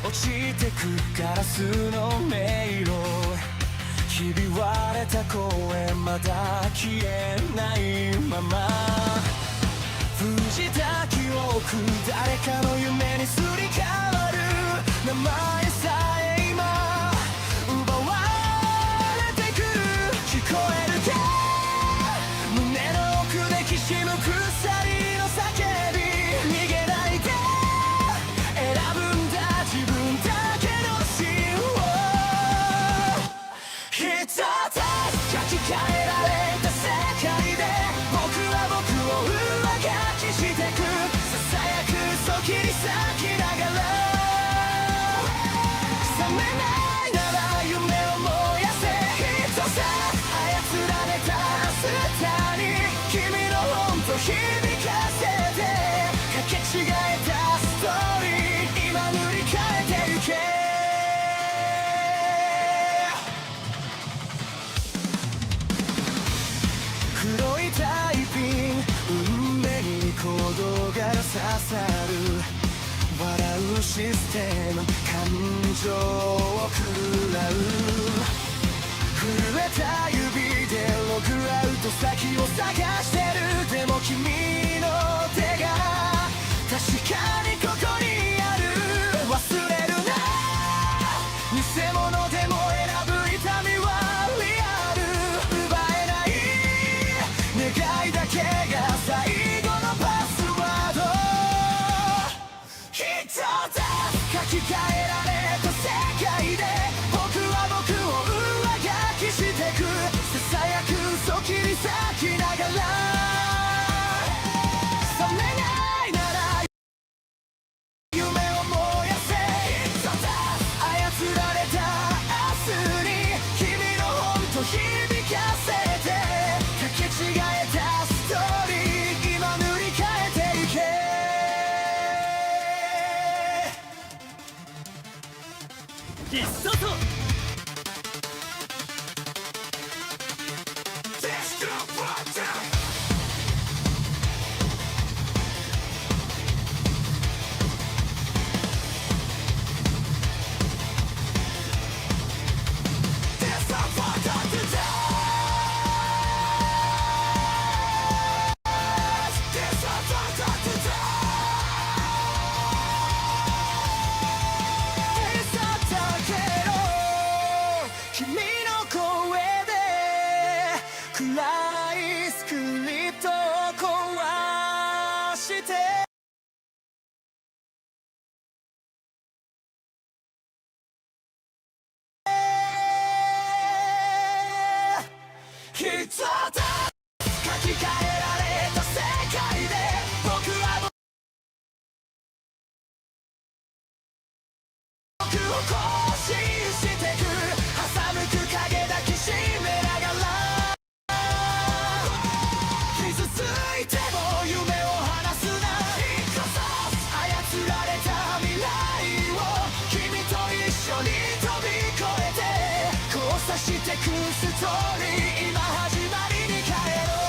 落ちてくガラスの迷路、ひび割れた声まだ消えないまま、藤た記憶誰かの夢にすり替わる、名前さえ今奪われてく、聞こえるか胸の奥できしむ鎖の叫び、逃げないで選ぶんだ自分だけの芯を、一つ書き換えられた世界で僕は僕を上書きしてく、ささやく嘘切り裂きながら、覚めないなら夢を燃やせ、一つ操られたスターに君の本と響かせて、かけ違えたストーリー今塗り替えてゆけ、黒いタイピング運命に鼓動が刺さる、笑うシステム感情を食らう、震えた指でログアウト先を探してる、でも君の手が確かにここにある、忘れるな偽物でも選ぶ痛みはリアル、奪えない願いだけが最後のパスワード、一つ書き換えられた世界で僕は僕を上書きしてく、ささやく嘘切り裂きながら、覚めないなら夢を燃やせ、一つ操られた明日に君の本と響かせて、かけ違えたストーリー今塗り替えていけ、必殺君の声で暗いスクリプトを壊して、一つ書き換えられた世界で僕は僕を更新してく、挟むく影抱きしめながら、傷ついても夢を離すな、一個操られた未来を君と一緒に飛び越えて、交差してくストーリー今始まりに帰ろう、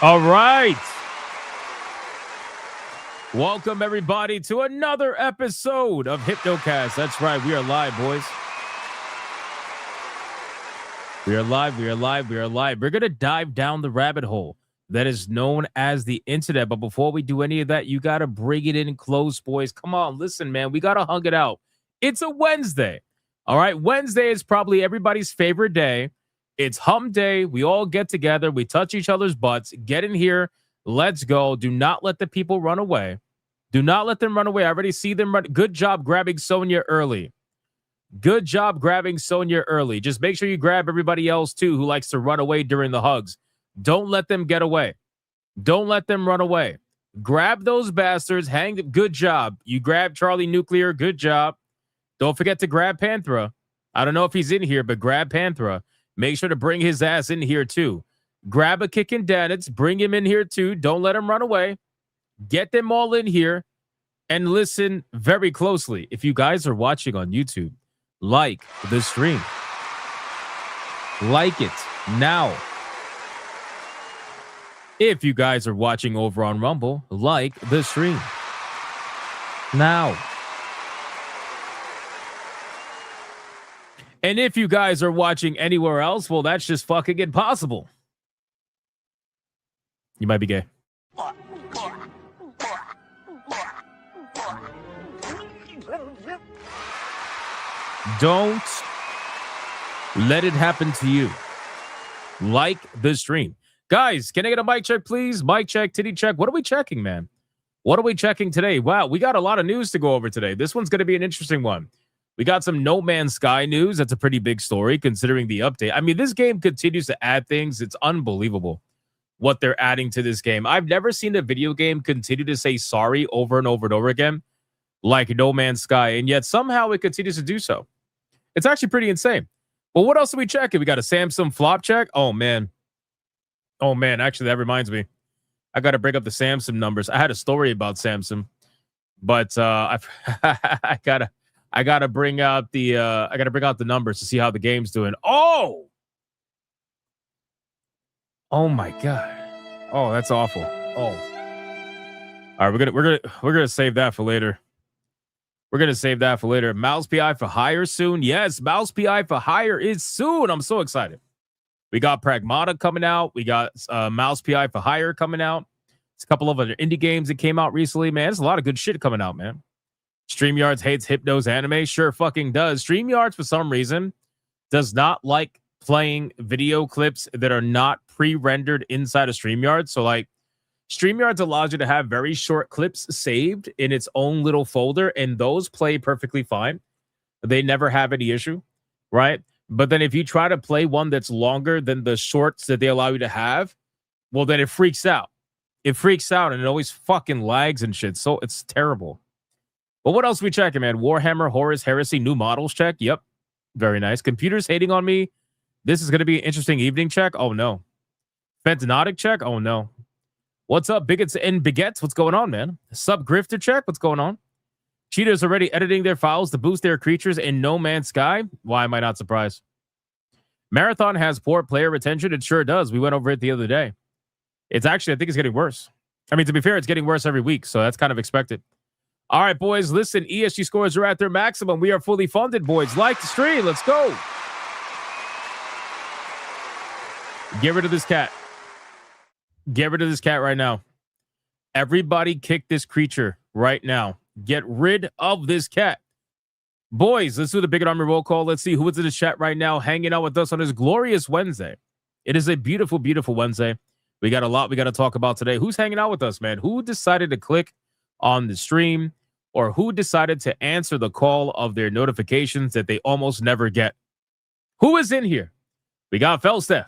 All right. Welcome, everybody, to another episode of Hypnocast. That's right. We are live, boys. We are live. We are live. We are live. We're going to dive down the rabbit hole that is known as the internet. But before we do any of that, you got to bring it in close, boys. Come on. Listen, man. We got to hug it out. It's a Wednesday. All right. Wednesday is probably everybody's favorite day. It's hump day. We all get together. We touch each other's butts. Get in here. Let's go. Do not let the people run away. Do not let them run away. I already see them run. Good job grabbing Sonya early. Good job grabbing Sonya early. Just make sure you grab everybody else, too, who likes to run away during the hugs. Don't let them get away. Don't let them run away. Grab those bastards. Hang them. Good job. You grab Charlie Nuclear. Good job. Don't forget to grab Panthera. I don't know if he's in here, but grab Panthera. Make sure to bring his ass in here, too. Grab a Kickin' Danitz. Bring him in here, too. Don't let him run away. Get them all in here and listen very closely. If you guys are watching on YouTube, like the stream. Like it now. If you guys are watching over on Rumble, like the stream now. And if you guys are watching anywhere else, well, that's just fucking impossible. You might be gay. Don't let it happen to you. Like the stream. Guys, can I get a mic check, please? Mic check, titty check. What are we checking, man? What are we checking today? Wow, we got a lot of news to go over today. This one's going to be an interesting one. We got some No Man's Sky news. That's a pretty big story considering the update. I mean, this game continues to add things. It's unbelievable what they're adding to this game. I've never seen a video game continue to say sorry over and over and over again like No Man's Sky, and yet somehow it continues to do so. It's actually pretty insane. Well, what else are we checking? We got a Samsung flop check. Oh, man. Oh, man. Actually, that reminds me. I got to bring up the Samsung numbers. I had a story about Samsung, but I gotta bring out the numbers to see how the game's doing. Oh my God. Oh, that's awful. Oh. All right, we're gonna save that for later. We're going to save that for later. Mouse PI for hire soon. Yes, Mouse PI for hire is soon. I'm so excited. We got Pragmata coming out. We got Mouse PI for hire coming out. It's a couple of other indie games that came out recently, man. There's a lot of good shit coming out, man. StreamYards hates Hypno's anime. Sure fucking does. StreamYards, for some reason, does not like playing video clips that are not pre-rendered inside of StreamYards. So, like, StreamYards allows you to have very short clips saved in its own little folder, and those play perfectly fine. They never have any issue, right? But then if you try to play one that's longer than the shorts that they allow you to have, well, then it freaks out. It freaks out, and it always fucking lags and shit. So it's terrible. But what else are we checking, man? Warhammer, Horus, Heresy, new models check. Yep. Very nice. Computers hating on me. This is going to be an interesting evening check. Oh, no. Hypnotic check. Oh, no. What's up, bigots and baguettes? What's going on, man? Sub grifter check. What's going on? Cheaters already editing their files to boost their creatures in No Man's Sky. Why am I not surprised? Marathon has poor player retention. It sure does. We went over it the other day. It's actually, I think it's getting worse. I mean, to be fair, it's getting worse every week, so that's kind of expected. All right, boys, listen. ESG scores are at their maximum. We are fully funded, boys. Like the stream. Let's go. Get rid of this cat. Get rid of this cat right now. Everybody kick this creature right now. Get rid of this cat. Boys, let's do the Big Army roll call. Let's see who is in the chat right now hanging out with us on this glorious Wednesday. It is a beautiful, beautiful Wednesday. We got a lot we got to talk about today. Who's hanging out with us, man? Who decided to click on the stream, or who decided to answer the call of their notifications that they almost never get? Who is in here? We got Felsteph.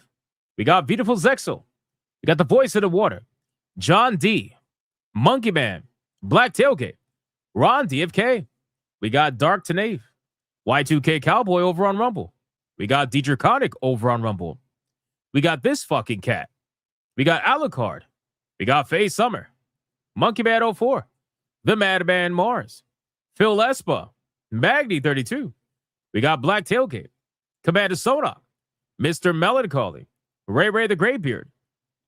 We got Beautiful Zexel. We got the voice of the water. John D. Monkey Man. Black Tailgate. Ron DFK. We got Dark Tanave. Y2K Cowboy over on Rumble. We got Draconic over on Rumble. We got this fucking cat. We got Alucard. We got Faye Summer. Monkey Man 04. The Madman Mars. Phil Espa. Magni 32. We got Black Tailgate. Commander Sonak. Mr. Melancholy. Ray Ray the Graybeard.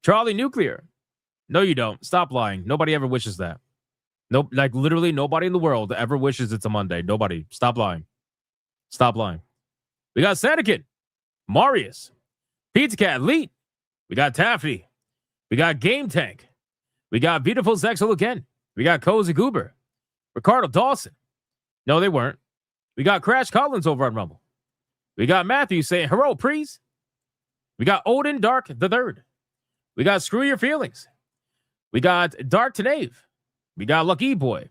Charlie Nuclear. No, you don't. Stop lying. Nobody ever wishes that. Nope, like literally nobody in the world ever wishes it's a Monday. Nobody. Stop lying. Stop lying. We got Sanikin, Marius, Pizza Cat, Leet. We got Taffy. We got Game Tank. We got Beautiful Zexel again. We got Cozy Goober. Ricardo Dawson. No, they weren't. We got Crash Collins over on Rumble. We got Matthew saying, hello, please. We got Odin Dark the Third. We got Screw Your Feelings. We got Dark Tenave. We got Lucky Boy.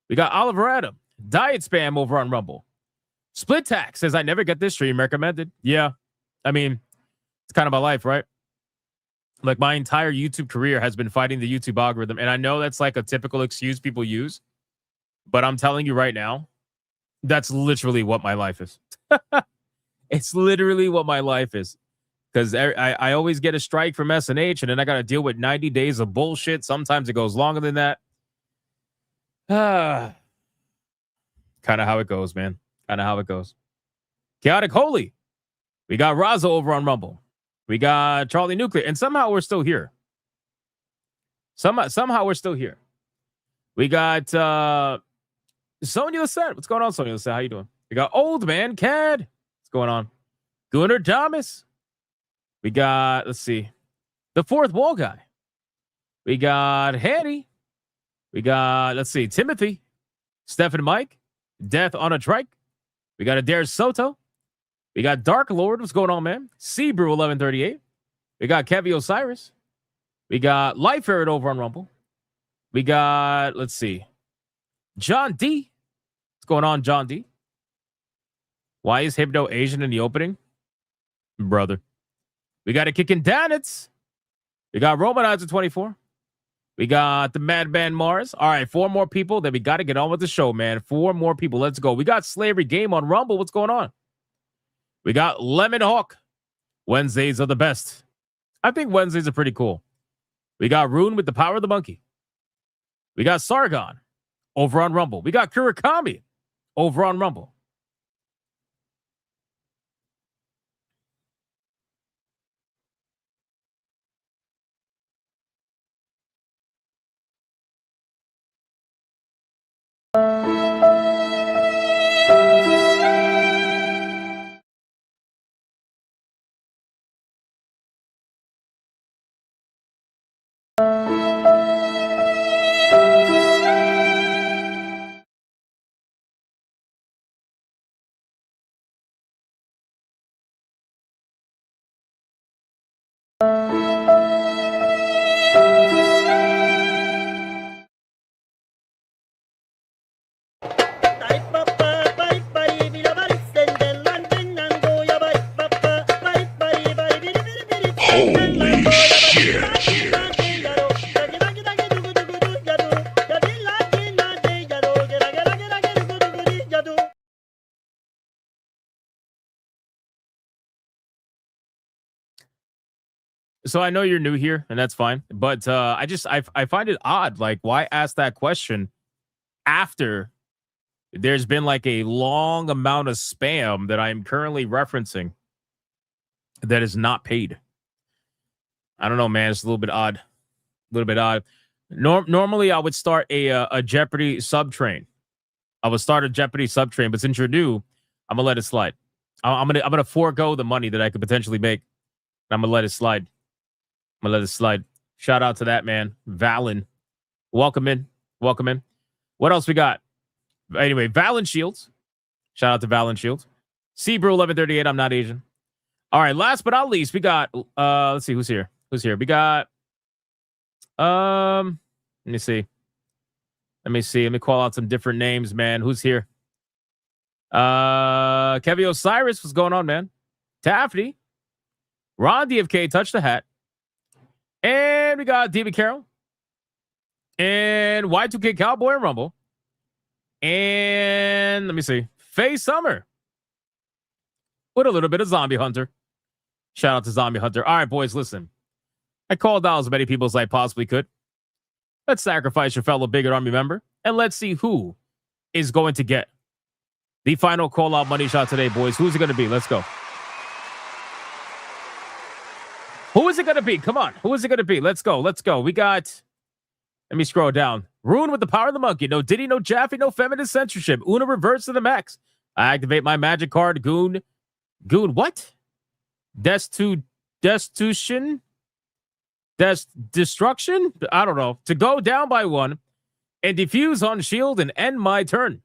We got Oliver Adam. Diet Spam over on Rumble. Split Tack says, I never get this stream recommended. Yeah. I mean, it's kind of my life, right? Like my entire YouTube career has been fighting the YouTube algorithm. And I know that's like a typical excuse people use. But I'm telling you right now, that's literally what my life is. It's literally what my life is. Because I always get a strike from SNH, and then I got to deal with 90 days of bullshit. Sometimes it goes longer than that. Kind of how it goes, man. Kind of how it goes. Chaotic Holy. We got Raza over on Rumble. We got Charlie Nuclear. And somehow we're still here. Somehow we're still here. We got Sonia Lissette. What's going on, Sonia Lissette? How you doing? We got Old Man Cad. What's going on? Gunnar Thomas. We got, let's see, the Fourth Wall Guy. We got Hattie. We got, let's see, Timothy, Stephen Mike, Death on a Trike. We got Adair Soto. We got Dark Lord. What's going on, man? Seabrew 1138. We got Kevy Osiris. We got Life Ferret over on Rumble. We got, let's see, John D. What's going on, John D? Why is Hypno Asian in the opening? Brother. We got a Kickin' Danitz. We got Romanizer 24. We got the Madman Mars. All right, 4 more people. Then we got to get on with the show, man. 4 more people. Let's go. We got Slavery Game on Rumble. What's going on? We got Lemon Hawk. Wednesdays are the best. I think Wednesdays are pretty cool. We got Rune with the Power of the Monkey. We got Sargon over on Rumble. We got Kurakami over on Rumble. Holy shit. So I know you're new here, and that's fine. But I find it odd. Like, why ask that question after there's been like a long amount of spam that I'm currently referencing that is not paid? I don't know, man. It's a little bit odd. A little bit odd. Normally, I would start a Jeopardy subtrain. I would start a Jeopardy subtrain, but since you're new, I'm gonna let it slide. I'm gonna forego the money that I could potentially make. I'm gonna let it slide. I'm gonna let it slide. Shout out to that man, Valen. Welcome in. Welcome in. What else we got? Anyway, Valen Shields. Shout out to Valen Shields. Seabrew 1138. I'm not Asian. All right. Last but not least, we got. Let's see who's here. Who's here? We got. Let me see. Let me call out some different names, man. Who's here? Kevy Osiris. What's going on, man? Taffy. Ron DFK. Touch the hat. And we got David Carroll. And Y2K Cowboy and Rumble. And let me see. Faye Summer. With a little bit of Zombie Hunter. Shout out to Zombie Hunter. All right, boys, listen. I called out as many people as I possibly could. Let's sacrifice your fellow Bigot Army member. And let's see who is going to get the final call-out money shot today, boys. Who's it going to be? Let's go. Who is it going to be? Come on. Who is it going to be? Let's go. Let's go. We got... Let me scroll down. Rune with the power of the monkey. No Diddy, no Jaffe, no feminist censorship. Una reverse to the max. I activate my magic card. Goon, what? Destitution? Destruction? I don't know. To go down by 1 and defuse on shield and end my turn.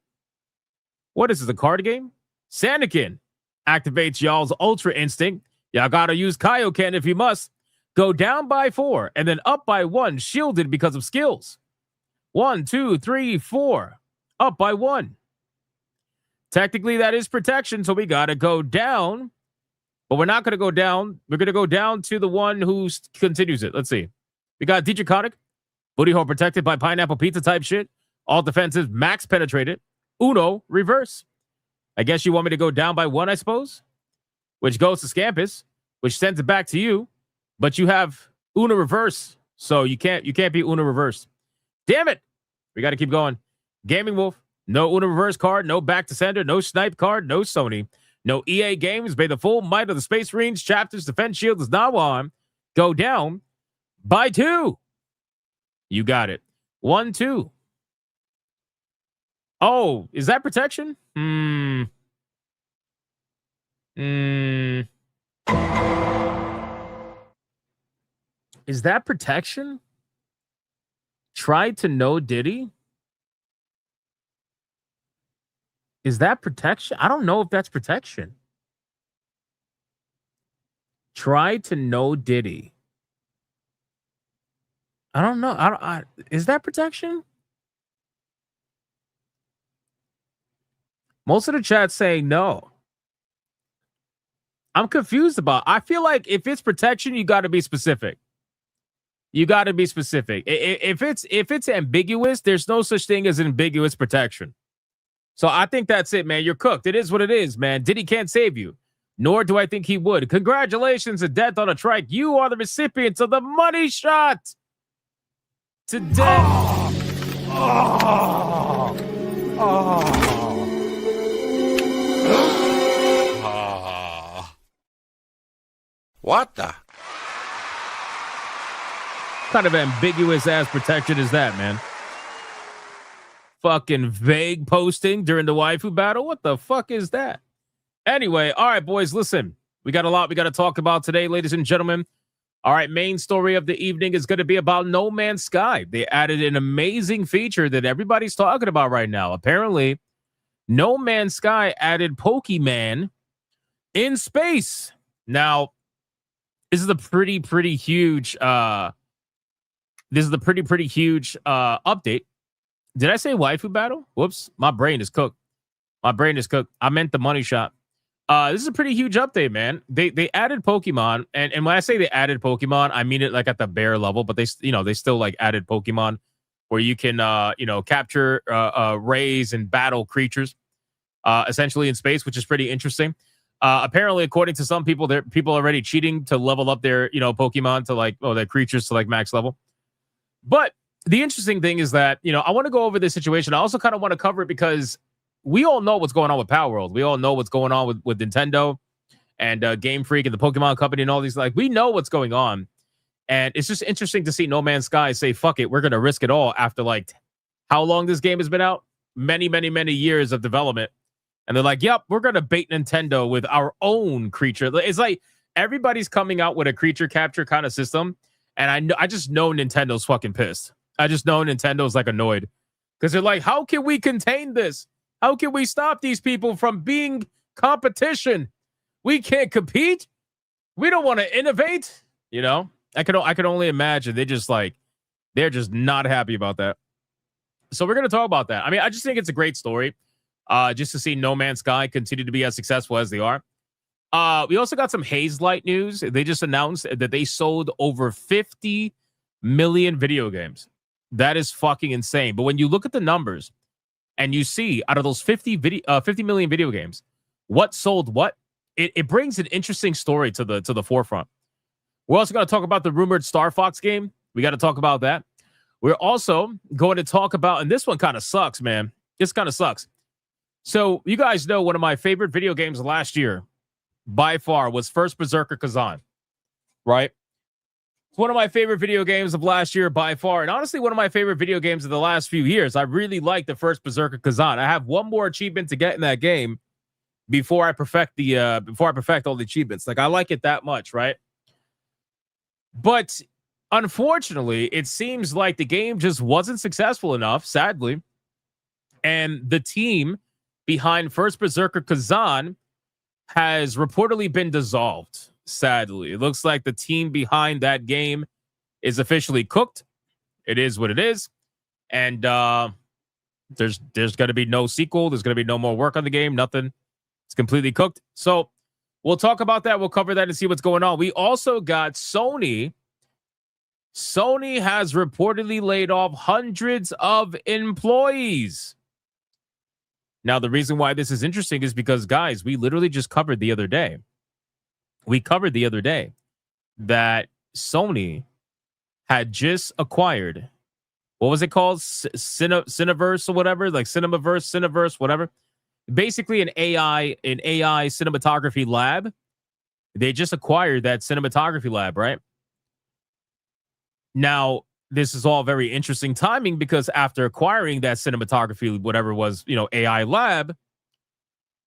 What is this, a card game? Sandakin activates y'all's Ultra Instinct. Y'all gotta use Kaioken if you must. Go down by 4 and then up by 1, shielded because of skills. 1, 2, 3, 4. Up by 1. Technically, that is protection, so we gotta go down. But we're not gonna go down. We're gonna go down to the one who continues it. Let's see. We got Digiconic. Booty hole protected by pineapple pizza type shit. All defensive, max penetrated. Uno, reverse. I guess you want me to go down by 1, I suppose? Which goes to Scampus, which sends it back to you. But you have Uno reverse, so you can't be Uno reverse. Damn it! We got to keep going. Gaming Wolf, no Uno reverse card, no back to sender, no snipe card, no Sony, no EA Games. May the full might of the Space Marines chapters defense shield is now on. Go down by 2. You got it. 1, 2. Oh, is that protection? Is that protection? Tried to know Diddy? Is that protection? I don't know if that's protection. Tried to know Diddy. I don't know. Is that protection? Most of the chat's saying no. I'm confused about it. I feel like if it's protection, you got to be specific. You got to be specific. If it's ambiguous, there's no such thing as ambiguous protection. So I think that's it, man. You're cooked. It is what it is, man. Diddy can't save you. Nor do I think he would. Congratulations to Death on a Trike. You are the recipients of the money shot today. What the? Kind of ambiguous ass protection is that, man? Fucking vague posting during the waifu battle? What the fuck is that? Anyway, all right, boys, listen. We got a lot we got to talk about today, ladies and gentlemen. All right, main story of the evening is going to be about No Man's Sky. They added an amazing feature that everybody's talking about right now. Apparently, No Man's Sky added Pokemon in space. Now, this is a pretty huge update. Did I say waifu battle? Whoops, my brain is cooked. I meant the money shot. This is a pretty huge update, man. They added Pokemon, and when I say they added Pokemon, I mean it like at the bare level, but they still like added Pokemon where you can capture, raise and battle creatures essentially in space, which is pretty interesting. Apparently, according to some people, people are already cheating to level up their Pokemon to their creatures to like max level. But the interesting thing is that I want to go over this situation. I also kind of want to cover it because we all know what's going on with Power World. We all know what's going on with Nintendo and Game Freak and the Pokemon Company and all these. Like, we know what's going on. And it's just interesting to see No Man's Sky say, fuck it, we're going to risk it all after like how long this game has been out? Many years of development. And they're like, yep, we're going to bait Nintendo with our own creature. It's like everybody's coming out with a creature capture kind of system. And I just know Nintendo's fucking pissed. I just know Nintendo's like annoyed. Because they're like, how can we contain this? How can we stop these people from being competition? We can't compete. We don't want to innovate. I can only imagine they're just not happy about that. So we're going to talk about that. I mean, I just think it's a great story. Just to see No Man's Sky continue to be as successful as they are. We also got some Haze Light news. They just announced that they sold over 50 million video games. That is fucking insane. But when you look at the numbers and you see out of those 50 million video games, what sold what, it brings an interesting story to the forefront. We're also going to talk about the rumored Star Fox game. We got to talk about that. We're also going to talk about, and this one kind of sucks, man. This kind of sucks. So you guys know one of my favorite video games last year by far was First Berserker Kazan, right? one of my favorite video games of last year by far, and honestly, one of my favorite video games of the last few years. I really like the first Berserker Kazan. I have one more achievement to get in that game before I perfect all the achievements. Like, I like it that much, right? But unfortunately, it seems like the game just wasn't successful enough, sadly. And the team behind first Berserker Kazan has reportedly been dissolved. Sadly, it looks like the team behind that game is officially cooked. It is what it is, and there's going to be no sequel. There's going to be no more work on the game. Nothing. It's completely cooked. So we'll talk about that. We'll cover that and see what's going on. We also got Sony. Sony has reportedly laid off hundreds of employees. Now, the reason why this is interesting is because, guys, we literally just covered the other day. We covered the other day that Sony had just acquired, what was it called? Cineverse or whatever, like Cineverse, whatever. Basically an AI cinematography lab. They just acquired that cinematography lab, right? Now, this is all very interesting timing because after acquiring that cinematography, whatever was, AI lab,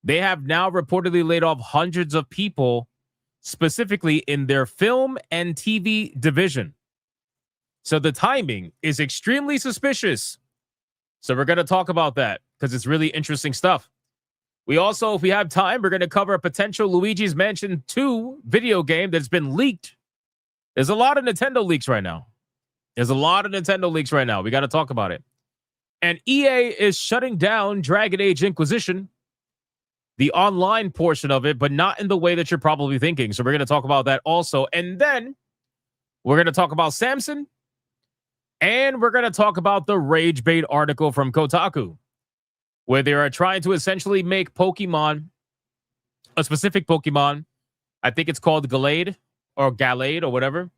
they have now reportedly laid off hundreds of people, specifically in their film and TV division. So the timing is extremely suspicious. So we're going to talk about that because it's really interesting stuff. We also, if we have time, we're going to cover a potential Luigi's Mansion 2 video game that's been leaked. There's a lot of Nintendo leaks right now. We got to talk about it. And EA is shutting down Dragon Age Inquisition, the online portion of it, but not in the way that you're probably thinking. So we're going to talk about that also. And then we're going to talk about Samson. And we're going to talk about the rage bait article from Kotaku, where they are trying to essentially make Pokemon, a specific Pokemon, I think it's called Gallade or whatever.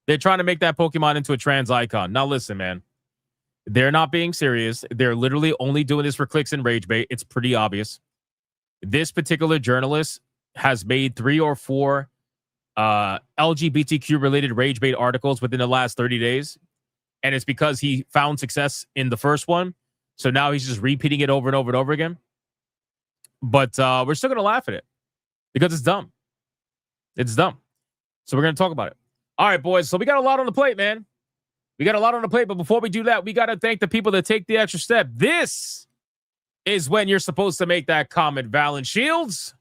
They're trying to make that Pokemon into a trans icon. Now, listen, man. They're not being serious. They're literally only doing this for clicks and rage bait. It's pretty obvious. This particular journalist has made 3 or 4 LGBTQ-related rage bait articles within the last 30 days. And it's because he found success in the first one. So now he's just repeating it over and over and over again. But we're still going to laugh at it because it's dumb. It's dumb. So we're going to talk about it. All right, boys. So we got a lot on the plate, man. But before we do that, we got to thank the people that take the extra step. This is when you're supposed to make that comment, Valen Shields.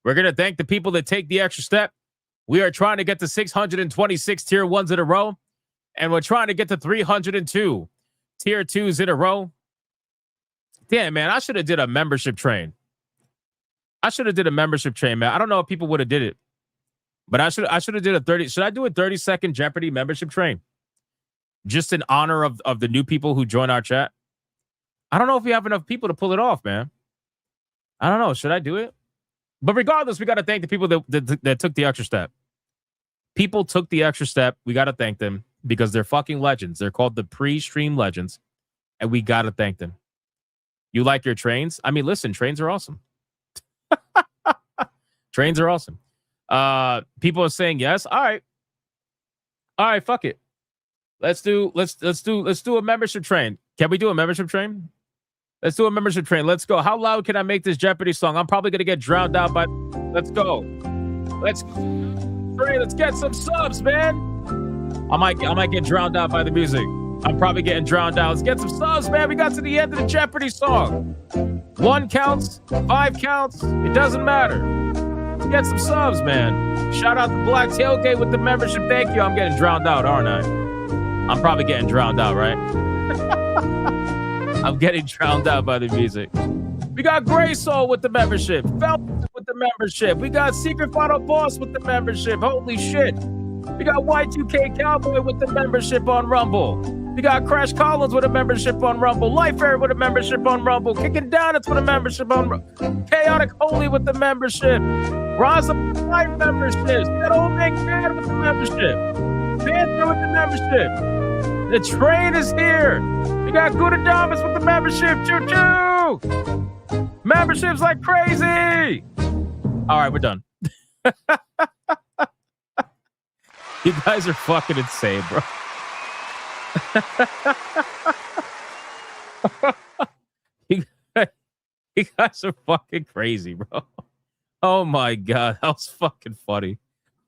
We're going to thank the people that take the extra step. We are trying to get to 626 tier 1s in a row. And we're trying to get to 302 tier 2s in a row. Damn, man, I should have did a membership train. man. I don't know if people would have did it. But I should have did a 30. Should I do a 30-second Jeopardy membership train? Just in honor of the new people who join our chat. I don't know if we have enough people to pull it off, man. I don't know. Should I do it? But regardless, we got to thank the people that took the extra step. People took the extra step. We got to thank them because they're fucking legends. They're called the pre-stream legends. And we got to thank them. You like your trains? I mean, listen, trains are awesome. Trains are awesome. People are saying yes. All right, fuck it. Let's do a membership train. Can we do a membership train? Let's do a membership train. Let's go. How loud can I make this Jeopardy song? I'm probably gonna get drowned out by. Let's go. Let's get some subs, man. I might get drowned out by the music. I'm probably getting drowned out. Let's get some subs, man. We got to the end of the Jeopardy song. 1 counts, 5 counts. It doesn't matter. Let's get some subs, man. Shout out to Black Tailgate with the membership. Thank you. I'm getting drowned out, aren't I? I'm probably getting drowned out, right? I'm getting drowned out by the music. We got Gray Soul with the membership. Fel with the membership. We got Secret Final Boss with the membership. Holy shit. We got Y2K Cowboy with the membership on Rumble. We got Crash Collins with a membership on Rumble. Life Air with a membership on Rumble. Kicking Donuts with a membership on Rumble. Chaotic Holy with the membership. Raza 5 memberships. We got Old Man Cat with the membership. Panther with the membership. The train is here. We got Gudadamas with the membership. Choo-choo. Memberships like crazy. All right, we're done. You guys are fucking insane, bro. you, you guys are fucking crazy, bro. Oh my god, that was fucking funny.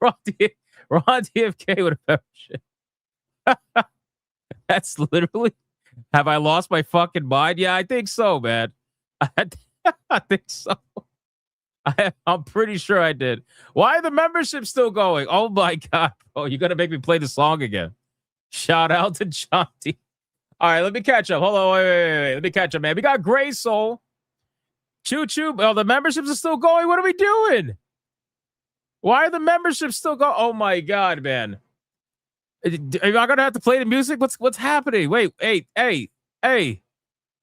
Ron DFK with a membership. That's literally. Have I lost my fucking mind? Yeah, I think so, man. I think so. I'm pretty sure I did. Why are the memberships still going? Oh my god, bro. You're gonna make me play the song again. Shout out to John D. All right, let me catch up. Hold on, wait. Let me catch up, man. We got Gray Soul. Choo choo. Oh, the memberships are still going. What are we doing? Why are the memberships still going? Oh my god, man. Am I gonna have to play the music? What's happening? Wait, hey.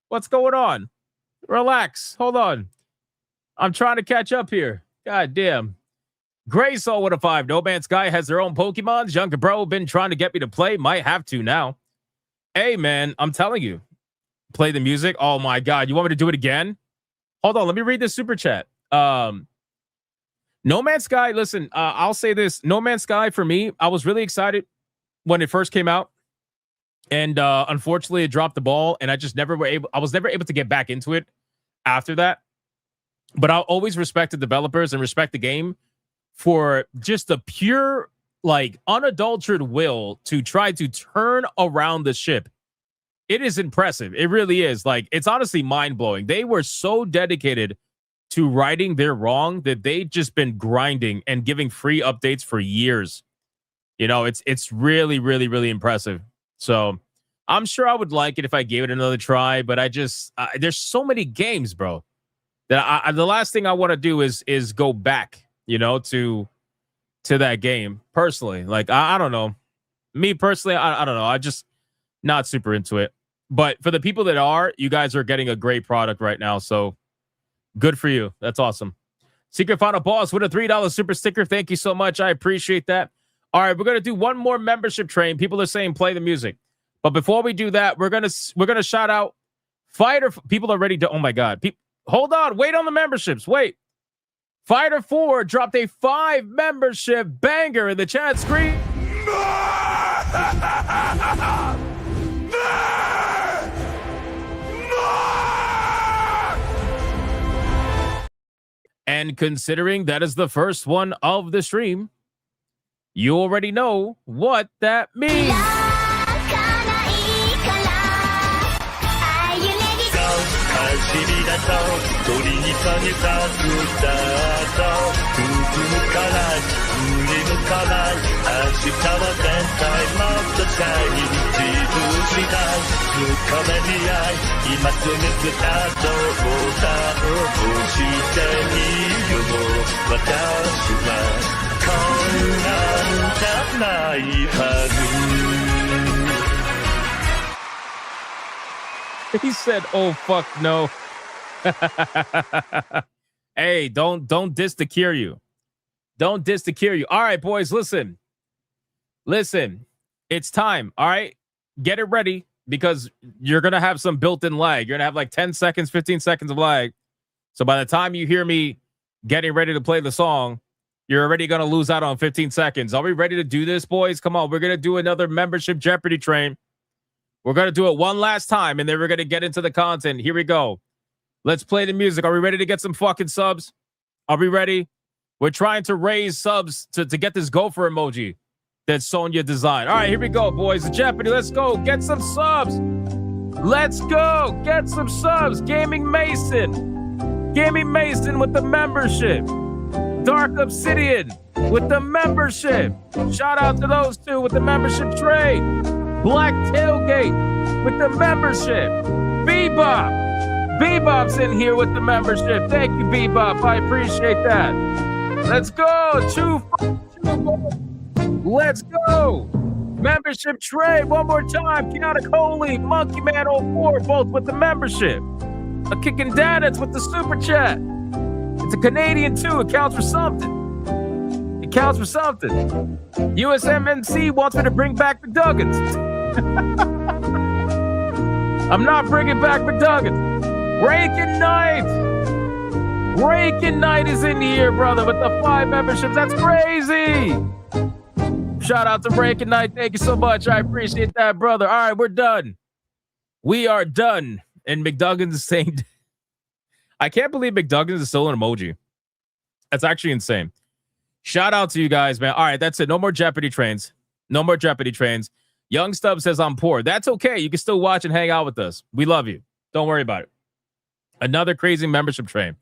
What's going on? Relax. Hold on. I'm trying to catch up here. God damn. Gray Soul with a 5. No Man's Sky has their own Pokemons. Younger bro been trying to get me to play. Might have to now. Hey, man, I'm telling you. Play the music. Oh, my God. You want me to do it again? Hold on. Let me read this super chat. No Man's Sky, listen, I'll say this. No Man's Sky, for me, I was really excited when it first came out. And unfortunately, it dropped the ball. And I was never able to get back into it after that. But I'll always respect the developers and respect the game for just the pure, like, unadulterated will to try to turn around the ship. It is impressive. It really is. Like, it's honestly mind-blowing. They were so dedicated to righting their wrong that they've just been grinding and giving free updates for years. You know, it's really, really, really impressive. So I'm sure I would like it if I gave it another try, but there's so many games, bro, that the last thing I want to do is go back, you know, to that game personally. Like, I don't know. Me personally, I don't know. I just not super into it. But for the people that are, you guys are getting a great product right now. So good for you. That's awesome. Secret Final Boss with a $3 super sticker. Thank you so much. I appreciate that. All right, we're going to do one more membership train. People are saying play the music. But before we do that, we're going to shout out Fighter. People are ready to, oh my God. Hold on. Wait on the memberships. Wait. Fighter 4 dropped a 5 membership banger in the chat screen. And considering that is the first one of the stream, you already know what that means. He said, oh, fuck no. Hey, don't diss the Kiryu. Don't diss the Kiryu. All right, boys, listen. It's time, all right? Get it ready because you're going to have some built-in lag. You're going to have like 10 seconds, 15 seconds of lag. So by the time you hear me getting ready to play the song, you're already going to lose out on 15 seconds. Are we ready to do this, boys? Come on, we're going to do another membership Jeopardy train. We're going to do it one last time, and then we're going to get into the content. Here we go. Let's play the music. Are we ready to get some fucking subs? Are we ready? We're trying to raise subs to get this gopher emoji that Sonya designed. All right, here we go, boys. The Jeopardy, let's go. Get some subs. Let's go. Get some subs. Gaming Mason with the membership. Dark Obsidian with the membership. Shout out to those two with the membership trade. Black Tailgate with the membership. Bebop's in here with the membership. Thank you, Bebop. I appreciate that. Let's go. Let's go. Membership trade one more time. Kiana Coley, Monkey Man 04, both with the membership. A Kickin' Dads with the super chat. It's a Canadian too. It counts for something. USMNC wants me to bring back the Duggins. I'm not bringing back the Duggins. Raking Knight is in here, brother, with the 5 memberships. That's crazy. Shout out to Breaking Night. Thank you so much. I appreciate that, brother. All right, we're done. We are done. And McDuggins is saying, I can't believe McDuggins is still an emoji. That's actually insane. Shout out to you guys, man. All right, that's it. No more Jeopardy trains. No more Jeopardy trains. Young Stubb says I'm poor. That's okay. You can still watch and hang out with us. We love you. Don't worry about it. Another crazy membership train.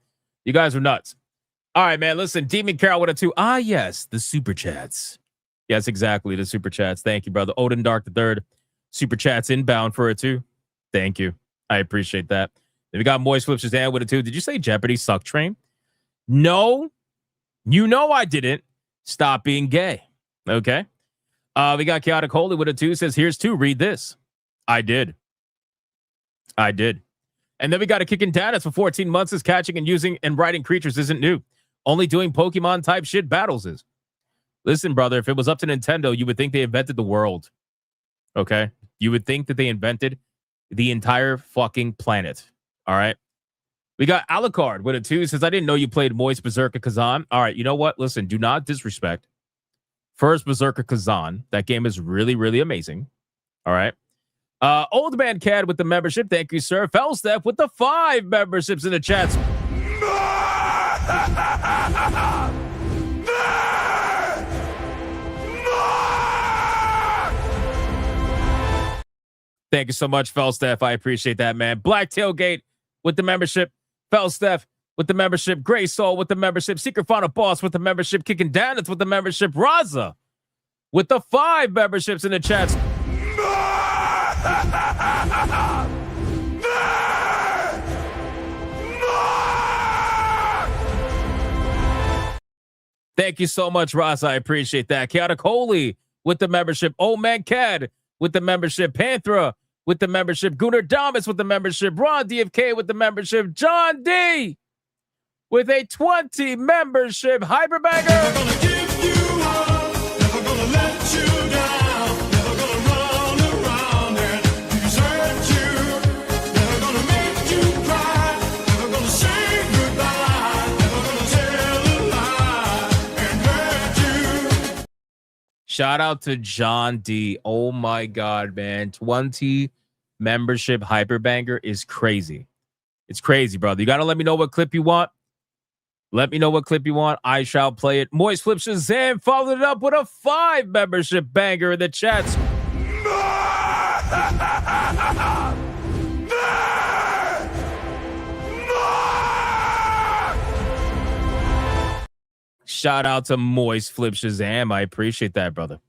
You guys are nuts. All right, man. Listen, Demon Carol with a 2. Ah, yes, the super chats. Yes, exactly. The super chats. Thank you, brother. Odin Dark the Third. Super chats inbound for a 2. Thank you. I appreciate that. Then we got Moist Flips his hand with a 2. Did you say Jeopardy suck train? No. You know I didn't. Stop being gay. Okay. We got Chaotic Holy with a 2. Says, here's 2. Read this. I did. And then we got a Kicking Danis for 14 months. Is catching and using and writing creatures isn't new. Only doing Pokemon type shit battles is. Listen, brother, if it was up to Nintendo, you would think they invented the world. Okay? You would think that they invented the entire fucking planet. All right? We got Alucard with a 2. Says, I didn't know you played Moist Berserker Kazan. All right, you know what? Listen, do not disrespect First Berserker Kazan. That game is really, really amazing. All right? Old Man Cad with the membership. Thank you, sir. Felstep with the 5 memberships in the chats. Thank you so much, Felstep. I appreciate that, man. Black Tailgate with the membership. Felstep with the membership. Gray Soul with the membership. Secret Final Boss with the membership. Kicking Danis with the membership. Raza with the 5 memberships in the chats. Thank you so much, Ross. I appreciate that. Chaotic Holy with the membership. Old Man Cad with the membership. Panthera with the membership. Gunnar Damas with the membership. Ron DFK with the membership. John D with a 20 membership. Hyperbanger. Never gonna give you up, never gonna let you down, never gonna run around and desert you, never gonna make you cry, never gonna say goodbye, never gonna tell a lie and hurt you. Shout out to John D. Oh my God, man. 20 membership Hyperbanger is crazy. It's crazy, brother. You got to let me know what clip you want. Let me know what clip you want. I shall play it. Moist Flip Shazam followed it up with a 5 membership banger in the chats. Shout out to Moist Flip Shazam. I appreciate that, brother.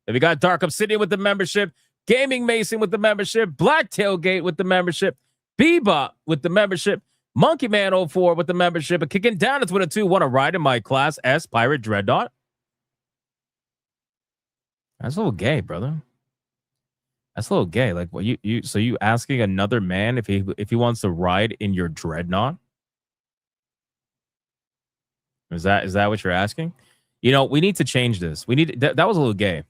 Then we got Dark Obsidian with the membership. Gaming Mason with the membership. Black Tailgate with the membership. Bebop with the membership. Monkey Man 04 with the membership. A Kicking Down with a 2. Want to ride in my Class S Pirate Dreadnought? That's a little gay, brother. That's a little gay. Like, what so you asking another man if he wants to ride in your Dreadnought? Is that what you're asking? You know, we need to change this. We need that was a little gay.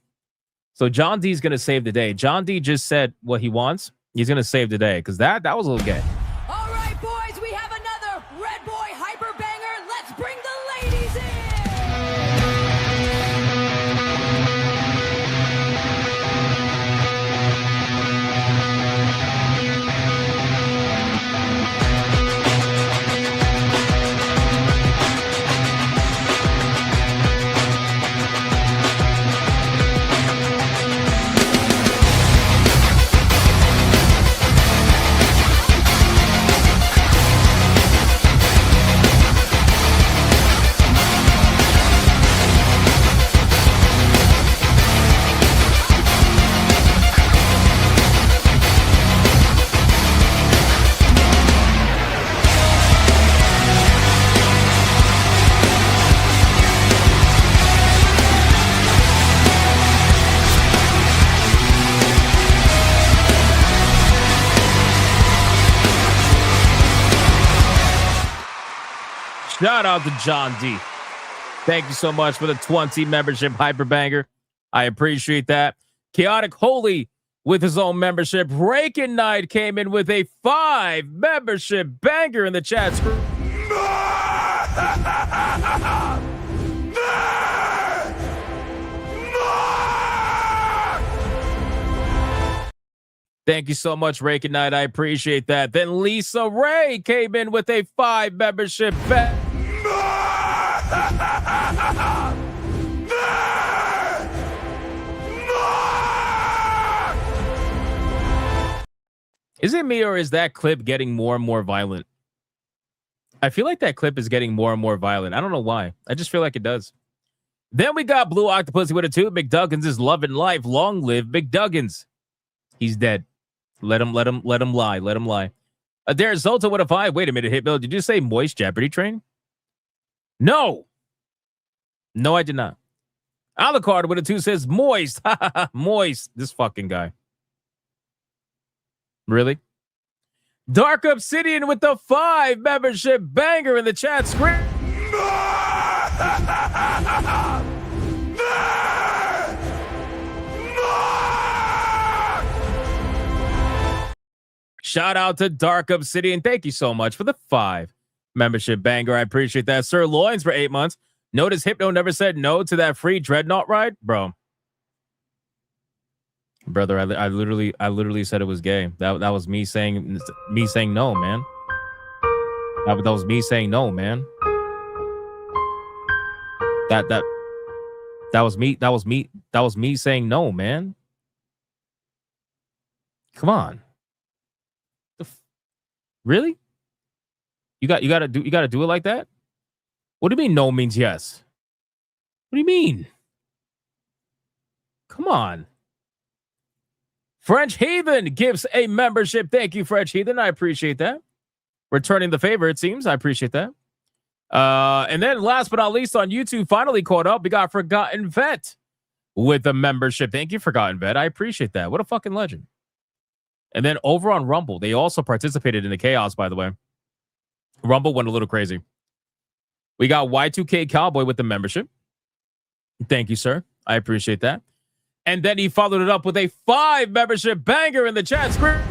So John D's gonna save the day. John D just said what he wants. He's gonna save the day because that was a little gay. All right, boys, we have another Red Boy Hyper Banger. Let's bring the ladies in. Shout out to John D. Thank you so much for the 20 membership Hyperbanger. I appreciate that. Chaotic Holy with his own membership. Raken Knight came in with a 5 membership banger in the chat screen. Thank you so much, Rake and Knight. I appreciate that. Then Lisa Ray came in with a 5 membership bet. Is it me or is that clip getting more and more violent? I feel like that clip is getting more and more violent. I don't know why. I just feel like it does. Then we got Blue Octopus with a 2. McDuggins is loving life. Long live McDuggins. He's dead. Let him lie. Let him lie. Adair Zolta with a 5. Wait a minute, Hit Bill. Did you say Moist Jeopardy Train? No. No, I did not. Alucard with a 2 says Moist. Moist. This fucking guy. Really? Dark Obsidian with the 5 membership banger in the chat screen. Shout out to Dark Obsidian. Thank you so much for the 5 membership banger. I appreciate that. Sir Loins for 8 months. Notice Hypno never said no to that free Dreadnought ride, bro. Brother, I literally said it was gay. That was me saying no, man. That was me saying no, man. That was me saying no, man. Come on. Really? You gotta do it like that? What do you mean no means yes? What do you mean? Come on. French Heathen gives a membership. Thank you, French Heathen. I appreciate that. Returning the favor, it seems. I appreciate that. And then last but not least on YouTube, finally caught up. We got Forgotten Vet with a membership. Thank you, Forgotten Vet. I appreciate that. What a fucking legend. And then over on Rumble, they also participated in the chaos, by the way. Rumble went a little crazy. We got Y2K Cowboy with the membership. Thank you, sir. I appreciate that. And then he followed it up with a 5 membership banger in the chat screen.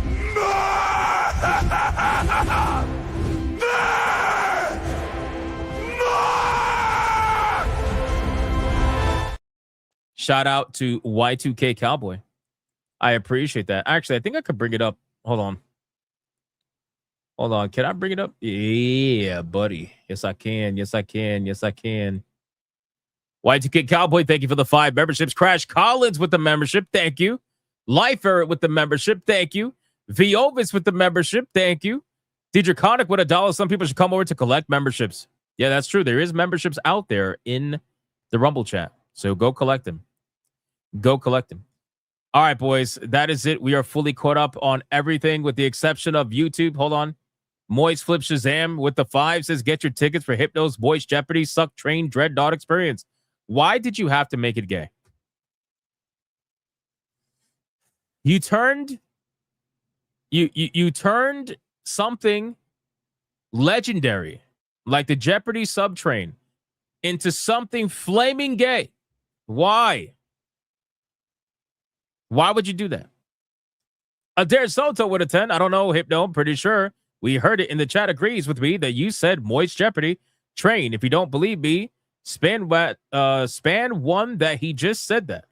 Shout out to Y2K Cowboy. I appreciate that. Actually, I think I could bring it up. Hold on. Can I bring it up? Yeah, buddy. Yes, I can. Y2K Cowboy, thank you for the 5 memberships. Crash Collins with the membership. Thank you. Life Error with the membership. Thank you. Viovis with the membership. Thank you. Draconic with $1. Some people should come over to collect memberships. Yeah, that's true. There is memberships out there in the Rumble chat. So go collect them. All right, boys. That is it. We are fully caught up on everything with the exception of YouTube. Hold on. Moist Flip Shazam with the 5 says, get your tickets for Hypno's Voice Jeopardy Suck Train Dreadnought Experience. Why did you have to make it gay? You turned something legendary like the Jeopardy subtrain into something flaming gay. Why? Why would you do that? Adair Soto with a 10. I don't know, Hypno. I'm pretty sure we heard it in the chat. Agrees with me that you said Moist Jeopardy train. If you don't believe me, span one that he just said that.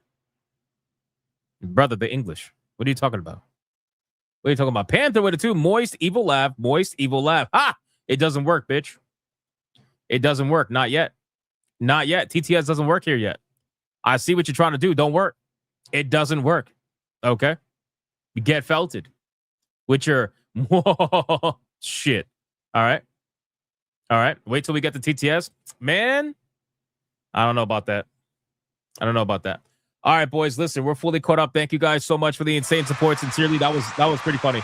Brother, the English. What are you talking about? What are you talking about? Panther with a 2. Moist evil laugh. Ha! It doesn't work, bitch. It doesn't work. Not yet. TTS doesn't work here yet. I see what you're trying to do. Don't work. It doesn't work. Okay? You get felted with your shit. All right? Wait till we get the TTS. Man, I don't know about that. All right, boys. Listen, we're fully caught up. Thank you guys so much for the insane support. Sincerely, that was pretty funny.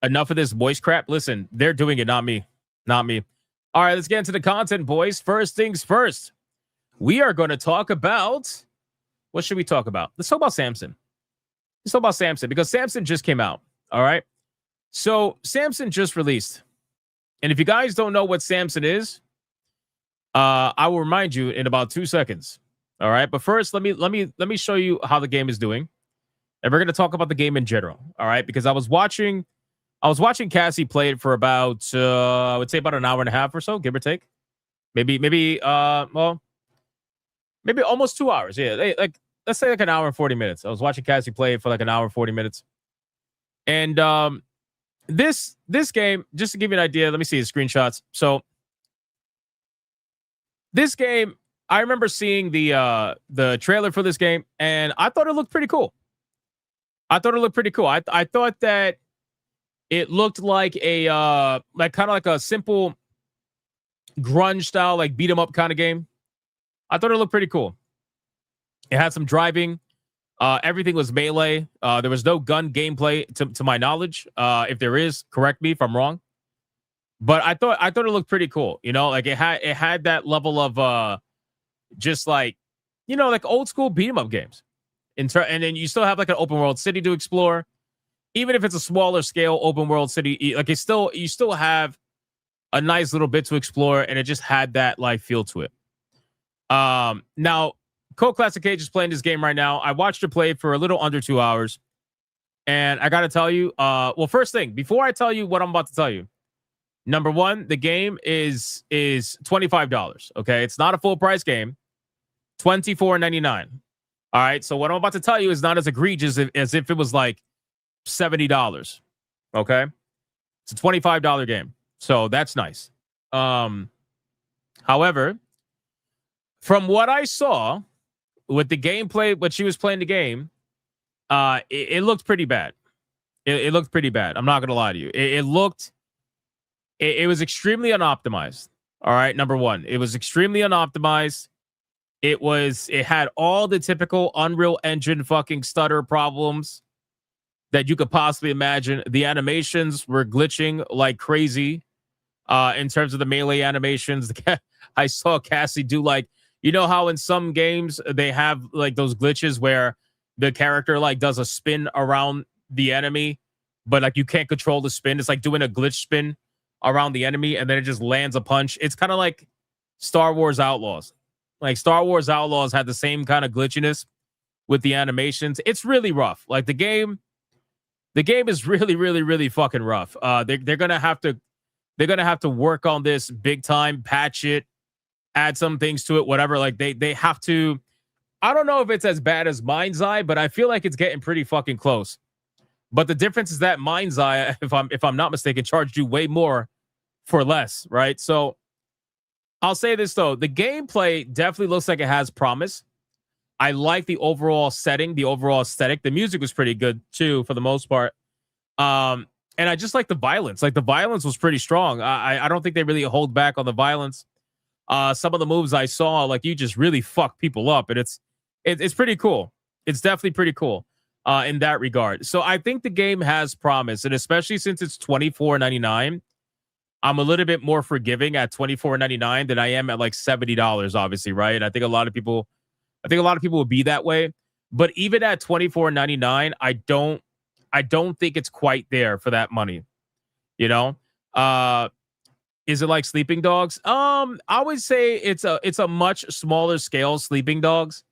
Enough of this voice crap. Listen, they're doing it, not me. All right, let's get into the content, boys. First things first. We are going to talk about... What should we talk about? Let's talk about Samson. Because Samson just came out. All right? So, Samson just released. And if you guys don't know what Samson is, I will remind you in about 2 seconds. All right? But first, let me show you how the game is doing. And we're going to talk about the game in general. All right? Because I was watching Cassie play it for about I would say about an hour and a half or so, give or take. Maybe almost 2 hours. Yeah, like let's say like an hour and 40 minutes. I was watching Cassie play for like an hour and 40 minutes. And this game, just to give you an idea, let me see his screenshots. So this game, I remember seeing the trailer for this game, and I thought it looked pretty cool. I thought that it looked like a like kind of like a simple grunge style, like beat 'em up kind of game. I thought it looked pretty cool. It had some driving. Everything was melee. There was no gun gameplay to my knowledge. If there is, correct me if I'm wrong. But I thought it looked pretty cool. You know, like it had that level of just like, you know, like old school beat 'em up games. And then you still have like an open world city to explore. Even if it's a smaller scale open world city, like you still have a nice little bit to explore, and it just had that like feel to it. Now Cole Classic Cage is playing this game right now. I watched her play for a little under 2 hours, and I got to tell you, well, first thing, before I tell you what I'm about to tell you, number one, the game is $25. Okay, it's not a full price game, $24.99. All right, so what I'm about to tell you is not as egregious as if it was like $70. Okay, it's a $25 game, so that's nice. However, from what I saw with the gameplay, when she was playing the game, it looked pretty bad. It looked pretty bad. I'm not gonna lie to you. It was extremely unoptimized. All right, number one, it was extremely unoptimized. It had all the typical Unreal Engine fucking stutter problems that you could possibly imagine. The animations were glitching like crazy. In terms of the melee animations, I saw Cassie do like, you know how in some games they have like those glitches where the character like does a spin around the enemy, but like you can't control the spin. It's like doing a glitch spin around the enemy, and then it just lands a punch. It's kind of like Star Wars Outlaws. Like Star Wars Outlaws had the same kind of glitchiness with the animations. It's really rough. Like the game is really, really, really fucking rough. They're gonna have to work on this big time, patch it, add some things to it, whatever. Like they have to. I don't know if it's as bad as Mind's Eye, but I feel like it's getting pretty fucking close. But the difference is that Mind's Eye, if I'm not mistaken, charged you way more for less, right? So I'll say this though, the gameplay definitely looks like it has promise. I like the overall setting, the overall aesthetic. The music was pretty good too, for the most part. And I just like the violence. Like the violence was pretty strong. I don't think they really hold back on the violence. Some of the moves I saw, like you just really fuck people up, and it's pretty cool. It's definitely pretty cool in that regard. So I think the game has promise, and especially since it's $24.99, I'm a little bit more forgiving at $24.99 than I am at like $70, obviously, right? I think a lot of people will be that way. But even at $24.99, I don't think it's quite there for that money. You know? Is it like Sleeping Dogs? I would say it's a much smaller scale Sleeping Dogs.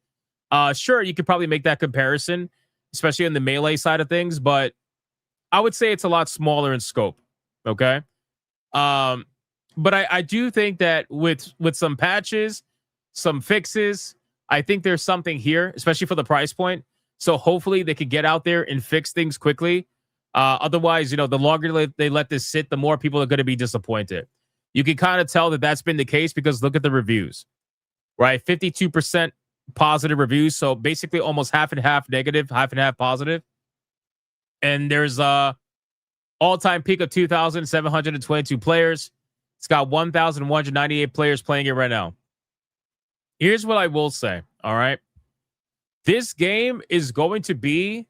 Sure, you could probably make that comparison, especially on the melee side of things, but I would say it's a lot smaller in scope. Okay. But I do think that with some patches, some fixes, I think there's something here, especially for the price point. So hopefully they could get out there and fix things quickly. Otherwise, you know, the longer they let this sit, the more people are going to be disappointed. You can kind of tell that that's been the case because look at the reviews, right? 52% positive reviews. So basically almost half and half negative, half and half positive. And there's all-time peak of 2,722 players. It's got 1,198 players playing it right now. Here's what I will say, all right? This game is going to be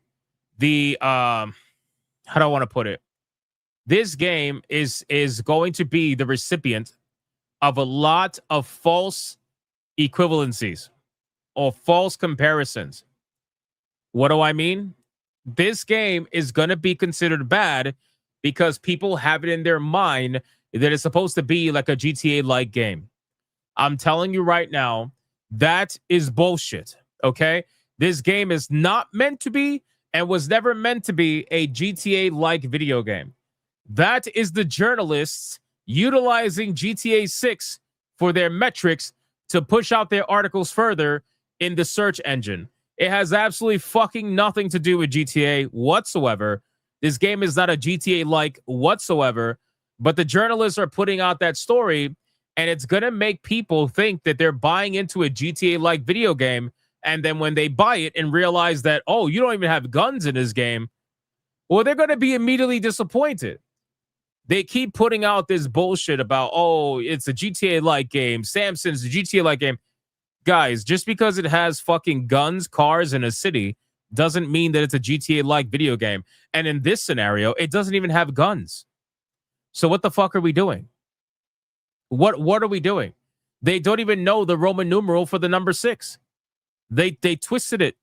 the how do I want to put it? This game is going to be the recipient of a lot of false equivalencies or false comparisons. What do I mean? This game is going to be considered bad because people have it in their mind that it's supposed to be like a GTA-like game. I'm telling you right now, that is bullshit, okay? This game is not meant to be and was never meant to be a GTA-like video game. That is the journalists utilizing GTA 6 for their metrics to push out their articles further in the search engine. It has absolutely fucking nothing to do with GTA whatsoever. This game is not a GTA-like whatsoever, but the journalists are putting out that story, and it's going to make people think that they're buying into a GTA-like video game, and then when they buy it and realize that, oh, you don't even have guns in this game, well, they're going to be immediately disappointed. They keep putting out this bullshit about, oh, it's a GTA-like game. Samson's a GTA-like game. Guys, just because it has fucking guns, cars, and a city doesn't mean that it's a GTA-like video game. And in this scenario, it doesn't even have guns. So what the fuck are we doing? What are we doing? They don't even know the Roman numeral for the number 6. They twisted it.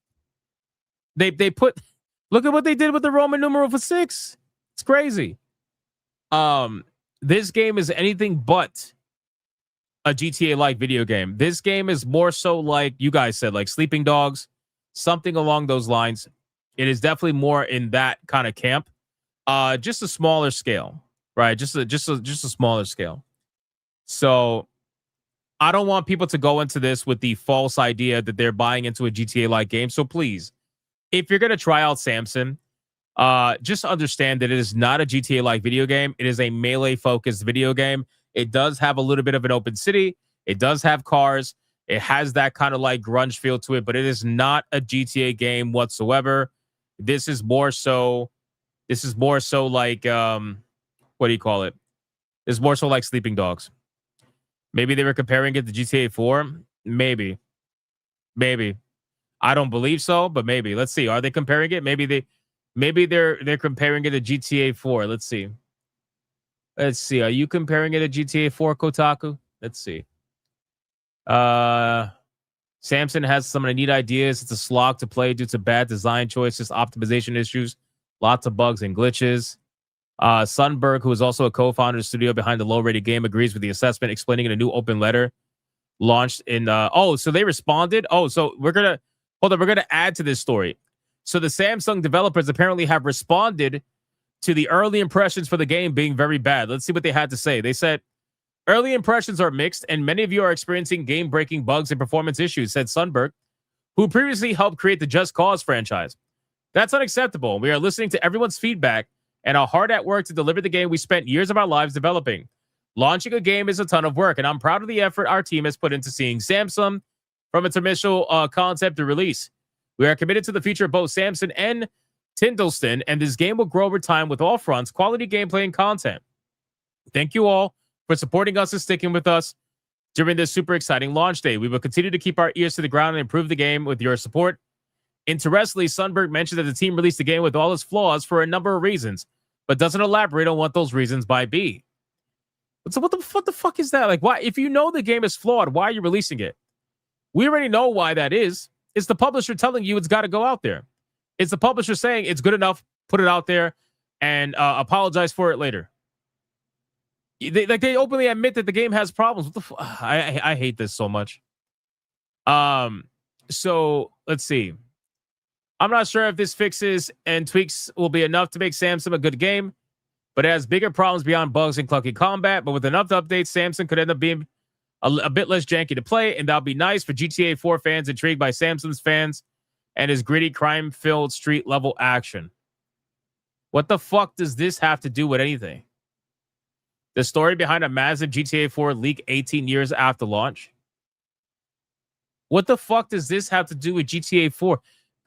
They put, look at what they did with the Roman numeral for 6. It's crazy. This game is anything but a GTA-like video game. This game is more so like you guys said, like Sleeping Dogs, something along those lines. It is definitely more in that kind of camp. Just a smaller scale, right? Just a smaller scale. So I don't want people to go into this with the false idea that they're buying into a GTA-like game. So please, if you're gonna try out Samson, just understand that it is not a GTA-like video game. It is a melee-focused video game. It does have a little bit of an open city. It does have cars. It has that kind of like grunge feel to it, but it is not a GTA game whatsoever. This is more so like what do you call it? It's more so like Sleeping Dogs. Maybe they were comparing it to GTA 4. Maybe. I don't believe so, but maybe. Let's see. Are they comparing it? Maybe they're comparing it to GTA 4. Let's see. Are you comparing it to GTA 4, Kotaku? Let's see. Samson has some of the neat ideas. It's a slog to play due to bad design choices, optimization issues, lots of bugs and glitches. Sundberg, who is also a co-founder of the studio behind the low-rated game, agrees with the assessment, explaining in a new open letter launched in so they responded. So we're gonna add to this story. So the Samsung developers apparently have responded to the early impressions for the game being very bad. Let's see what they had to say. They said, early impressions are mixed, and many of you are experiencing game-breaking bugs and performance issues, said Sundberg, who previously helped create the Just Cause franchise. That's unacceptable. We are listening to everyone's feedback and are hard at work to deliver the game we spent years of our lives developing. Launching a game is a ton of work, and I'm proud of the effort our team has put into seeing Samsung from its initial concept to release. We are committed to the future of both Samson and Tindleston, and this game will grow over time with all fronts, quality gameplay and content. Thank you all for supporting us and sticking with us during this super exciting launch day. We will continue to keep our ears to the ground and improve the game with your support. Interestingly, Sundberg mentioned that the team released the game with all its flaws for a number of reasons, but doesn't elaborate on what those reasons might be. So what the fuck is that? Like, why? If you know the game is flawed, why are you releasing it? We already know why that is. It's the publisher telling you it's got to go out there. It's the publisher saying it's good enough, put it out there, and apologize for it later. They openly admit that the game has problems. What the I hate this so much. So let's see. I'm not sure if this fixes and tweaks will be enough to make Samson a good game, but it has bigger problems beyond bugs and clunky combat. But with enough updates, Samson could end up being a bit less janky to play, and that'll be nice for GTA 4 fans intrigued by Samson's fans and his gritty, crime-filled street-level action. What the fuck does this have to do with anything? The story behind a massive GTA 4 leak 18 years after launch? What the fuck does this have to do with GTA 4?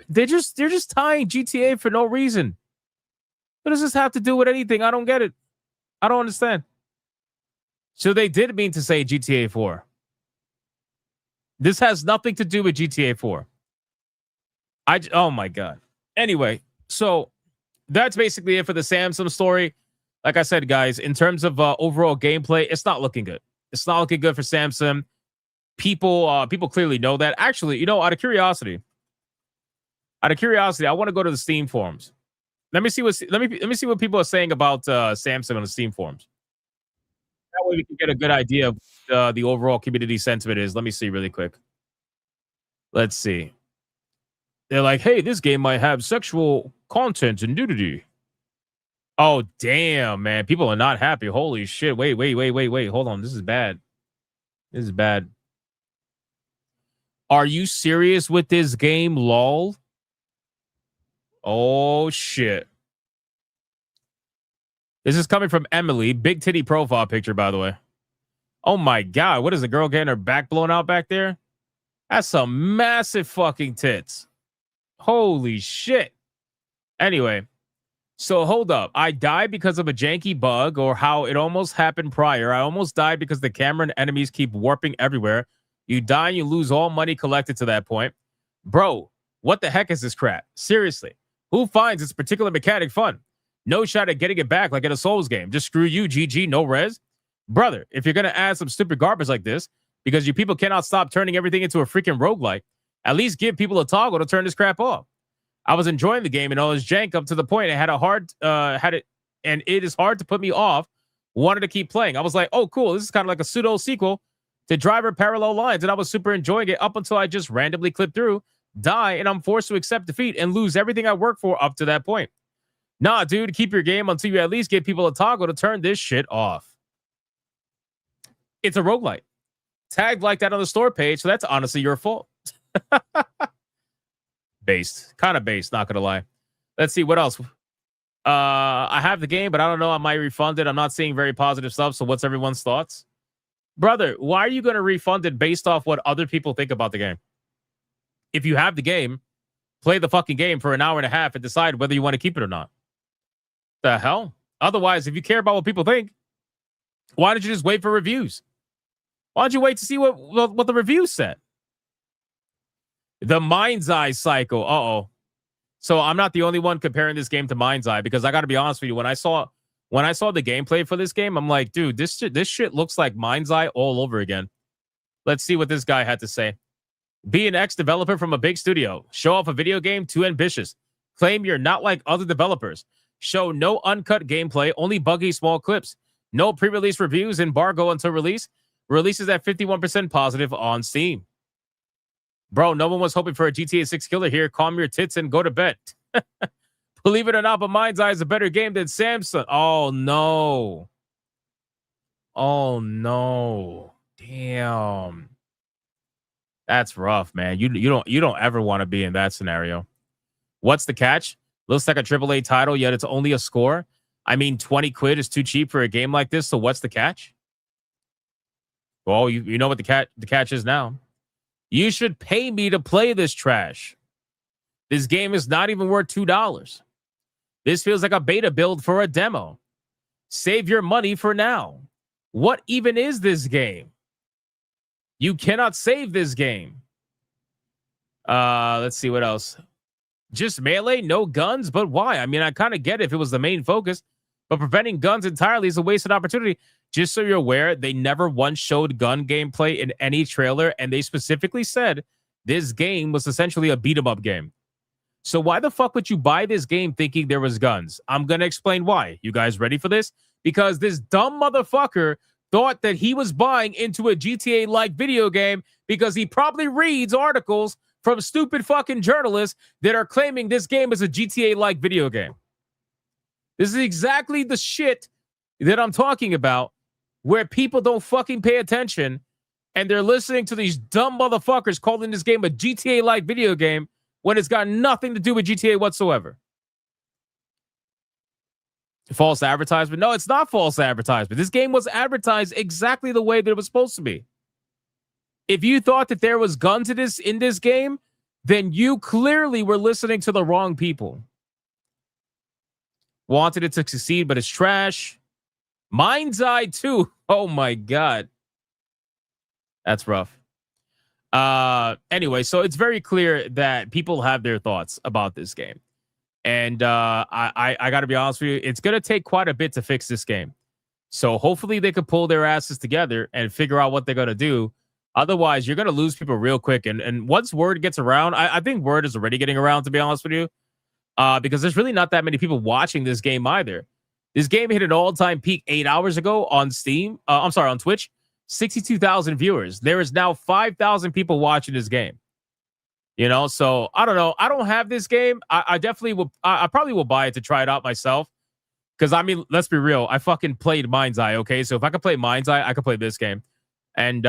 They're just tying GTA for no reason. What does this have to do with anything? I don't get it. I don't understand. So they did mean to say GTA 4. This has nothing to do with GTA 4. Oh my God. Anyway, so that's basically it for the Samsung story. Like I said, guys, in terms of overall gameplay, it's not looking good. It's not looking good for Samsung. People clearly know that. Actually, out of curiosity, I want to go to the Steam forums. Let me see what people are saying about Samsung on the Steam forums. That way we can get a good idea of the overall community sentiment is. Let me see really quick. Let's see. They're like, hey, this game might have sexual content and nudity. Oh, damn, man. People are not happy. Holy shit. Wait. Hold on. This is bad. Are you serious with this game, lol? Oh, shit. This is coming from Emily. Big titty profile picture, by the way. Oh, my God. What is the girl getting her back blown out back there? That's some massive fucking tits. Holy shit. Anyway, so hold up. I died because of a janky bug or how it almost happened prior. I almost died because the camera and enemies keep warping everywhere. You die and you lose all money collected to that point. Bro, what the heck is this crap? Seriously. Who finds this particular mechanic fun? No shot at getting it back like in a Souls game. Just screw you, GG, no res. Brother, if you're going to add some stupid garbage like this, because you people cannot stop turning everything into a freaking roguelike, at least give people a toggle to turn this crap off. I was enjoying the game and all this jank up to the point and it is hard to put me off. Wanted to keep playing. I was like, oh, cool. This is kind of like a pseudo sequel to Driver Parallel Lines, and I was super enjoying it up until I just randomly clip through, die, and I'm forced to accept defeat and lose everything I worked for up to that point. Nah, dude, keep your game until you at least give people a toggle to turn this shit off. It's a roguelite. Tagged like that on the store page, so that's honestly your fault. Based. Kind of based, not gonna lie. Let's see what else. I have the game, but I don't know. I might refund it. I'm not seeing very positive stuff. So what's everyone's thoughts? Brother, why are you going to refund it based off what other people think about the game? If you have the game, play the fucking game for an hour and a half and decide whether you want to keep it or not. The hell? Otherwise, if you care about what people think, why don't you just wait for reviews? Why don't you wait to see what the reviews said? The Mind's Eye cycle. Uh-oh. So I'm not the only one comparing this game to Mind's Eye, because I got to be honest with you. When I saw the gameplay for this game, I'm like, dude, this shit looks like Mind's Eye all over again. Let's see what this guy had to say. Be an ex-developer from a big studio. Show off a video game too ambitious. Claim you're not like other developers. Show no uncut gameplay, only buggy small clips. No pre-release reviews, embargo until release. Releases at 51% positive on Steam. Bro, no one was hoping for a GTA 6 killer here. Calm your tits and go to bed. Believe it or not, but Mind's Eye is a better game than Samsung. Oh, no. Oh, no. Damn. That's rough, man. You don't ever want to be in that scenario. What's the catch? Looks like a AAA title, yet it's only a score. I mean, 20 quid is too cheap for a game like this, so what's the catch? Well, you know what the catch is now. You should pay me to play this trash. This game is not even worth $2. This feels like a beta build for a demo. Save your money for now. What even is this game? You cannot save this game. Let's see what else. Just melee, no guns, but why? I mean, I kind of get it if it was the main focus, but preventing guns entirely is a wasted opportunity. Just so you're aware, they never once showed gun gameplay in any trailer, and they specifically said this game was essentially a beat-em-up game. So why the fuck would you buy this game thinking there was guns? I'm going to explain why. You guys ready for this? Because this dumb motherfucker thought that he was buying into a GTA-like video game because he probably reads articles from stupid fucking journalists that are claiming this game is a GTA-like video game. This is exactly the shit that I'm talking about, where people don't fucking pay attention and they're listening to these dumb motherfuckers calling this game a GTA-like video game when it's got nothing to do with GTA whatsoever. False advertisement? No, it's not false advertisement. This game was advertised exactly the way that it was supposed to be. If you thought that there was guns in this game, then you clearly were listening to the wrong people. Wanted it to succeed, but it's trash. Mind's Eye 2. Oh my God. That's rough. Anyway, so it's very clear that people have their thoughts about this game. And I got to be honest with you, it's going to take quite a bit to fix this game. So hopefully they could pull their asses together and figure out what they're going to do. Otherwise, you're going to lose people real quick. And once word gets around, I think word is already getting around, to be honest with you, because there's really not that many people watching this game either. This game hit an all-time peak 8 hours ago on Steam. On Twitch. 62,000 viewers. There is now 5,000 people watching this game. You know, so I don't know. I don't have this game. I definitely will. I probably will buy it to try it out myself. Because, I mean, let's be real. I fucking played Mind's Eye, okay? So if I could play Mind's Eye, I could play this game. And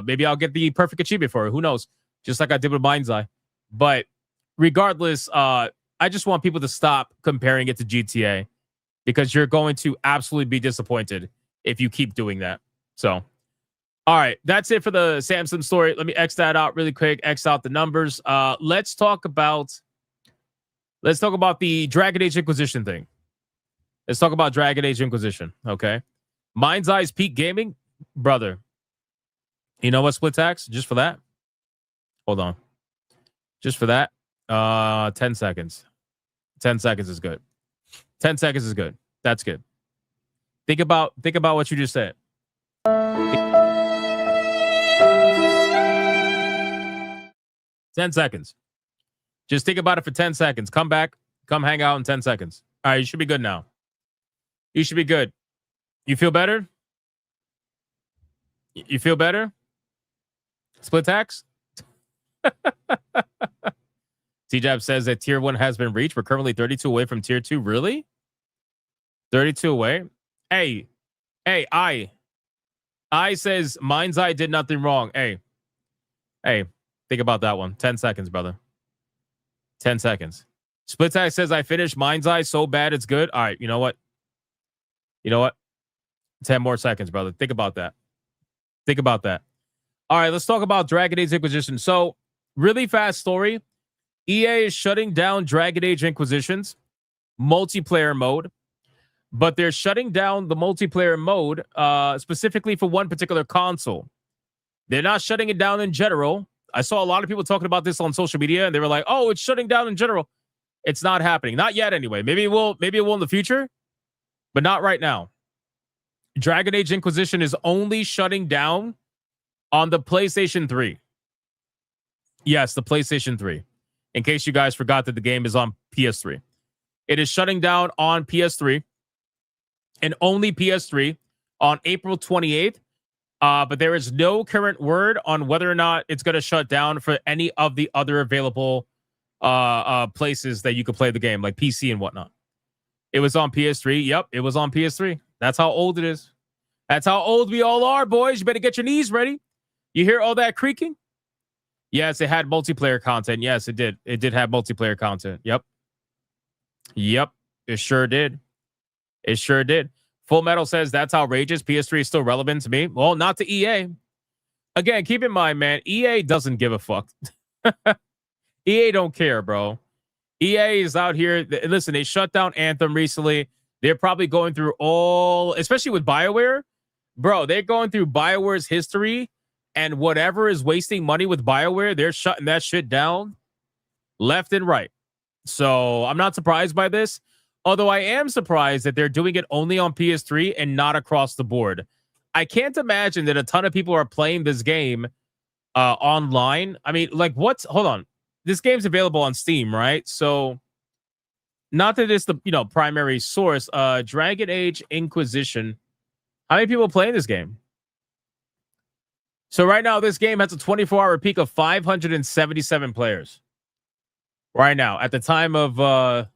maybe I'll get the perfect achievement for it. Who knows? just like I did with Mind's Eye. But regardless, I just want people to stop comparing it to GTA because you're going to absolutely be disappointed if you keep doing that. So, all right, that's it for the Samsung story. Let me X that out really quick. X out the numbers. Let's talk about the Dragon Age Inquisition thing. Let's talk about Dragon Age Inquisition. Okay, Mind's Eye's peak gaming, brother. You know what, Split Tax? Just for that. Hold on. Just for that. 10 seconds. 10 seconds is good. 10 seconds is good. That's good. Think about what you just said. 10 seconds. Just think about it for 10 seconds. Come back. Come hang out in 10 seconds. All right, you should be good now. You should be good. You feel better? You feel better? Split tax? T-Jab says that tier 1 has been reached. We're currently 32 away from tier 2. Really? 32 away? Hey, I says Mind's Eye did nothing wrong. Hey, think about that one. 10 seconds, brother. 10 seconds. Split Tax says I finished Mind's Eye so bad it's good. All right, you know what? 10 more seconds, brother. Think about that. Think about that. All right, let's talk about Dragon Age Inquisition. So, really fast story. EA is shutting down Dragon Age Inquisition's multiplayer mode, but they're shutting down the multiplayer mode specifically for one particular console. They're not shutting it down in general. I saw a lot of people talking about this on social media, and they were like, "Oh, it's shutting down in general." It's not happening, not yet. Anyway, maybe it will in the future, but not right now. Dragon Age Inquisition is only shutting down on the PlayStation 3. Yes, the PlayStation 3. In case you guys forgot that the game is on PS3. It is shutting down on PS3 and only PS3 on April 28th. But there is no current word on whether or not it's going to shut down for any of the other available places that you could play the game, like PC and whatnot. It was on PS3. Yep, it was on PS3. That's how old it is. That's how old we all are, boys. You better get your knees ready. You hear all that creaking? Yes, it had multiplayer content. Yes, it did. It did have multiplayer content. Yep. It sure did. It sure did. Full Metal says that's outrageous. PS3 is still relevant to me. Well, not to EA. Again, keep in mind, man, EA doesn't give a fuck. EA don't care, bro. EA is out here. Listen, they shut down Anthem recently. They're probably going through especially with BioWare. Bro, they're going through BioWare's history, and whatever is wasting money with BioWare, they're shutting that shit down left and right. So I'm not surprised by this. Although I am surprised that they're doing it only on PS3 and not across the board. I can't imagine that a ton of people are playing this game online. I mean, like, hold on. This game's available on Steam, right? So, not that it's the primary source. Dragon Age Inquisition. How many people are playing this game? So right now, this game has a 24-hour peak of 577 players. Right now, at the time of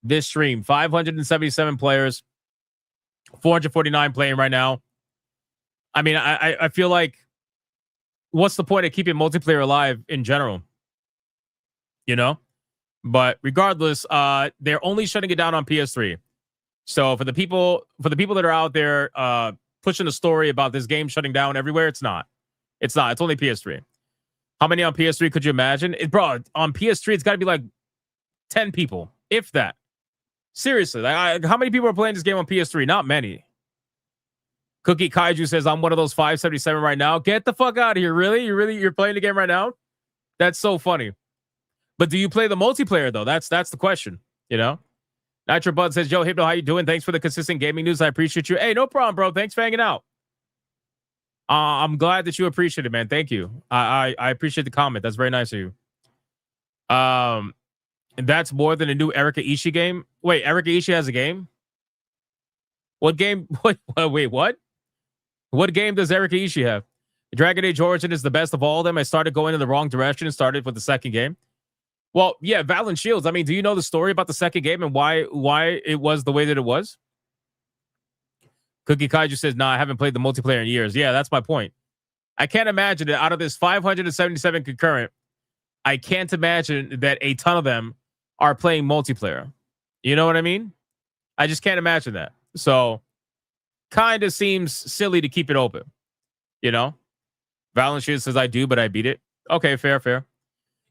this stream, 577 players, 449 playing right now. I mean, I feel like, what's the point of keeping multiplayer alive in general? But regardless, they're only shutting it down on PS3. So for the people that are out there pushing the story about this game shutting down everywhere, it's not. It's only PS3. How many on PS3 could you imagine? Bro, on PS3, it's got to be like 10 people, if that. Seriously, how many people are playing this game on PS3? Not many. Cookie Kaiju says, I'm one of those 577 right now. Get the fuck out of here. Really? You're playing the game right now? That's so funny. But do you play the multiplayer, though? That's the question, Nitro Bud says, yo, Hypno, how you doing? Thanks for the consistent gaming news. I appreciate you. Hey, no problem, bro. Thanks for hanging out. I'm glad that you appreciate it, man. Thank you. I appreciate the comment. That's very nice of you. And that's more than a new Erika Ishii game. Wait, Erika Ishii has a game? What game? Wait, what? What game does Erika Ishii have? Dragon Age Origin is the best of all of them. I started going in the wrong direction and started with the second game. Well, yeah, Valen Shields. I mean, do you know the story about the second game and why it was the way that it was? Cookie Kaiju says, nah, I haven't played the multiplayer in years. Yeah, that's my point. I can't imagine that out of this 577 concurrent, I can't imagine that a ton of them are playing multiplayer. You know what I mean? I just can't imagine that. So kind of seems silly to keep it open. You know? Valent Shooter says I do, but I beat it. Okay, fair.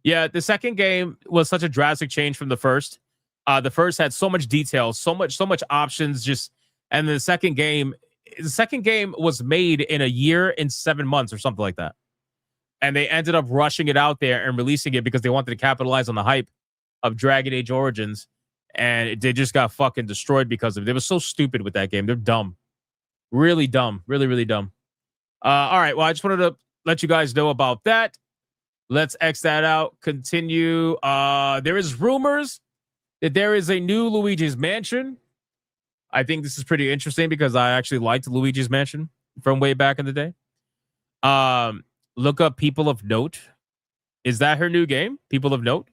Yeah, the second game was such a drastic change from the first. The first had so much detail, so much options, just and the second game was made in a year and 7 months or something like that. And they ended up rushing it out there and releasing it because they wanted to capitalize on the hype of Dragon Age Origins. And they just got fucking destroyed because of it. They were so stupid with that game. They're dumb. Really dumb. Really dumb. All right. Well, I just wanted to let you guys know about that. Let's X that out. Continue. There is rumors that there is a new Luigi's Mansion. I think this is pretty interesting because I actually liked Luigi's Mansion from way back in the day. Look up People of Note. Is that her new game? People of Note?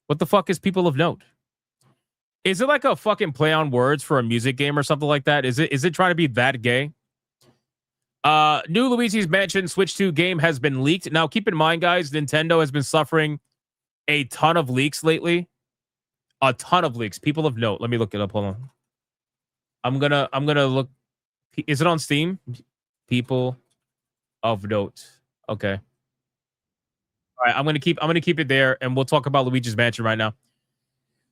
What the fuck is People of Note? Is it like a fucking play on words for a music game or something like that? Is it trying to be that gay? New Luigi's Mansion Switch 2 game has been leaked. Now, keep in mind, guys, Nintendo has been suffering a ton of leaks lately. A ton of leaks. People of Note. Let me look it up. Hold on. I'm gonna look. Is it on Steam? People of Note. Okay. All right. I'm gonna keep it there, and we'll talk about Luigi's Mansion right now.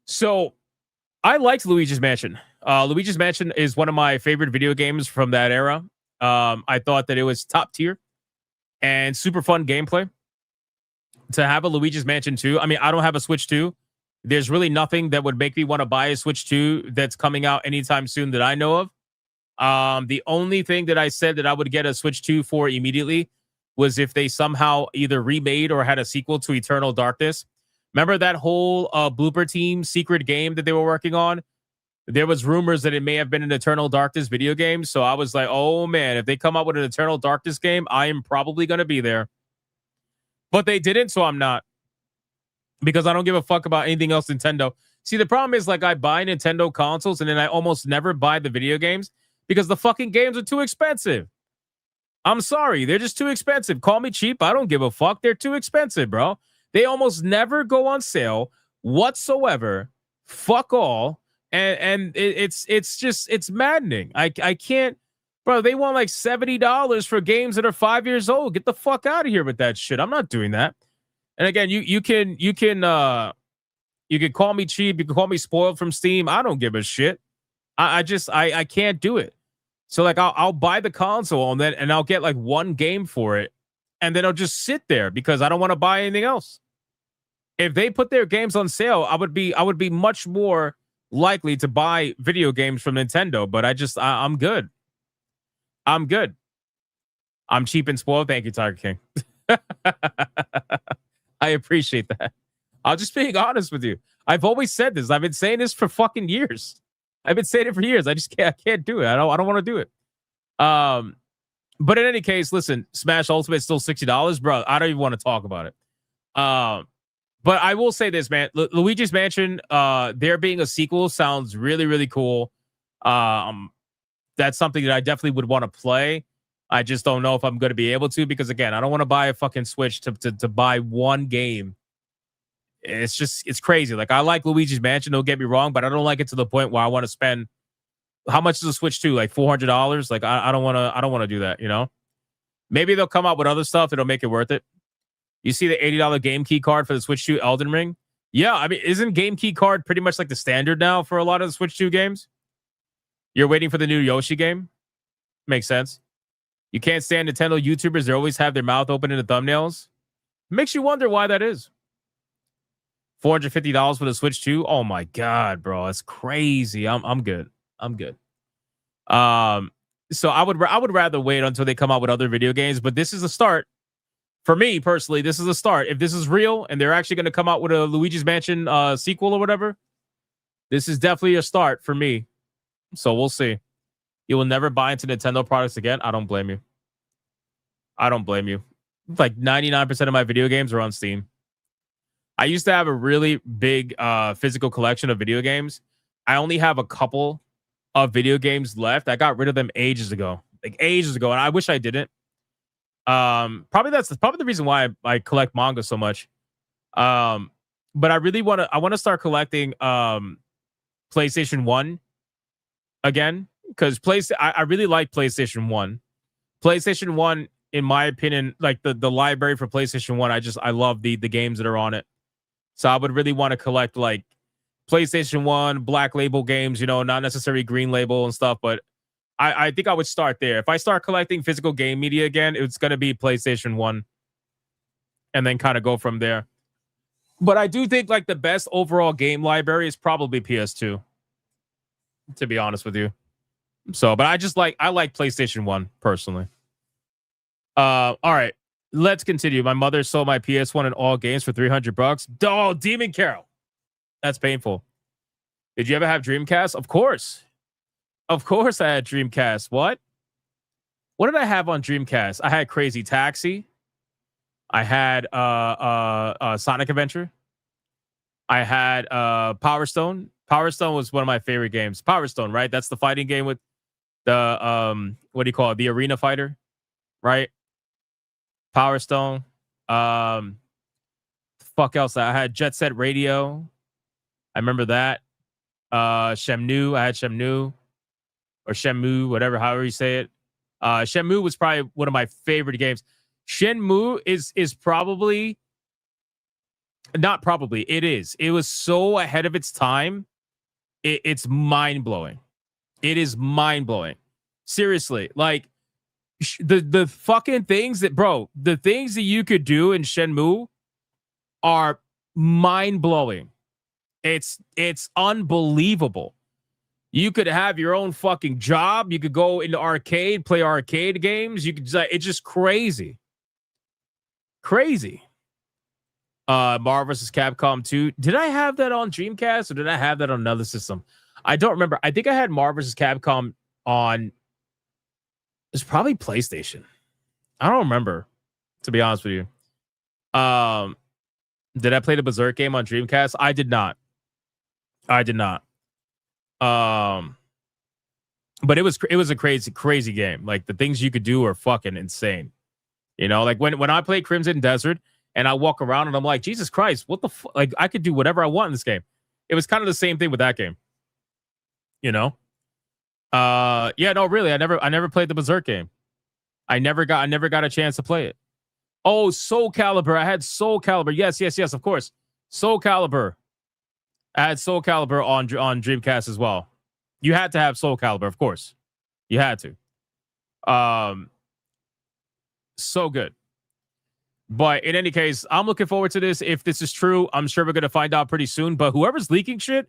So, I liked Luigi's Mansion. Luigi's Mansion is one of my favorite video games from that era. I thought that it was top tier and super fun gameplay. To have a Luigi's Mansion 2, I mean, I don't have a Switch 2. There's really nothing that would make me want to buy a Switch 2 that's coming out anytime soon that I know of. The only thing that I said that I would get a Switch 2 for immediately was if they somehow either remade or had a sequel to Eternal Darkness. Remember that whole Blooper Team secret game that they were working on? There was rumors that it may have been an Eternal Darkness video game. So I was like, oh man, if they come up with an Eternal Darkness game, I am probably going to be there. But they didn't, so I'm not. Because I don't give a fuck about anything else Nintendo. See, the problem is, like, I buy Nintendo consoles and then I almost never buy the video games because the fucking games are too expensive. I'm sorry. They're just too expensive. Call me cheap. I don't give a fuck. They're too expensive, bro. They almost never go on sale whatsoever. Fuck all. And it's maddening. I can't, bro. They want like $70 for games that are 5 years old. Get the fuck out of here with that shit. I'm not doing that. And again, you can call me cheap. You can call me spoiled from Steam. I don't give a shit. I can't do it. So like I'll buy the console and I'll get like one game for it, and then I'll just sit there because I don't want to buy anything else. If they put their games on sale, I would be much more likely to buy video games from Nintendo. But I'm good. I'm good. I'm cheap and spoiled. Thank you, Tiger King. I appreciate that. I'm just being honest with you. I've always said this. I've been saying this for fucking years. I've been saying it for years. I can't do it. I don't want to do it. But in any case, listen, Smash Ultimate is still $60, bro. I don't even want to talk about it. But I will say this, man. Luigi's Mansion, there being a sequel sounds really, really cool. That's something that I definitely would want to play. I just don't know if I'm going to be able to because, again, I don't want to buy a fucking Switch to buy one game. It's crazy. Like, I like Luigi's Mansion, don't get me wrong, but I don't like it to the point where I want to spend. How much is a Switch 2? Like $400? Like, I don't want to do that, you know? Maybe they'll come out with other stuff that'll make it worth it. You see the $80 game key card for the Switch 2 Elden Ring? Yeah, I mean, isn't game key card pretty much like the standard now for a lot of the Switch 2 games? You're waiting for the new Yoshi game? Makes sense. You can't stand Nintendo YouTubers. They always have their mouth open in the thumbnails. Makes you wonder why that is. $450 for the Switch 2? Oh my God, bro. That's crazy. I'm good. I'm good. So I would rather wait until they come out with other video games, but this is a start. For me personally, this is a start. If this is real and they're actually going to come out with a Luigi's Mansion sequel or whatever, this is definitely a start for me. So we'll see. You will never buy into Nintendo products again. I don't blame you. I don't blame you. Like 99% of my video games are on Steam. I used to have a really big physical collection of video games. I only have a couple of video games left. I got rid of them ages ago. And I wish I didn't. Probably that's the reason why I collect manga so much. But I really want to start collecting PlayStation 1 again, because I really like PlayStation 1. PlayStation 1, in my opinion, like the library for PlayStation 1, I love the games that are on it. So I would really want to collect like PlayStation 1 black label games, you know, not necessarily green label and stuff, but I think I would start there. If I start collecting physical game media again, it's going to be PlayStation 1 and then kind of go from there. But I do think like the best overall game library is probably PS2, to be honest with you. So, but I like PlayStation 1 personally. All right, let's continue. My mother sold my PS1 and all games for $300. Oh, Demon Carol. That's painful. Did you ever have Dreamcast? Of course. Of course I had Dreamcast. What did I have on Dreamcast? I had Crazy Taxi. I had Sonic Adventure. I had Power Stone. Power Stone was one of my favorite games. Power Stone, right? That's the fighting game with the what do you call it? The arena fighter, right? Power Stone. Fuck else? I had Jet Set Radio. I remember that. Shenmue. I had Shenmue or Shenmue, whatever, however you say it. Shenmue was probably one of my favorite games. Shenmue is probably not probably. It is. It was so ahead of its time. It's mind blowing. It is mind blowing. Seriously, like the fucking things that, bro, the things that you could do in Shenmue are mind blowing. It's unbelievable. You could have your own fucking job. You could go into arcade, play arcade games. You could just, it's just crazy. Crazy. Marvel vs. Capcom 2. Did I have that on Dreamcast or did I have that on another system? I don't remember. I think I had Marvel vs. Capcom on, it's probably PlayStation. I don't remember, to be honest with you. Did I play the Berserk game on Dreamcast? I did not. But it was a crazy game. Like the things you could do are fucking insane. You know, like when I play Crimson Desert and I walk around and I'm like, Jesus Christ, what the fuck? Like I could do whatever I want in this game. It was kind of the same thing with that game. You know? Yeah, no, really. I never played the Berserk game. I never got a chance to play it. Oh, Soul Calibur. I had Soul Calibur. Yes, of course. Soul Calibur. I had Soul Calibur on Dreamcast as well. You had to have Soul Calibur, of course. You had to. So good. But in any case, I'm looking forward to this. If this is true, I'm sure we're going to find out pretty soon. But whoever's leaking shit,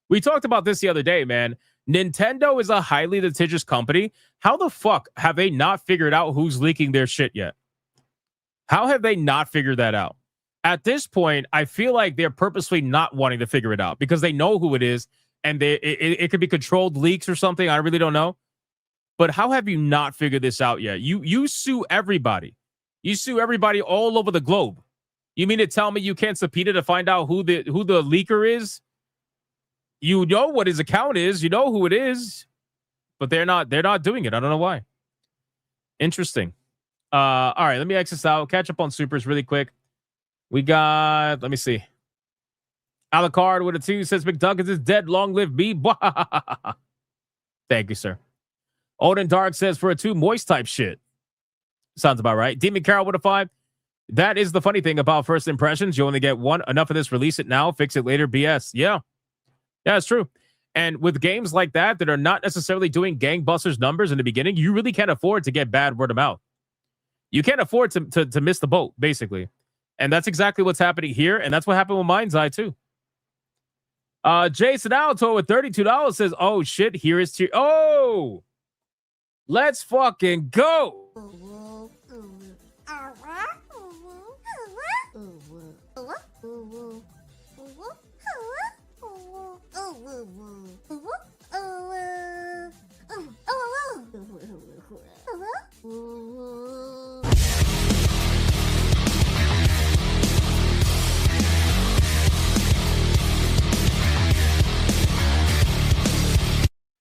we talked about this the other day, man. Nintendo is a highly litigious company. How the fuck have they not figured out who's leaking their shit yet? How have they not figured that out? At this point, I feel like they're purposely not wanting to figure it out because they know who it is and it could be controlled leaks or something. I really don't know. But how have you not figured this out yet? You sue everybody. You sue everybody all over the globe. You mean to tell me you can't subpoena to find out who the leaker is? You know what his account is. You know who it is. But they're not doing it. I don't know why. Interesting. All right, let me exit this out. Catch up on supers really quick. We got, let me see. Alucard with a 2 says McDuckins is dead. Long live me. Thank you, sir. Odin Dark says for a 2 moist type shit. Sounds about right. Demon Carol with a 5. That is the funny thing about first impressions. You only get one. Enough of this. Release it now. Fix it later. BS. Yeah, it's true. And with games like that are not necessarily doing gangbusters numbers in the beginning, you really can't afford to get bad word of mouth. You can't afford to miss the boat, basically. And that's exactly what's happening here. And that's what happened with Mind's Eye, too. Jason Alto with $32 says, oh, shit, here is tier. Oh, let's fucking go.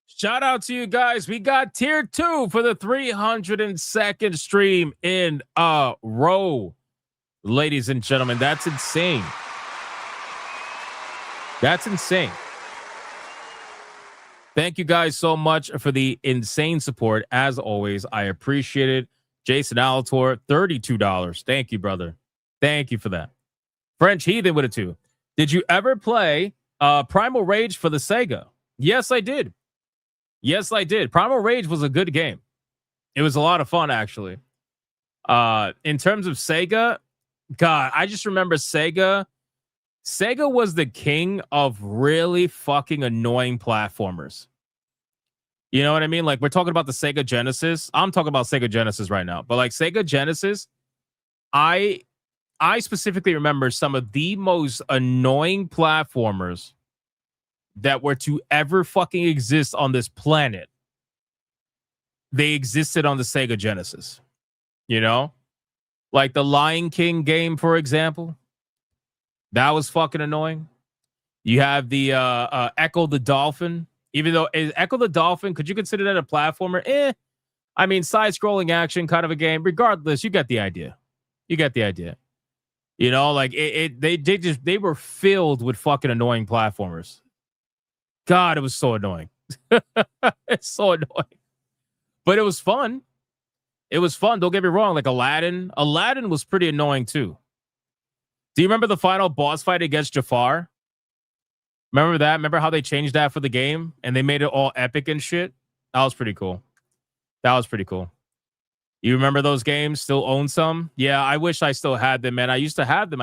Shout out to you guys. We got tier 2 for the 302nd stream in a row. Ladies and gentlemen, that's insane. That's insane. Thank you guys so much for the insane support. As always, I appreciate it. Jason Alator, $32. Thank you, brother. Thank you for that. French Heathen with it too. Did you ever play Primal Rage for the Sega? Yes, I did. Yes, I did. Primal Rage was a good game. It was a lot of fun, actually. In terms of Sega, God, I just remember Sega. Sega was the king of really fucking annoying platformers. You know what I mean? Like, we're talking about the Sega Genesis. I'm talking about Sega Genesis right now. But like Sega Genesis, I specifically remember some of the most annoying platformers that were to ever fucking exist on this planet. They existed on the Sega Genesis. You know? Like the Lion King game, for example. That was fucking annoying. You have the Echo the Dolphin. Even though is Echo the Dolphin, could you consider that a platformer? I mean, side-scrolling action kind of a game. Regardless, you get the idea. You get the idea. You know, like they were filled with fucking annoying platformers. God, it was so annoying. It's so annoying. But it was fun. It was fun. Don't get me wrong. Like Aladdin. Aladdin was pretty annoying too. Do you remember the final boss fight against Jafar? Remember that? Remember how they changed that for the game and they made it all epic and shit? That was pretty cool. That was pretty cool. You remember those games? Still own some? Yeah, I wish I still had them, man. I used to have them.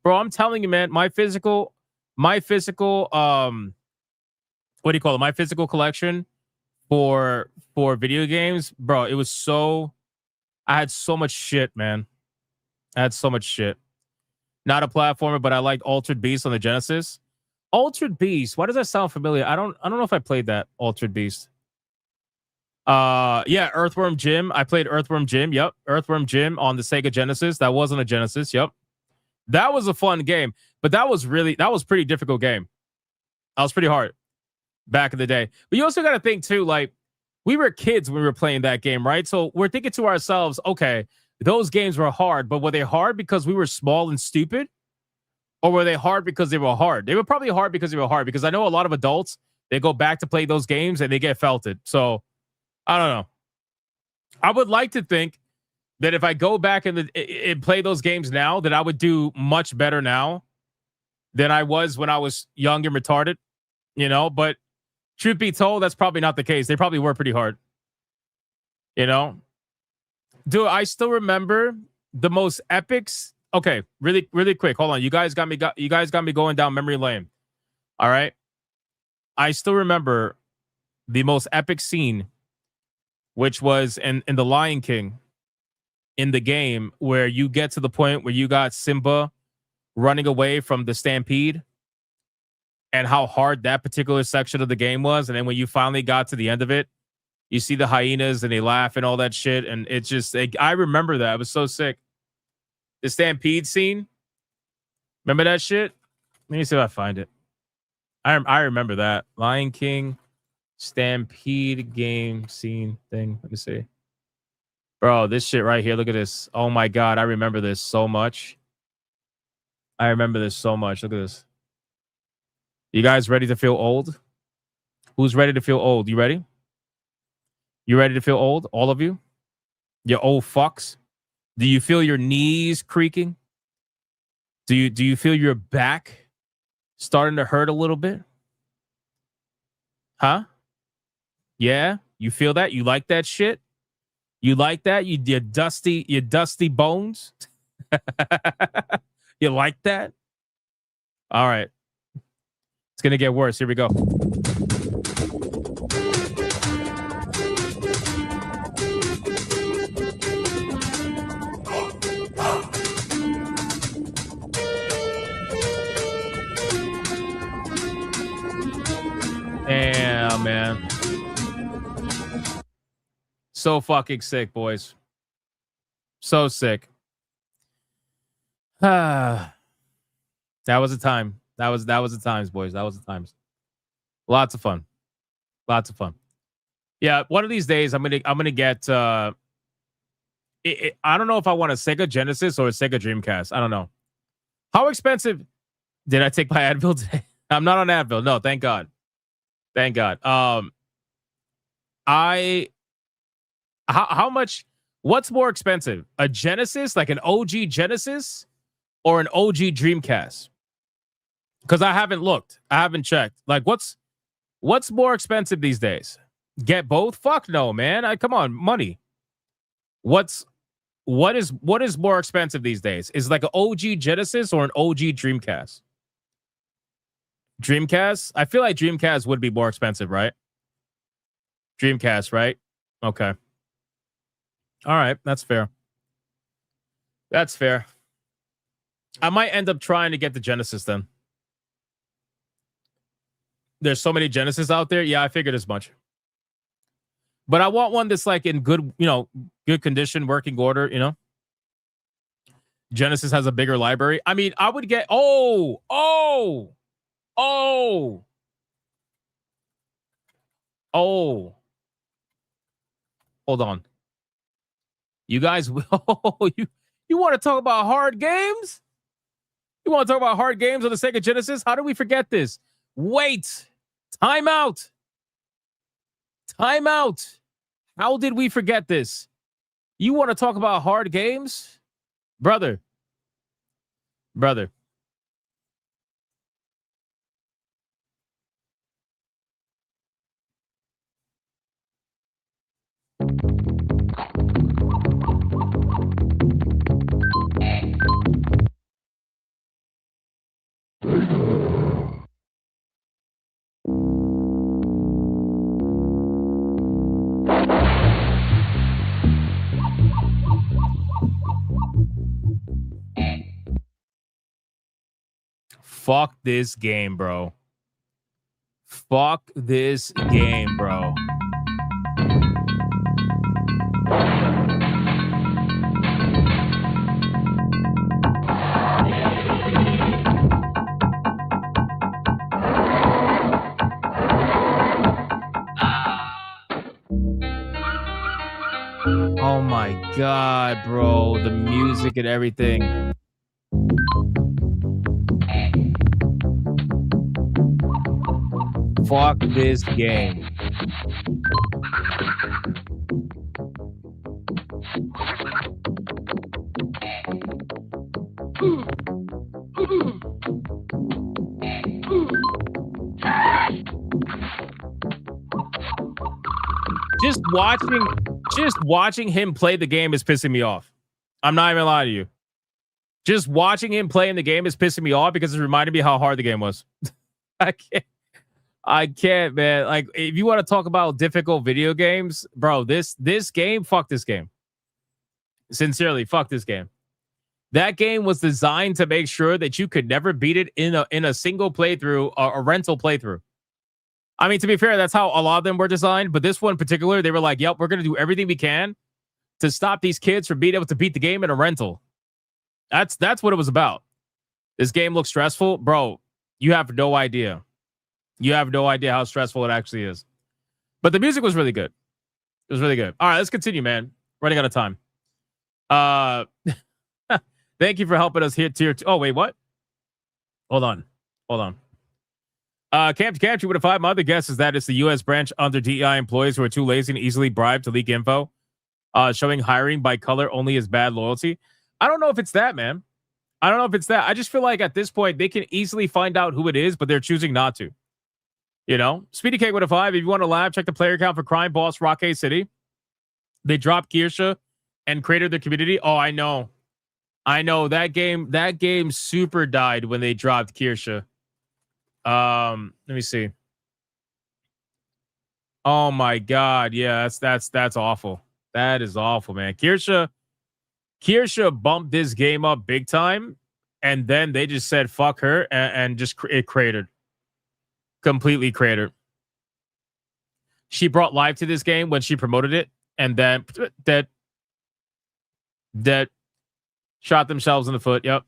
Bro, I'm telling you, man, my physical, what do you call it? My physical collection for video games, bro, it was I had so much shit, man. I had so much shit. Not a platformer, but I liked Altered Beast on the Genesis. Altered Beast, why does that sound familiar? I don't know if I played that Altered Beast. Yeah, Earthworm Jim. I played Earthworm Jim. Yep, Earthworm Jim on the Sega Genesis. That wasn't a Genesis. Yep, that was a fun game, but that was pretty difficult game. That was pretty hard back in the day. But you also got to think too, like we were kids when we were playing that game, right? So we're thinking to ourselves, okay, those games were hard, but were they hard because we were small and stupid? Or were they hard because they were hard? They were probably hard because they were hard, because I know a lot of adults, they go back to play those games and they get felted. So I don't know. I would like to think that if I go back and play those games now, that I would do much better now than I was when I was young and retarded, you know, but truth be told, that's probably not the case. They probably were pretty hard, you know? Dude, I still remember the most epics. Okay, really, really quick. Hold on. You guys got me going down memory lane. All right. I still remember the most epic scene, which was in The Lion King in the game, where you get to the point where you got Simba running away from the stampede, and how hard that particular section of the game was. And then when you finally got to the end of it, you see the hyenas and they laugh and all that shit. And it's just, I remember that. It was so sick. The stampede scene. Remember that shit? Let me see if I find it. I remember that. Lion King stampede game scene thing. Let me see. Bro, this shit right here. Look at this. Oh my God. I remember this so much. I remember this so much. Look at this. You guys ready to feel old? Who's ready to feel old? You ready? You ready to feel old? All of you? You old fucks? Do you feel your knees creaking? Do you feel your back starting to hurt a little bit? Huh? Yeah? You feel that? You like that shit? You like that? You dusty bones? You like that? All right. It's going to get worse. Here we go. Damn, man. So fucking sick, boys. So sick. That was a time. That was the times, boys. That was the times. Lots of fun. Lots of fun. Yeah, one of these days I'm gonna get I don't know if I want a Sega Genesis or a Sega Dreamcast. I don't know. How expensive did I take my Advil today? I'm not on Advil. No, thank God. Thank God. How much? What's more expensive, a Genesis, like an OG Genesis, or an OG Dreamcast? Because I haven't looked. I haven't checked. Like, what's more expensive these days? Get both? Fuck no, man. Come on, money. What is more expensive these days? Is it like an OG Genesis or an OG Dreamcast? Dreamcast? I feel like Dreamcast would be more expensive, right? Dreamcast, right? Okay. All right, that's fair. That's fair. I might end up trying to get the Genesis then. There's so many Genesis out there. Yeah, I figured as much. But I want one that's like in good, good condition, working order, Genesis has a bigger library. I mean, I would get hold on. You guys, you want to talk about hard games? You want to talk about hard games on the Sega Genesis? How do we forget this? Wait. Time out. How did we forget this? You want to talk about hard games? Brother. Fuck this game, bro. Fuck this game, bro. Oh my God, bro. The music and everything. Fuck this game. Just watching him play the game is pissing me off. I'm not even lying to you. Just watching him play in the game is pissing me off because it reminded me how hard the game was. I can't, man. Like, if you want to talk about difficult video games, bro, this game, fuck this game. Sincerely, fuck this game. That game was designed to make sure that you could never beat it in a single playthrough or a rental playthrough. I mean, to be fair, that's how a lot of them were designed. But this one in particular, they were like, yep, we're going to do everything we can to stop these kids from being able to beat the game in a rental. That's what it was about. This game looks stressful. Bro, you have no idea. You have no idea how stressful it actually is. But the music was really good. It was really good. All right, let's continue, man. Running out of time. Thank you for helping us here. Oh, wait, what? Hold on. Camp with a 5. My other guess is that it's the U.S. branch under DEI employees who are too lazy and easily bribed to leak info, showing hiring by color only as bad loyalty. I don't know if it's that, man. I don't know if it's that. I just feel like at this point, they can easily find out who it is, but they're choosing not to. Speedy Cake with a 5. If you want to laugh, check the player count for Crime Boss Rockay City. They dropped Kirsha and created the community. Oh, I know. That game super died when they dropped Kirsha. Let me see. Oh my God. Yeah, that's awful. That is awful, man. Kirsha bumped this game up big time, and then they just said fuck her and just it cratered. Completely cratered. She brought life to this game when she promoted it, and then that shot themselves in the foot. Yep.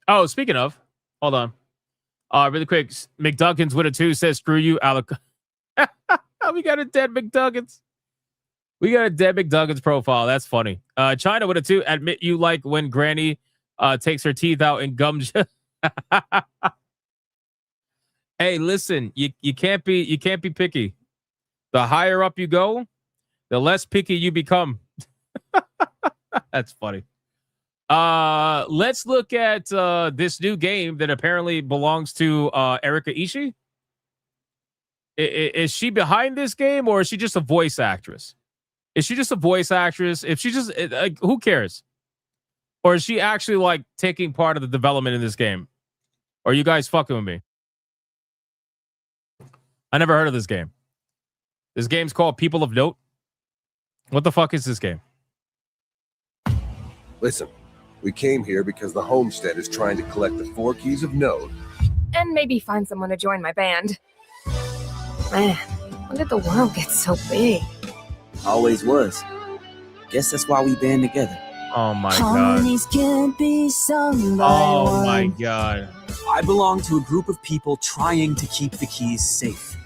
Oh, speaking of, hold on. Really quick, McDuggins with a 2 says, screw you, Alec. We got a dead McDuggins. We got a dead McDuggins profile. That's funny. China with a 2. Admit you like when Granny takes her teeth out and gums. Hey, listen, you can't be picky. The higher up you go, the less picky you become. That's funny. Let's look at this new game that apparently belongs to Erika Ishii. Is she behind this game, or is she just a voice actress? Is she just a voice actress? If she just like, who cares? Or is she actually like taking part of the development in this game? Or are you guys fucking with me? I never heard of this game. This game's called People of Note. What the fuck is this game? Listen, we came here because the homestead is trying to collect the 4 keys of Node. And maybe find someone to join my band. Man, when did the world get so big? Always was. Guess that's why we band together. Oh my god. Harmonies can't be sung by Oh my one. god. I belong to a group of people trying to keep the keys safe.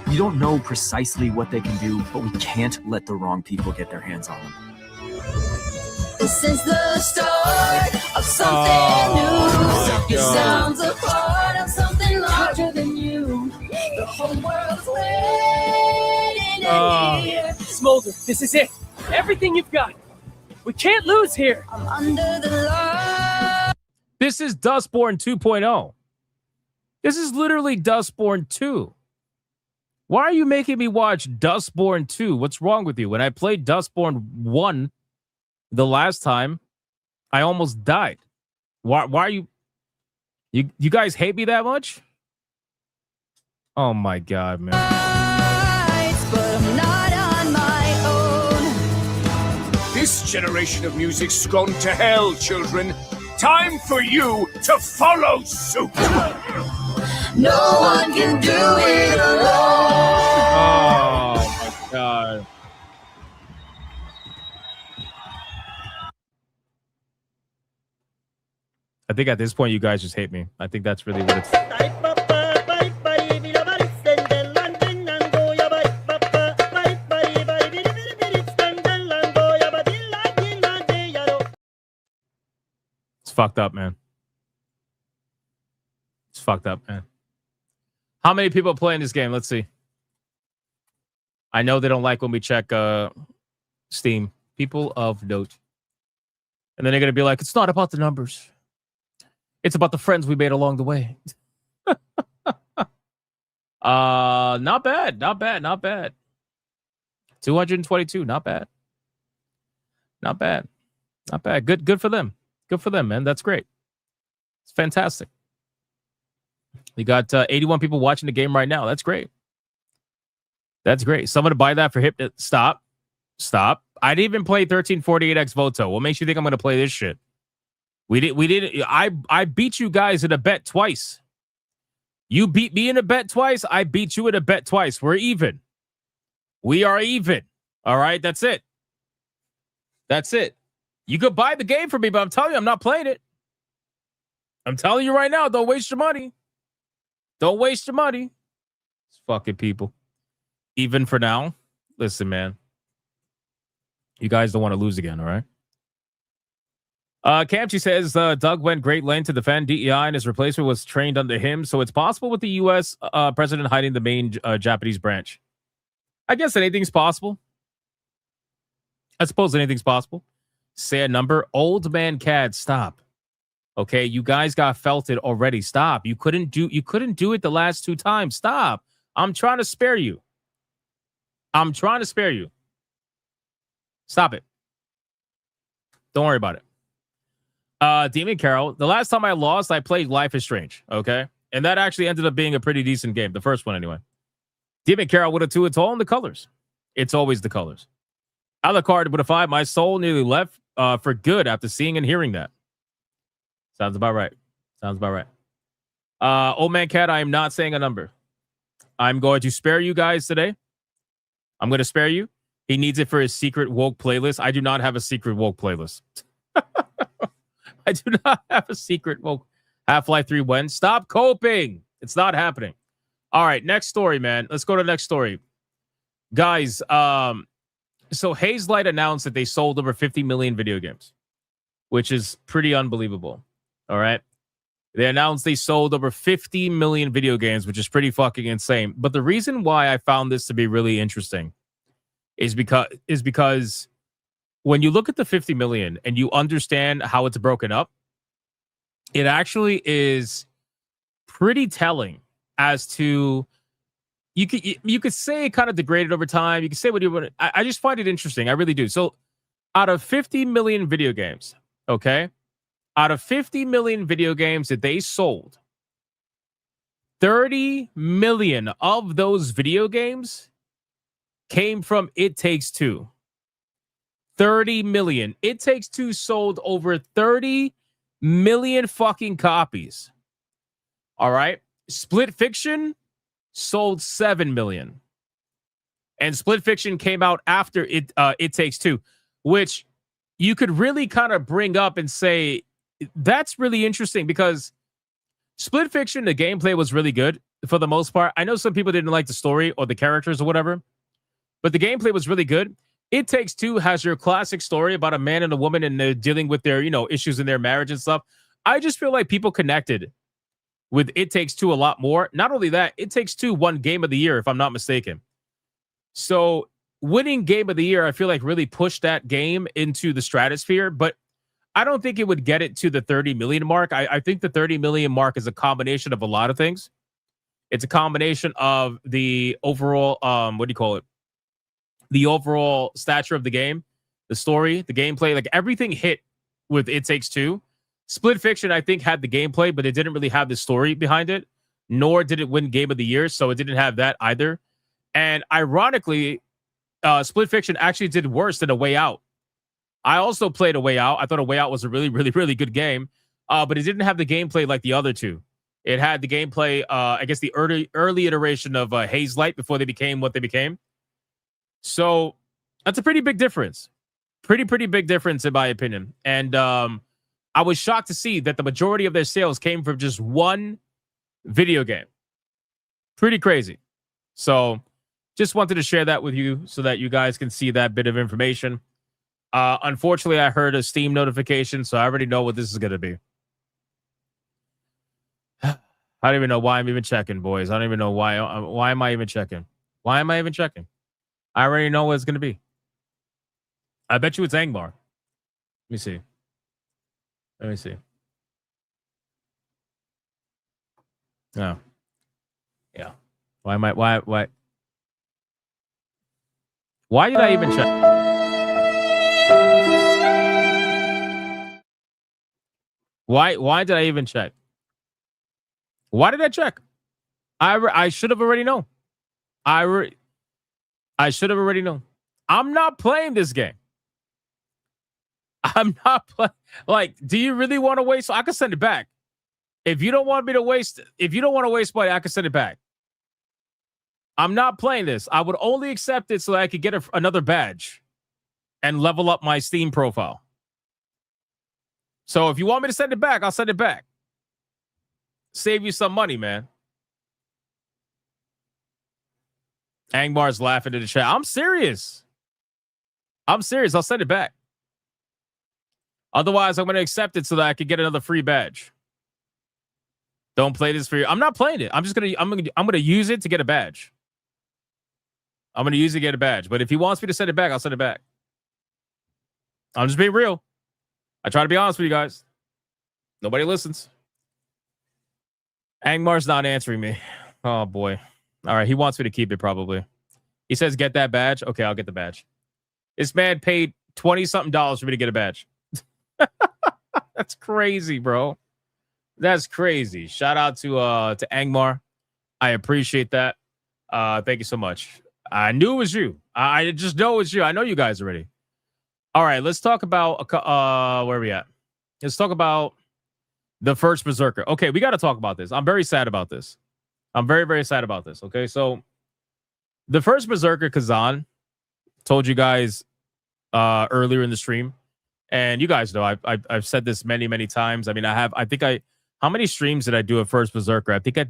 We don't know precisely what they can do, but we can't let the wrong people get their hands on them. This is the start of something Oh, new. It God. sounds a part of something larger than you. The whole world's waiting to hear. Smolder, this is it. Everything you've got. We can't lose here. I'm under the light. This is Dustborn 2.0. This is literally Dustborn 2. Why are you making me watch Dustborn 2? What's wrong with you? When I played Dustborn 1 the last time, I almost died. Why are you guys hate me that much? Oh my god, man. But I'm not on my own. This generation of music's gone to hell, children. Time for you to follow suit. No one can do it alone. Oh my god. I think at this point you guys just hate me. I think that's really what it's. It's fucked up, man. It's fucked up, man. How many people play in this game? Let's see. I know they don't like when we check Steam. People of Note. And then they're going to be like, it's not about the numbers. It's about the friends we made along the way. Not bad. Not bad. Not bad. 222. Not bad. Not bad. Not bad. Good for them. Good for them, man. That's great. It's fantastic. You got 81 people watching the game right now. That's great. That's great. Someone to buy that for Hypnot. Stop. Stop. I didn't even play 1348X Voto. What makes you think I'm going to play this shit? We didn't. I beat you guys in a bet twice. You beat me in a bet twice. I beat you in a bet twice. We're even. We are even. All right. That's it. That's it. You could buy the game for me, but I'm telling you, I'm not playing it. I'm telling you right now, don't waste your money. Don't waste your money. It's fucking people. Even for now. Listen, man. You guys don't want to lose again, all right? Camchi says Doug went great length to defend DEI and his replacement was trained under him. So it's possible with the U.S. President hiding the main Japanese branch. I guess anything's possible. I suppose anything's possible. Say a number. Old man CAD, stop. Okay, you guys got felted already. Stop. You couldn't do it the last 2 times. Stop. I'm trying to spare you. I'm trying to spare you. Stop it. Don't worry about it. Demon Carol, the last time I lost, I played Life is Strange. Okay. And that actually ended up being a pretty decent game. The first one, anyway. Demon Carol with a 2. It's all in the colors. It's always the colors. Alucard with a 5. My soul nearly left for good after seeing and hearing that. Sounds about right. Sounds about right. Old Man Cat, I am not saying a number. I'm going to spare you guys today. I'm going to spare you. He needs it for his secret woke playlist. I do not have a secret woke playlist. I do not have a secret woke. Half-Life 3 when? Stop coping. It's not happening. All right, next story, man. Let's go to the next story. Guys, so Hazelight announced that they sold over 50 million video games, which is pretty unbelievable. All right. They announced they sold over 50 million video games, which is pretty fucking insane. But the reason why I found this to be really interesting is because when you look at the 50 million and you understand how it's broken up, it actually is pretty telling as to you could say it kind of degraded over time. You could say what you want. I just find it interesting. I really do. So out of 50 million video games, okay, out of 50 million video games that they sold, 30 million of those video games came from It Takes Two. 30 million. It Takes Two sold over 30 million fucking copies. All right. Split Fiction sold 7 million. And Split Fiction came out after It Takes Two, which you could really kind of bring up and say, that's really interesting because Split Fiction, the gameplay was really good for the most part. I know some people didn't like the story or the characters or whatever, but the gameplay was really good. It Takes Two has your classic story about a man and a woman and they're dealing with their, issues in their marriage and stuff. I just feel like people connected with It Takes Two a lot more. Not only that, It Takes Two won Game of the Year, if I'm not mistaken. So winning Game of the Year, I feel like really pushed that game into the stratosphere, but I don't think it would get it to the 30 million mark. I think the 30 million mark is a combination of a lot of things. It's a combination of the overall, the overall stature of the game, the story, the gameplay, like everything hit with It Takes Two. Split Fiction, I think, had the gameplay, but it didn't really have the story behind it, nor did it win Game of the Year, so it didn't have that either. And ironically, Split Fiction actually did worse than A Way Out. I also played A Way Out. I thought A Way Out was a really, really, really good game, but it didn't have the gameplay like the other two. It had the gameplay, I guess, the early iteration of Haze Light before they became what they became. So that's a pretty big difference. Pretty big difference, in my opinion. And I was shocked to see that the majority of their sales came from just one video game. Pretty crazy. So just wanted to share that with you so that you guys can see that bit of information. Unfortunately, I heard a Steam notification, so I already know what this is going to be. I don't even know why I'm even checking, boys. I don't even know why. Why am I even checking? Why am I even checking? I already know what it's going to be. I bet you it's Angmar. Let me see. No. Yeah. Why am I? Why? Why did I even check? Why did I even check? Why did I check? I should have already known. I should have already known. I'm not playing this game. I'm not playing. Like, do you really want to waste? I can send it back. If you don't want me to waste, if you don't want to waste money, I can send it back. I'm not playing this. I would only accept it so that I could get another badge and level up my Steam profile. So if you want me to send it back, I'll send it back. Save you some money, man. Angmar's laughing in the chat. I'm serious. I'll send it back. Otherwise, I'm going to accept it so that I can get another free badge. Don't play this for you. I'm not playing it. I'm going to use it to get a badge. I'm going to use it to get a badge. But if he wants me to send it back, I'll send it back. I'm just being real. I try to be honest with you guys. Nobody listens. Angmar's not answering me. Oh, boy. All right. He wants me to keep it, probably. He says, get that badge. Okay, I'll get the badge. This man paid $20-something for me to get a badge. That's crazy, bro. That's crazy. Shout out to Angmar. I appreciate that. Thank you so much. I knew it was you. I just know it was you. I know you guys already. All right, let's talk about where are we at? Let's talk about the first Berserker. Okay, we got to talk about this. I'm very sad about this. I'm very, very sad about this. Okay, so the first Berserker, Kazan, told you guys earlier in the stream, and you guys know I've said this many, many times. I mean, how many streams did I do at first Berserker? I think I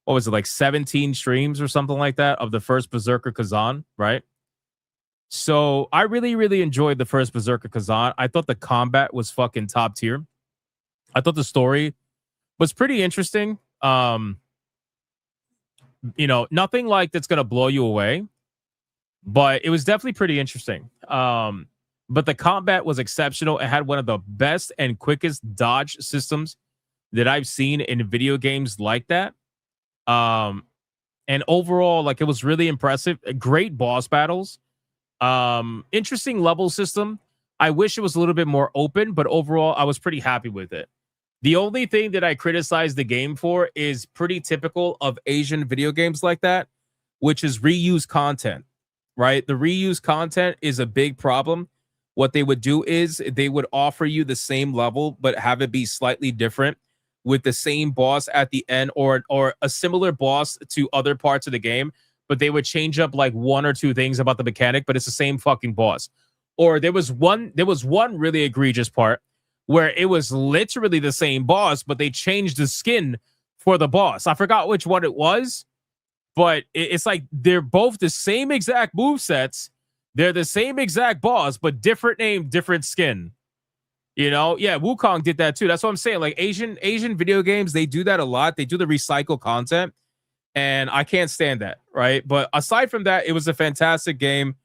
what was it, like 17 streams or something like that of the first Berserker Kazan, right? So I really, really enjoyed the first Berserker Kazan. I thought the combat was fucking top tier. I thought the story was pretty interesting. Nothing like that's gonna blow you away, but it was definitely pretty interesting. But the combat was exceptional. It had one of the best and quickest dodge systems that I've seen in video games like that. And overall, like, it was really impressive. Great boss battles. Interesting level system. I wish it was a little bit more open, but overall, I was pretty happy with it. The only thing that I criticized the game for is pretty typical of Asian video games like that, which is reuse content, right? The reuse content is a big problem. What they would do is they would offer you the same level, but have it be slightly different with the same boss at the end, or a similar boss to other parts of the game, but they would change up like one or two things about the mechanic, but it's the same fucking boss. Or there was one really egregious part where it was literally the same boss, but they changed the skin for the boss. I forgot which one it was, but it's like they're both the same exact movesets. They're the same exact boss, but different name, different skin. Yeah, Wukong did that too. That's what I'm saying. Like Asian video games, they do that a lot. They do the recycle content, and I can't stand that, right? But aside from that, it was a fantastic game,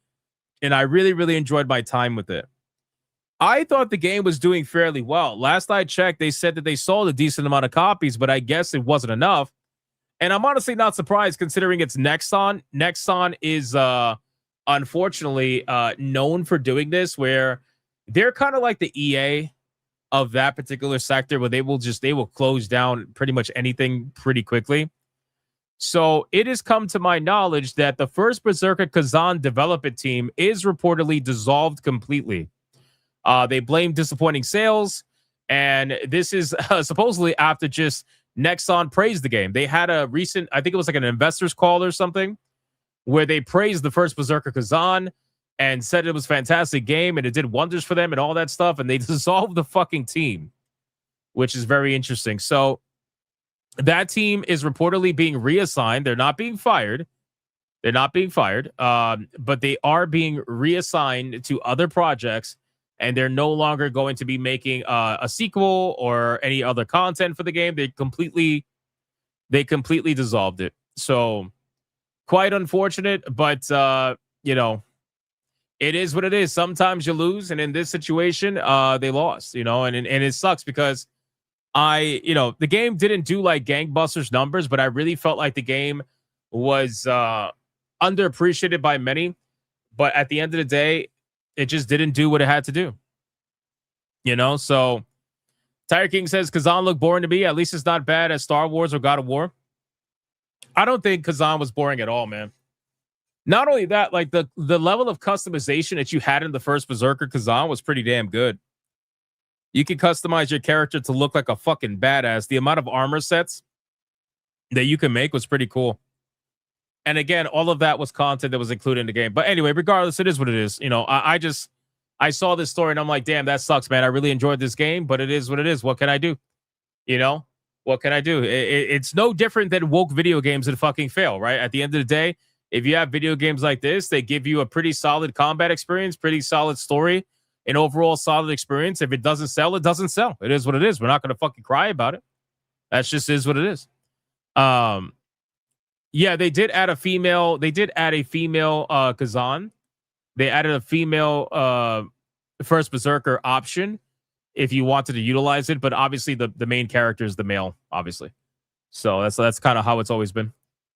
and I really, really enjoyed my time with it. I thought the game was doing fairly well. Last I checked, they said that they sold a decent amount of copies, but I guess it wasn't enough. And I'm honestly not surprised considering it's Nexon. Nexon is unfortunately known for doing this, where they're kind of like the EA of that particular sector, where they will close down pretty much anything pretty quickly. So it has come to my knowledge that the first Berserker Kazan development team is reportedly dissolved completely. They blame disappointing sales, and this is supposedly after just Nexon praised the game. They had a recent, I think it was like an investors call or something, where they praised the first Berserker Kazan and said it was a fantastic game and it did wonders for them and all that stuff, and they dissolved the fucking team, which is very interesting. So that team is reportedly being reassigned. They're not being fired. But they are being reassigned to other projects, and they're no longer going to be making a sequel or any other content for the game. They completely dissolved it. So quite unfortunate, but it is what it is. Sometimes you lose, and in this situation, they lost, and it sucks because the game didn't do like gangbusters numbers, but I really felt like the game was underappreciated by many. But at the end of the day, it just didn't do what it had to do. So Tiger King says Kazan looked boring to me. At least it's not bad as Star Wars or God of War. I don't think Kazan was boring at all, man. Not only that, like the level of customization that you had in the first Berserker Kazan was pretty damn good. You could customize your character to look like a fucking badass. The amount of armor sets that you can make was pretty cool. And again, all of that was content that was included in the game. But anyway, regardless, it is what it is. I saw this story and I'm like, damn, that sucks, man. I really enjoyed this game, but it is what it is. What can I do? What can I do? It's no different than woke video games that fucking fail, right? At the end of the day, if you have video games like this, they give you a pretty solid combat experience, pretty solid story, an overall solid experience. If it doesn't sell, it doesn't sell. It is what it is. We're not going to fucking cry about it. That just is what it is. Yeah, they did add a female. They did add a female Kazan. They added a female first Berserker option if you wanted to utilize it, but obviously the main character is the male, obviously. So that's kind of how it's always been.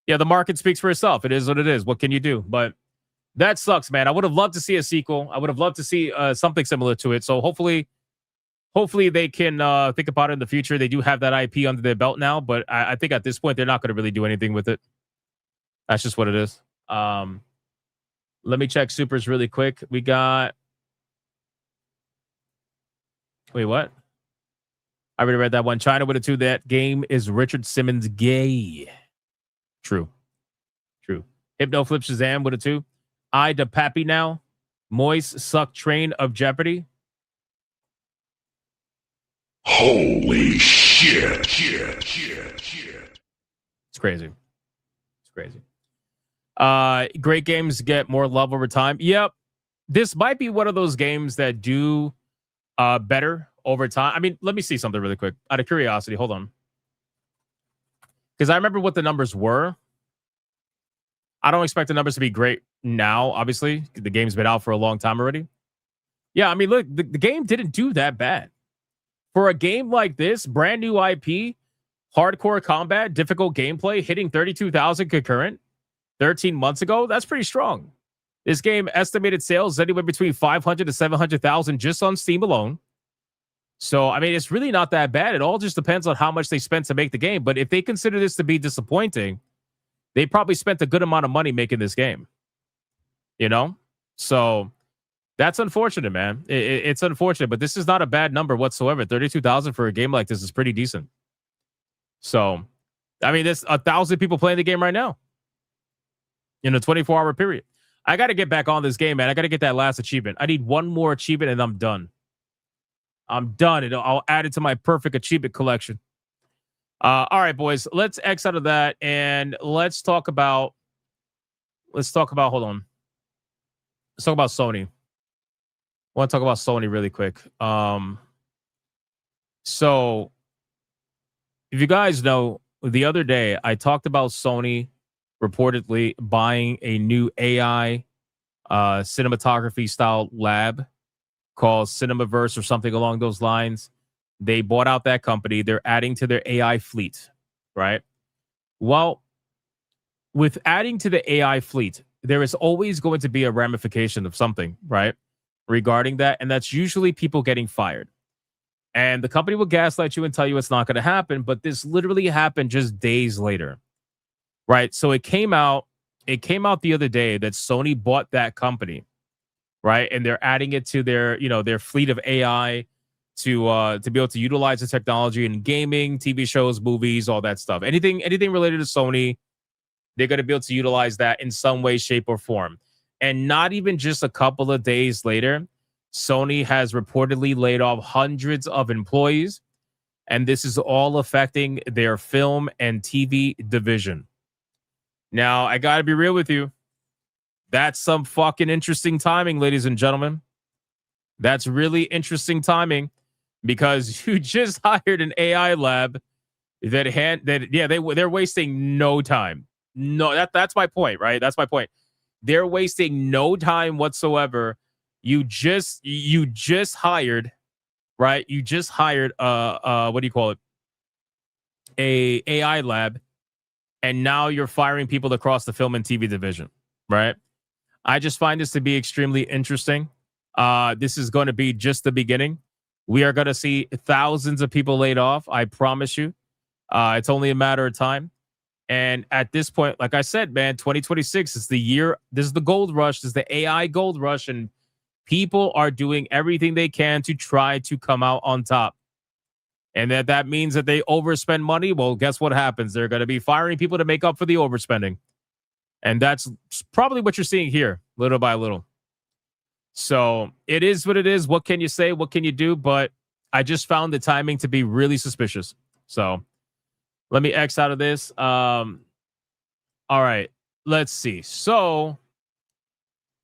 Yeah, the market speaks for itself. It is what it is. What can you do? But that sucks, man. I would have loved to see a sequel. I would have loved to see something similar to it. So hopefully they can think about it in the future. They do have that IP under their belt now, but I think at this point they're not going to really do anything with it. That's just what it is. Let me check supers really quick. We got. Wait, what? I already read that one. China with a 2. That game is Richard Simmons gay. True. Hypno Flip Shazam with a 2. I da Pappy now. Moist Suck Train of Jeopardy. Holy shit. It's crazy. Great games get more love over time. Yep. This might be one of those games that do better over time. I mean, let me see something really quick out of curiosity. Hold on. Because I remember what the numbers were. I don't expect the numbers to be great now, obviously. The game's been out for a long time already. Yeah, I mean, look, the game didn't do that bad. For a game like this, brand new IP, hardcore combat, difficult gameplay, hitting 32,000 concurrent 13 months ago, that's pretty strong. This game estimated sales anywhere between 500 to 700,000 just on Steam alone. So, I mean, it's really not that bad. It all just depends on how much they spent to make the game. But if they consider this to be disappointing, they probably spent a good amount of money making this game. You know? So, that's unfortunate, man. It's unfortunate, but this is not a bad number whatsoever. 32,000 for a game like this is pretty decent. So, I mean, there's 1,000 people playing the game right now in a 24-hour period. I got to get back on this game, man. I got to get that last achievement. I need one more achievement, and I'm done. I'm done. I'll add it to my perfect achievement collection. All right, boys. Let's X out of that, and let's talk about. Hold on. Let's talk about Sony. I want to talk about Sony really quick. So, if you guys know, the other day I talked about Sony reportedly buying a new AI cinematography style lab called Cinemaverse or something along those lines. They bought out that company. They're adding to their AI fleet, right? Well, with adding to the AI fleet, there is always going to be a ramification of something, right? Regarding that. And that's usually people getting fired. And the company will gaslight you and tell you it's not going to happen. But this literally happened just days later. Right. So it came out the other day that Sony bought that company. Right. And they're adding it to their, their fleet of AI to be able to utilize the technology in gaming, TV shows, movies, all that stuff. Anything related to Sony, they're going to be able to utilize that in some way, shape, or form. And not even just a couple of days later, Sony has reportedly laid off hundreds of employees. And this is all affecting their film and TV division. Now, I got to be real with you. That's some fucking interesting timing, ladies and gentlemen. That's really interesting timing because you just hired an AI lab they're wasting no time. No, that's my point, right? That's my point. They're wasting no time whatsoever. You just hired, right? You just hired what do you call it? A AI lab. And now you're firing people across the film and TV division, right? I just find this to be extremely interesting. This is going to be just the beginning. We are going to see thousands of people laid off. I promise you. It's only a matter of time. And at this point, like I said, man, 2026 is the year. This is the gold rush. This is the AI gold rush. And people are doing everything they can to try to come out on top. And that means that they overspend money. Well, guess what happens? They're going to be firing people to make up for the overspending. And that's probably what you're seeing here, little by little. So it is what it is. What can you say? What can you do? But I just found the timing to be really suspicious. So let me X out of this. All right. Let's see. So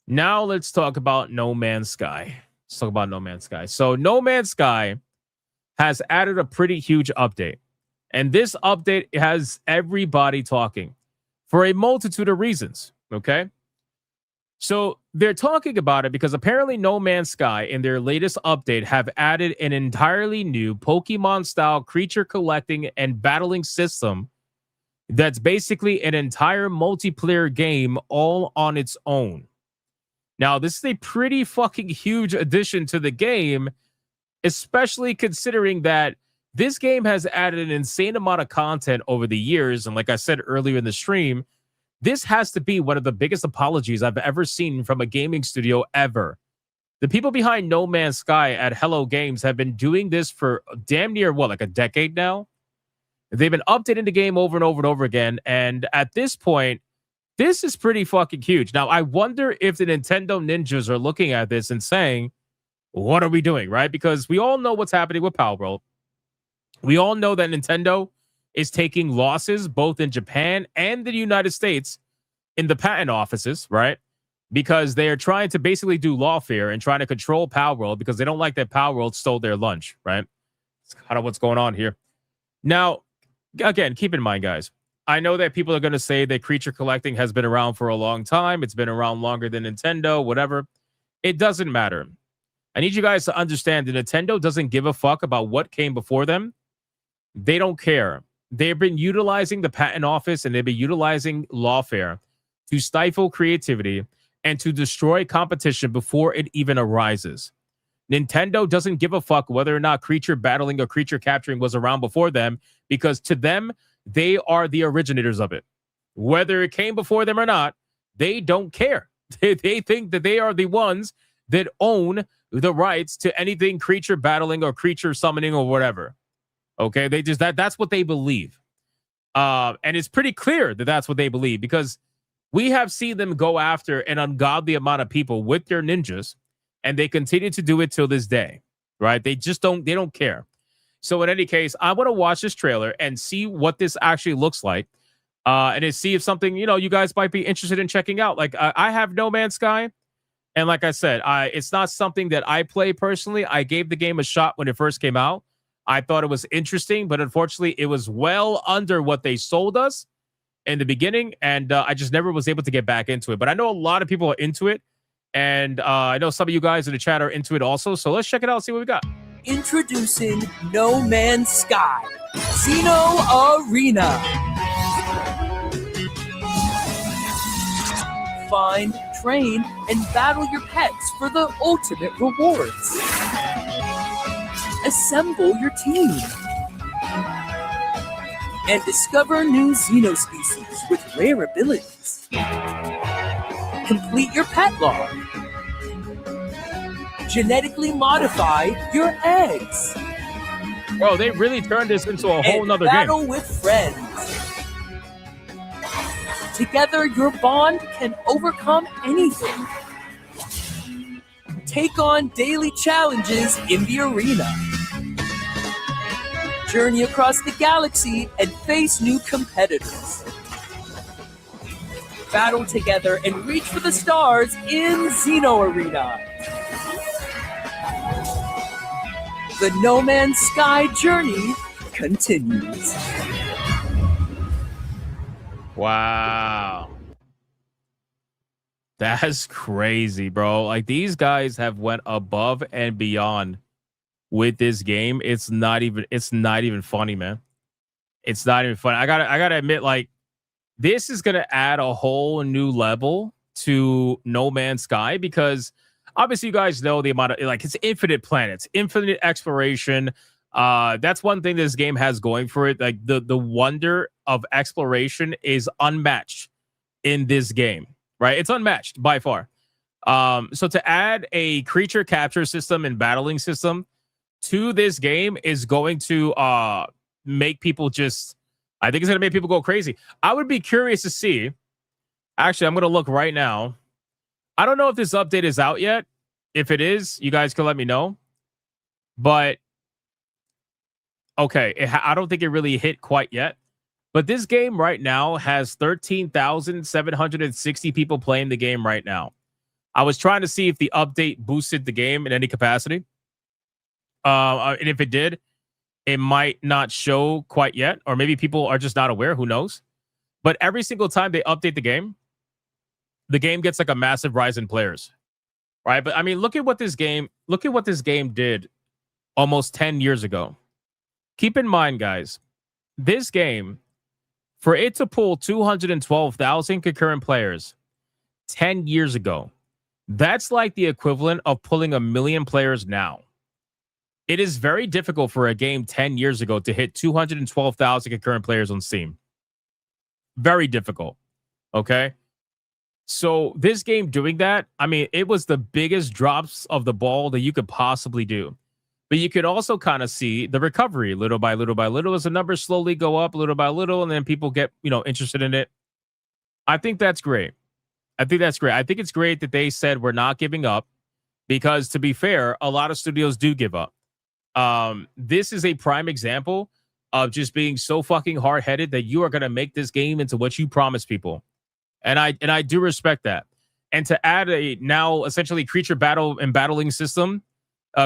now let's talk about No Man's Sky. Let's talk about No Man's Sky. So No Man's Sky has added a pretty huge update. And this update has everybody talking for a multitude of reasons, okay? So they're talking about it because apparently No Man's Sky in their latest update have added an entirely new Pokemon-style creature collecting and battling system that's basically an entire multiplayer game all on its own. Now, this is a pretty fucking huge addition to the game, especially considering that this game has added an insane amount of content over the years. And like I said earlier in the stream, this has to be one of the biggest apologies I've ever seen from a gaming studio ever. The people behind No Man's Sky at Hello Games have been doing this for damn near, like a decade now? They've been updating the game over and over and over again. And at this point, this is pretty fucking huge. Now, I wonder if the Nintendo ninjas are looking at this and saying, what are we doing, right? Because we all know what's happening with Palworld. We all know that Nintendo is taking losses both in Japan and the United States in the patent offices, right? because they are trying to basically do lawfare and trying to control Power World because they don't like that Power World stole their lunch, right? It's kind of what's going on here. Now, again, keep in mind, guys, I know that people are going to say that creature collecting has been around for a long time. It's been around longer than Nintendo, whatever. It doesn't matter. I need you guys to understand that Nintendo doesn't give a fuck about what came before them. They don't care. They've been utilizing the patent office and they've been utilizing lawfare to stifle creativity and to destroy competition before it even arises. Nintendo doesn't give a fuck whether or not creature battling or creature capturing was around before them, because to them, they are the originators of it. Whether it came before them or not, they don't care. They think that they are the ones that own the rights to anything creature battling or creature summoning or whatever. Okay, they just that's what they believe. And it's pretty clear that that's what they believe, because we have seen them go after an ungodly amount of people with their ninjas, and they continue to do it till this day, right? They don't care. So in any case, I want to watch this trailer and see what this actually looks like, and to see if something, you guys might be interested in checking out. Like, I have No Man's Sky, and like I said, it's not something that I play personally. I gave the game a shot when it first came out. I thought it was interesting, but unfortunately, it was well under what they sold us in the beginning, and I just never was able to get back into it. But I know a lot of people are into it, and I know some of you guys in the chat are into it also. So let's check it out and see what we got. Introducing No Man's Sky, Xeno Arena. Find, train, and battle your pets for the ultimate rewards. Assemble your team. And discover new Xeno species with rare abilities. Complete your pet log. Genetically modify your eggs. Bro, they really turned this into a whole nother game. Battle with friends. Together, your bond can overcome anything. Take on daily challenges in the arena. Journey across the galaxy and face new competitors. Battle together and reach for the stars in Xeno Arena. The No Man's Sky journey continues. Wow. That's crazy, bro. Like, these guys have went above and beyond with this game. It's not even funny, man. It's not even funny. I gotta admit, like, this is gonna add a whole new level to No Man's Sky, because obviously you guys know the amount of, like, it's infinite planets, infinite exploration. That's one thing this game has going for it. Like, the wonder of exploration is unmatched in this game, right? It's unmatched by far. So to add a creature capture system and battling system to this game is going to make people I think it's going to make people go crazy. I would be curious to see. Actually, I'm going to look right now. I don't know if this update is out yet. If it is, you guys can let me know. But okay, I don't think it really hit quite yet. But this game right now has 13,760 people playing the game right now. I was trying to see if the update boosted the game in any capacity. And if it did, it might not show quite yet. Or maybe people are just not aware. Who knows? But every single time they update the game gets like a massive rise in players. Right? But I mean, look at what this game did almost 10 years ago. Keep in mind, guys, this game, for it to pull 212,000 concurrent players 10 years ago, that's like the equivalent of pulling 1 million players now. It is very difficult for a game 10 years ago to hit 212,000 concurrent players on Steam. Very difficult. Okay? So this game doing that, I mean, it was the biggest drops of the ball that you could possibly do. But you could also kind of see the recovery little by little by little as the numbers slowly go up little by little, and then people get, interested in it. I think that's great. I think it's great that they said we're not giving up, because to be fair, a lot of studios do give up. This is a prime example of just being so fucking hard-headed that you are going to make this game into what you promise people. And I do respect that. and to add a now essentially creature battle and battling system,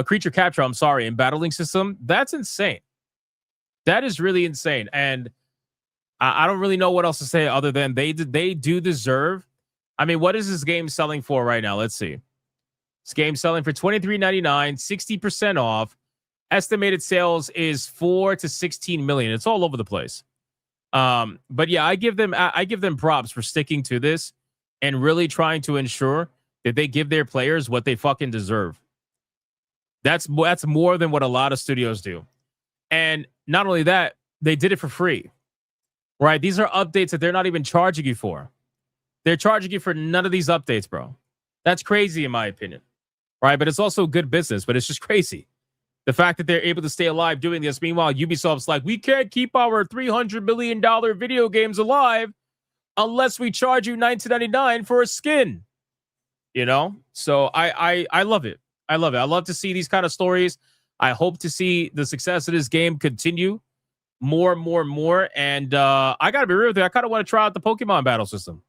creature capture, I'm sorry, and battling system, that's insane. That is really insane. And I don't really know what else to say other than they do deserve. I mean, what is this game selling for right now? Let's see. This game selling for $23.99, 60% off. Estimated sales is 4 to 16 million. It's all over the place. But yeah, I give them props for sticking to this and really trying to ensure that they give their players what they fucking deserve. That's more than what a lot of studios do. And not only that, they did it for free. Right? These are updates that they're not even charging you for. They're charging you for none of these updates, bro. That's crazy in my opinion. Right? But it's also good business, but it's just crazy. The fact that they're able to stay alive doing this. Meanwhile, Ubisoft's like, we can't keep our $300 million video games alive unless we charge you $19.99 for a skin. You know? So I love it. I love it. I love to see these kind of stories. I hope to see the success of this game continue more and more and more. And I got to be real with you. I kind of want to try out the Pokemon battle system.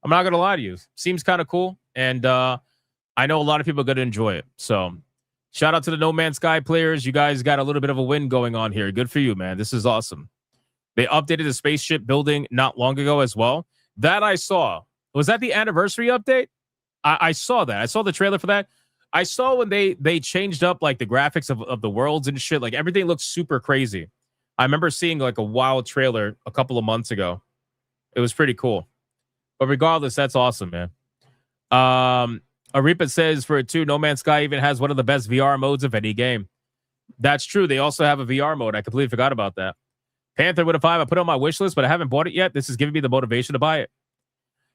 I'm not going to lie to you. Seems kind of cool. And I know a lot of people are going to enjoy it. So shout out to the No Man's Sky players. You guys got a little bit of a win going on here. Good for you, man. This is awesome. They updated the spaceship building not long ago as well. That I saw. Was that the anniversary update? I saw that. I saw the trailer for that. I saw when they changed up like the graphics of the worlds and shit. Like everything looks super crazy. I remember seeing like a wild trailer a couple of months ago. It was pretty cool. But regardless, that's awesome, man. Aripa says for it too, No Man's Sky even has one of the best VR modes of any game. That's true. They also have a VR mode. I completely forgot about that. Panther with a 5. I put it on my wish list, but I haven't bought it yet. This is giving me the motivation to buy it.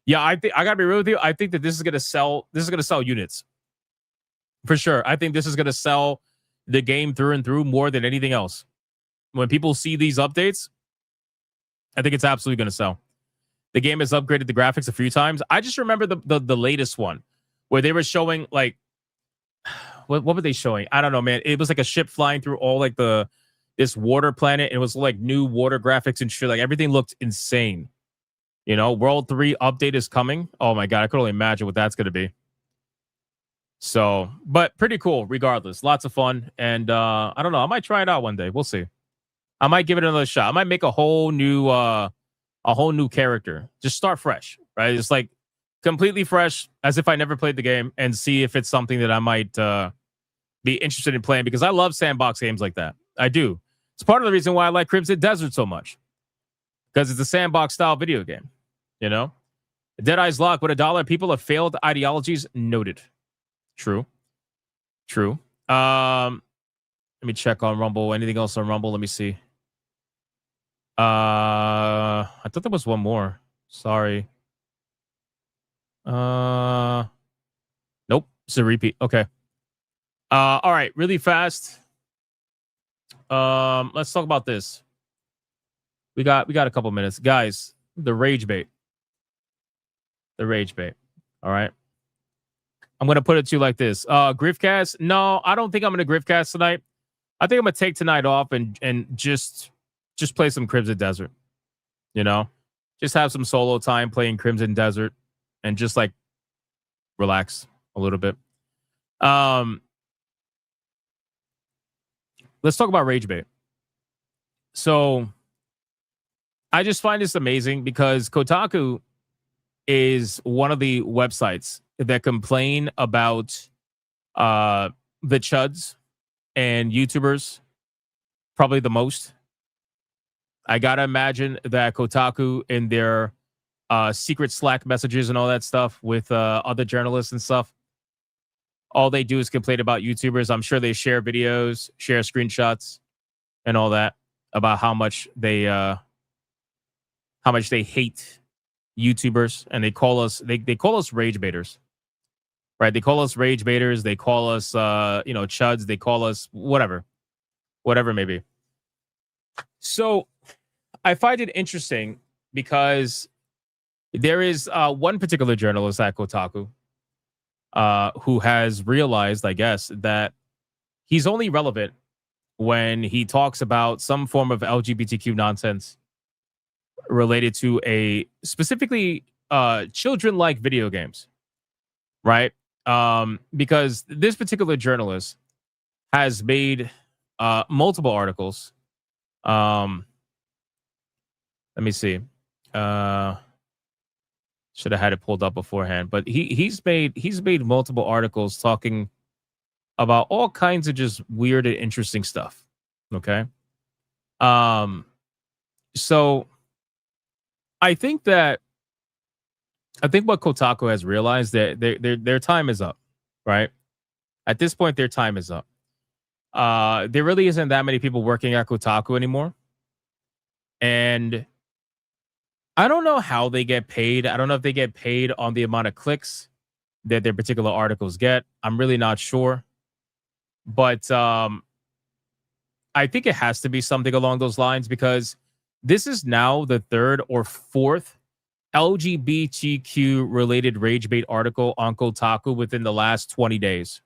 Yeah, I think I gotta be real with you. I think that this is gonna sell. This is gonna sell units for sure. I think this is gonna sell the game through and through more than anything else. When people see these updates, I think it's absolutely gonna sell. The game has upgraded the graphics a few times. I just remember the latest one where they were showing like what were they showing? I don't know, man. It was like a ship flying through all like this water planet. And it was like new water graphics and shit. Like everything looked insane. You know, World 3 update is coming. Oh my god, I could only imagine what that's gonna be. So, but pretty cool regardless. Lots of fun. And I don't know. I might try it out one day. We'll see. I might give it another shot. I might make a whole new character. Just start fresh, right? It's like completely fresh, as if I never played the game, and see if it's something that I might be interested in playing, because I love sandbox games like that. I do. It's part of the reason why I like Crimson Desert so much, because it's a sandbox style video game. You know, Deadeye's Lock with $1. People of failed ideologies noted. True. Let me check on Rumble. Anything else on Rumble? Let me see. I thought there was one more. Sorry. Nope. It's a repeat. Okay. All right. Really fast. Let's talk about this. We got a couple minutes, guys. The rage bait. All right. I'm gonna put it to you like this. Griffcast. No, I don't think I'm gonna Griffcast tonight. I think I'm gonna take tonight off and just play some Crimson Desert. You know, just have some solo time playing Crimson Desert and just like relax a little bit. Let's talk about rage bait. So I just find this amazing because Kotaku is one of the websites that complain about the chuds and YouTubers probably the most. I gotta imagine that Kotaku in their secret Slack messages and all that stuff with other journalists and stuff, all they do is complain about YouTubers. I'm sure they share videos, share screenshots, and all that about how much they hate YouTubers, and they call us rage baiters, right? They call us rage baiters. They call us chuds. They call us whatever maybe. So I find it interesting because there is one particular journalist at Kotaku who has realized, I guess, that he's only relevant when he talks about some form of LGBTQ nonsense related to a specifically children-like video games. right? Because this particular journalist has made multiple articles. Let me see. Should have had it pulled up beforehand, but he's made multiple articles talking about all kinds of just weird and interesting stuff. Okay. So I think what Kotaku has realized that their time is up, right? At this point, their time is up. There really isn't that many people working at Kotaku anymore. And I don't know how they get paid. I don't know if they get paid on the amount of clicks that their particular articles get. I'm really not sure. But I think it has to be something along those lines, because this is now the third or fourth LGBTQ related rage bait article on Kotaku within the last 20 days.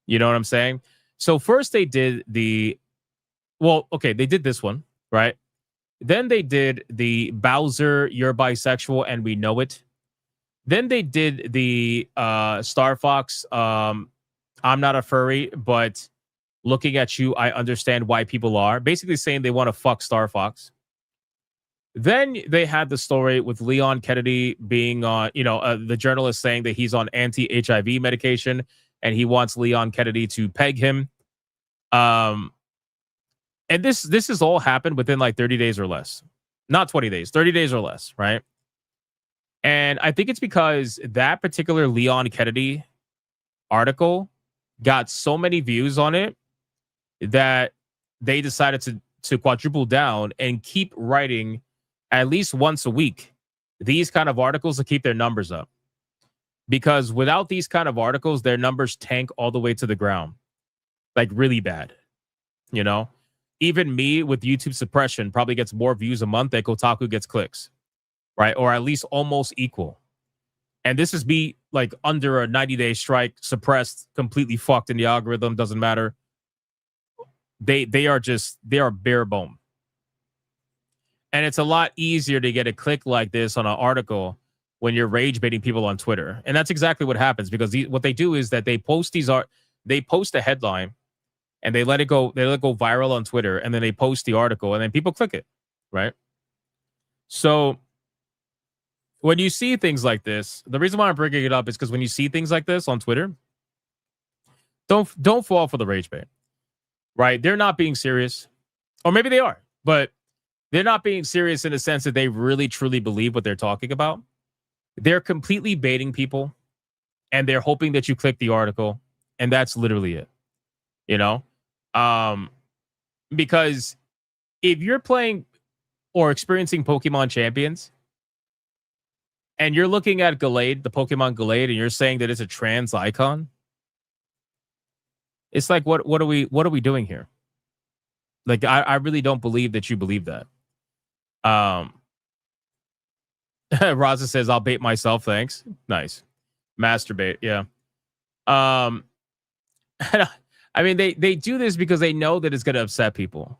You know what I'm saying? So first they did they did this one, right? Then they did the Bowser, you're bisexual and we know it. Then they did the Star Fox, I'm not a furry, but looking at you, I understand why people are. Basically saying they want to fuck Star Fox. Then they had the story with Leon Kennedy being on, the journalist saying that he's on anti-HIV medication and he wants Leon Kennedy to peg him. And this has all happened within like 30 days or less. Not 20 days, 30 days or less, right? And I think it's because that particular Leon Kennedy article got so many views on it that they decided to quadruple down and keep writing at least once a week these kind of articles to keep their numbers up. Because without these kind of articles, their numbers tank all the way to the ground. Like really bad, Even me with YouTube suppression probably gets more views a month than Kotaku gets clicks, right? Or at least almost equal. And this is me like under a 90-day strike, suppressed, completely fucked in the algorithm, doesn't matter. They are bare bone. And it's a lot easier to get a click like this on an article when you're rage baiting people on Twitter. And that's exactly what happens, because what they do is that they post a headline and they let it go viral on Twitter, and then they post the article and then people click it, right? So when you see things like this, the reason why I'm bringing it up is because when you see things like this on Twitter, don't fall for the rage bait, right? They're not being serious, or maybe they are, but they're not being serious in the sense that they really truly believe what they're talking about. They're completely baiting people, and they're hoping that you click the article, and that's literally it. Because if you're playing or experiencing Pokemon Champions and you're looking at Gallade, the Pokemon Gallade, and you're saying that it's a trans icon, it's like, what are we doing here? Like, I really don't believe that you believe that. Raza says, I'll bait myself, thanks. Nice. Masturbate, yeah. I mean, they do this because they know that it's going to upset people,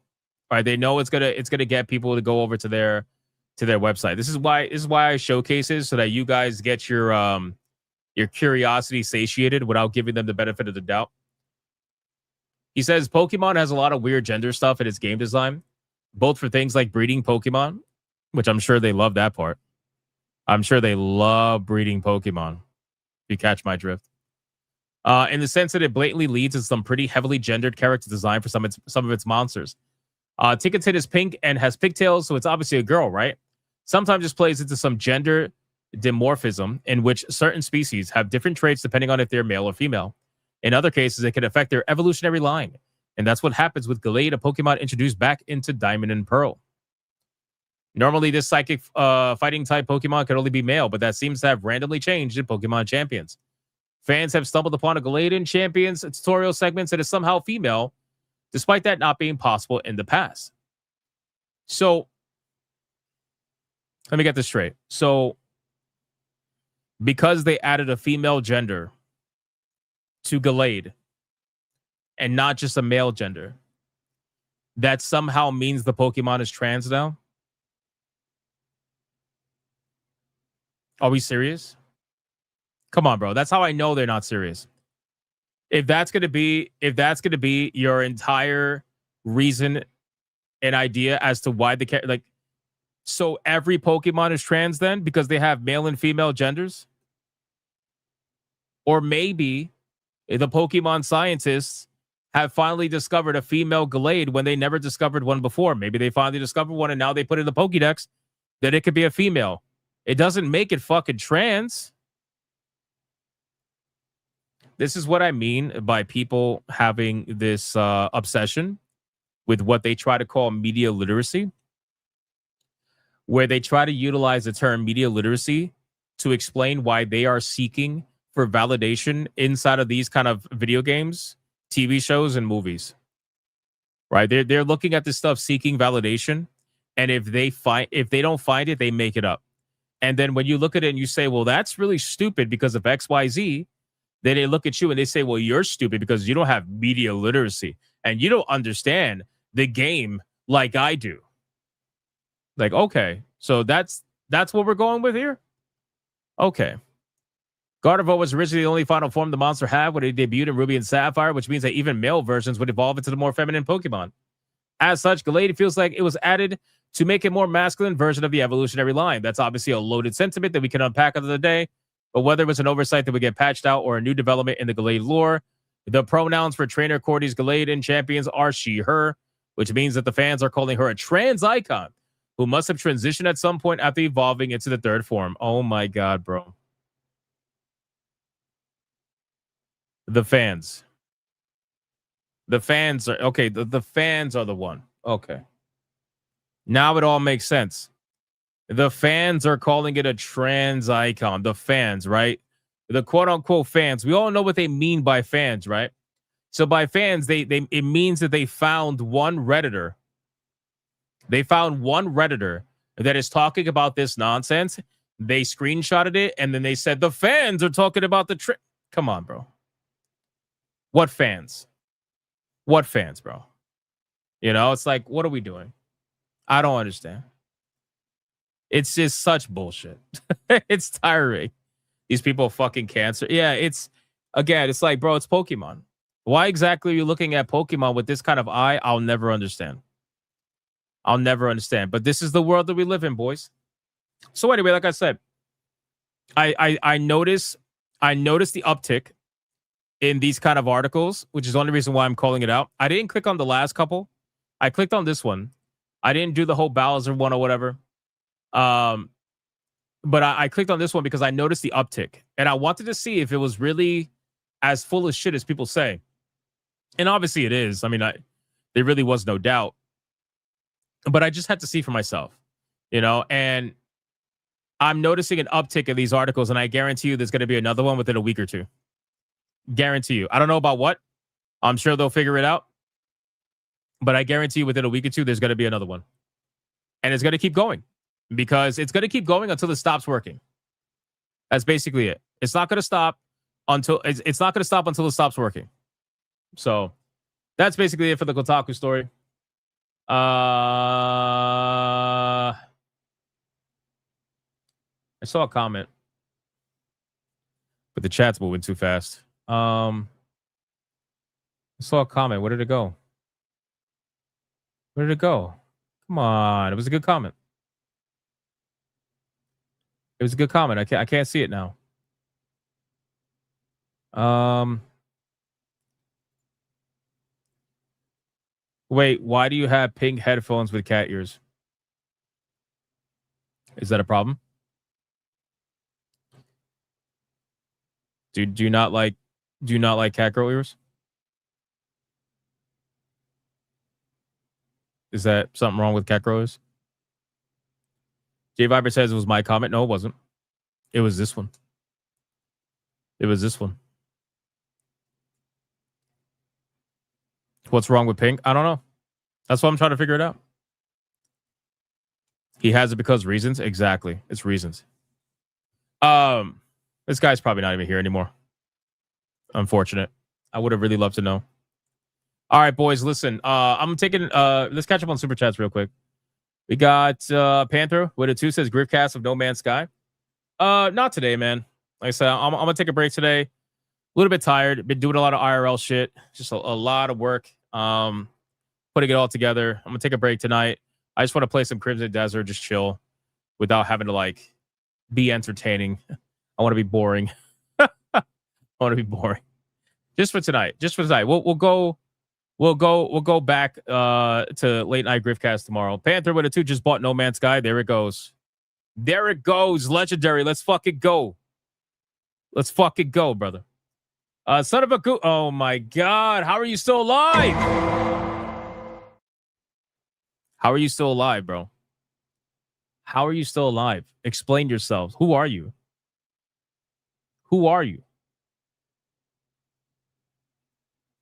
right? They know it's gonna get people to go over to their website. This is why I showcase this, so that you guys get your curiosity satiated without giving them the benefit of the doubt. He says Pokemon has a lot of weird gender stuff in its game design, both for things like breeding Pokemon, which I'm sure they love that part. I'm sure they love breeding Pokemon. If you catch my drift. In the sense that it blatantly leads to some pretty heavily gendered character design for some of its monsters. Ticketed is pink and has pigtails, so it's obviously a girl, right? Sometimes this plays into some gender dimorphism, in which certain species have different traits depending on if they're male or female. In other cases, it can affect their evolutionary line. And that's what happens with Gallade, a Pokemon introduced back into Diamond and Pearl. Normally, this psychic fighting type Pokemon could only be male, but that seems to have randomly changed in Pokemon Champions. Fans have stumbled upon a Gallade in Champions tutorial segments that is somehow female, despite that not being possible in the past. So, let me get this straight. So, because they added a female gender to Gallade and not just a male gender, that somehow means the Pokemon is trans now? Are we serious? Come on, bro. That's how I know they're not serious. If that's gonna be your entire reason and idea as to why the like, so every Pokemon is trans then because they have male and female genders, or maybe the Pokemon scientists have finally discovered a female Glade when they never discovered one before. Maybe they finally discovered one and now they put in the Pokédex that it could be a female. It doesn't make it fucking trans. This is what I mean by people having this obsession with what they try to call media literacy, where they try to utilize the term media literacy to explain why they are seeking for validation inside of these kind of video games, TV shows, and movies. Right? They're looking at this stuff seeking validation, and if they don't find it, they make it up. And then when you look at it and you say, well, that's really stupid because of XYZ, then they look at you and they say, well, you're stupid because you don't have media literacy and you don't understand the game like I do. Like, okay, so that's what we're going with here? Okay. Gardevoir was originally the only final form the monster had when it debuted in Ruby and Sapphire, which means that even male versions would evolve into the more feminine Pokemon. As such, Glade feels like it was added to make a more masculine version of the evolutionary line. That's obviously a loaded sentiment that we can unpack another day, but whether it was an oversight that would get patched out or a new development in the Glade lore, the pronouns for trainer Cordy's Glade and champions are she, her, which means that the fans are calling her a trans icon who must have transitioned at some point after evolving into the third form. Oh my God, bro. The fans. The fans are okay. The fans are the one. Okay. Now it all makes sense. The fans are calling it a trans icon. The fans, right? The quote unquote fans. We all know what they mean by fans, right? So by fans, it means that they found one Redditor. They found one Redditor that is talking about this nonsense. They screenshotted it and then they said the fans are talking about the Come on, bro. What fans? What fans, bro? You know, it's like, what are we doing? I don't understand. It's just such bullshit. It's tiring. These people fucking cancer. Yeah, it's like, bro, it's Pokemon. Why exactly are you looking at Pokemon with this kind of eye? I'll never understand. I'll never understand. But this is the world that we live in, boys. So anyway, like I said, I noticed the uptick in these kind of articles, which is the only reason why I'm calling it out. I didn't click on the last couple. I clicked on this one. I didn't do the whole Bowser one or whatever. But I clicked on this one because I noticed the uptick. And I wanted to see if it was really as full of shit as people say. And obviously it is. I mean, there really was no doubt. But I just had to see for myself, you know, and I'm noticing an uptick in these articles, and I guarantee you there's going to be another one within a week or two. Guarantee you. I don't know about what. I'm sure they'll figure it out. But I guarantee you within a week or two, there's going to be another one. And it's going to keep going because it's going to keep going until it stops working. That's basically it. It's not going to stop until it's not going to stop until it stops working. So that's basically it for the Kotaku story. I saw a comment, but the chat's moving too fast. I saw a comment. Where did it go? Where did it go? Come on. It was a good comment. It was a good comment. I can't see it now. Wait, why do you have pink headphones with cat ears? Is that a problem? Do you not like cat girl ears? Is that something wrong with cat girl ears? J Viber says it was my comment. No, it wasn't. It was this one. It was this one. What's wrong with pink? I don't know. That's why I'm trying to figure it out. He has it because reasons? Exactly. It's reasons. This guy's probably not even here anymore. Unfortunate. I would have really loved to know. All right, boys, listen. I'm taking let's catch up on Super Chats real quick. We got Panther with a 2 says Griffcast of No Man's Sky. Not today, man. Like I said, I'm gonna take a break today. A little bit tired. Been doing a lot of IRL shit. Just a lot of work. Putting it all together. I'm gonna take a break tonight. I just want to play some Crimson Desert, just chill, without having to like be entertaining. I want to be boring. I want to be boring. Just for tonight. Just for tonight. We'll go back to late night Griffcast tomorrow. Panther with a 2 just bought No Man's Sky. There it goes. There it goes. Legendary. Let's fucking go. Let's fucking go, brother. Son of a goo. Oh my god. How are you still alive? How are you still alive, bro? How are you still alive? Explain yourselves. Who are you? Who are you?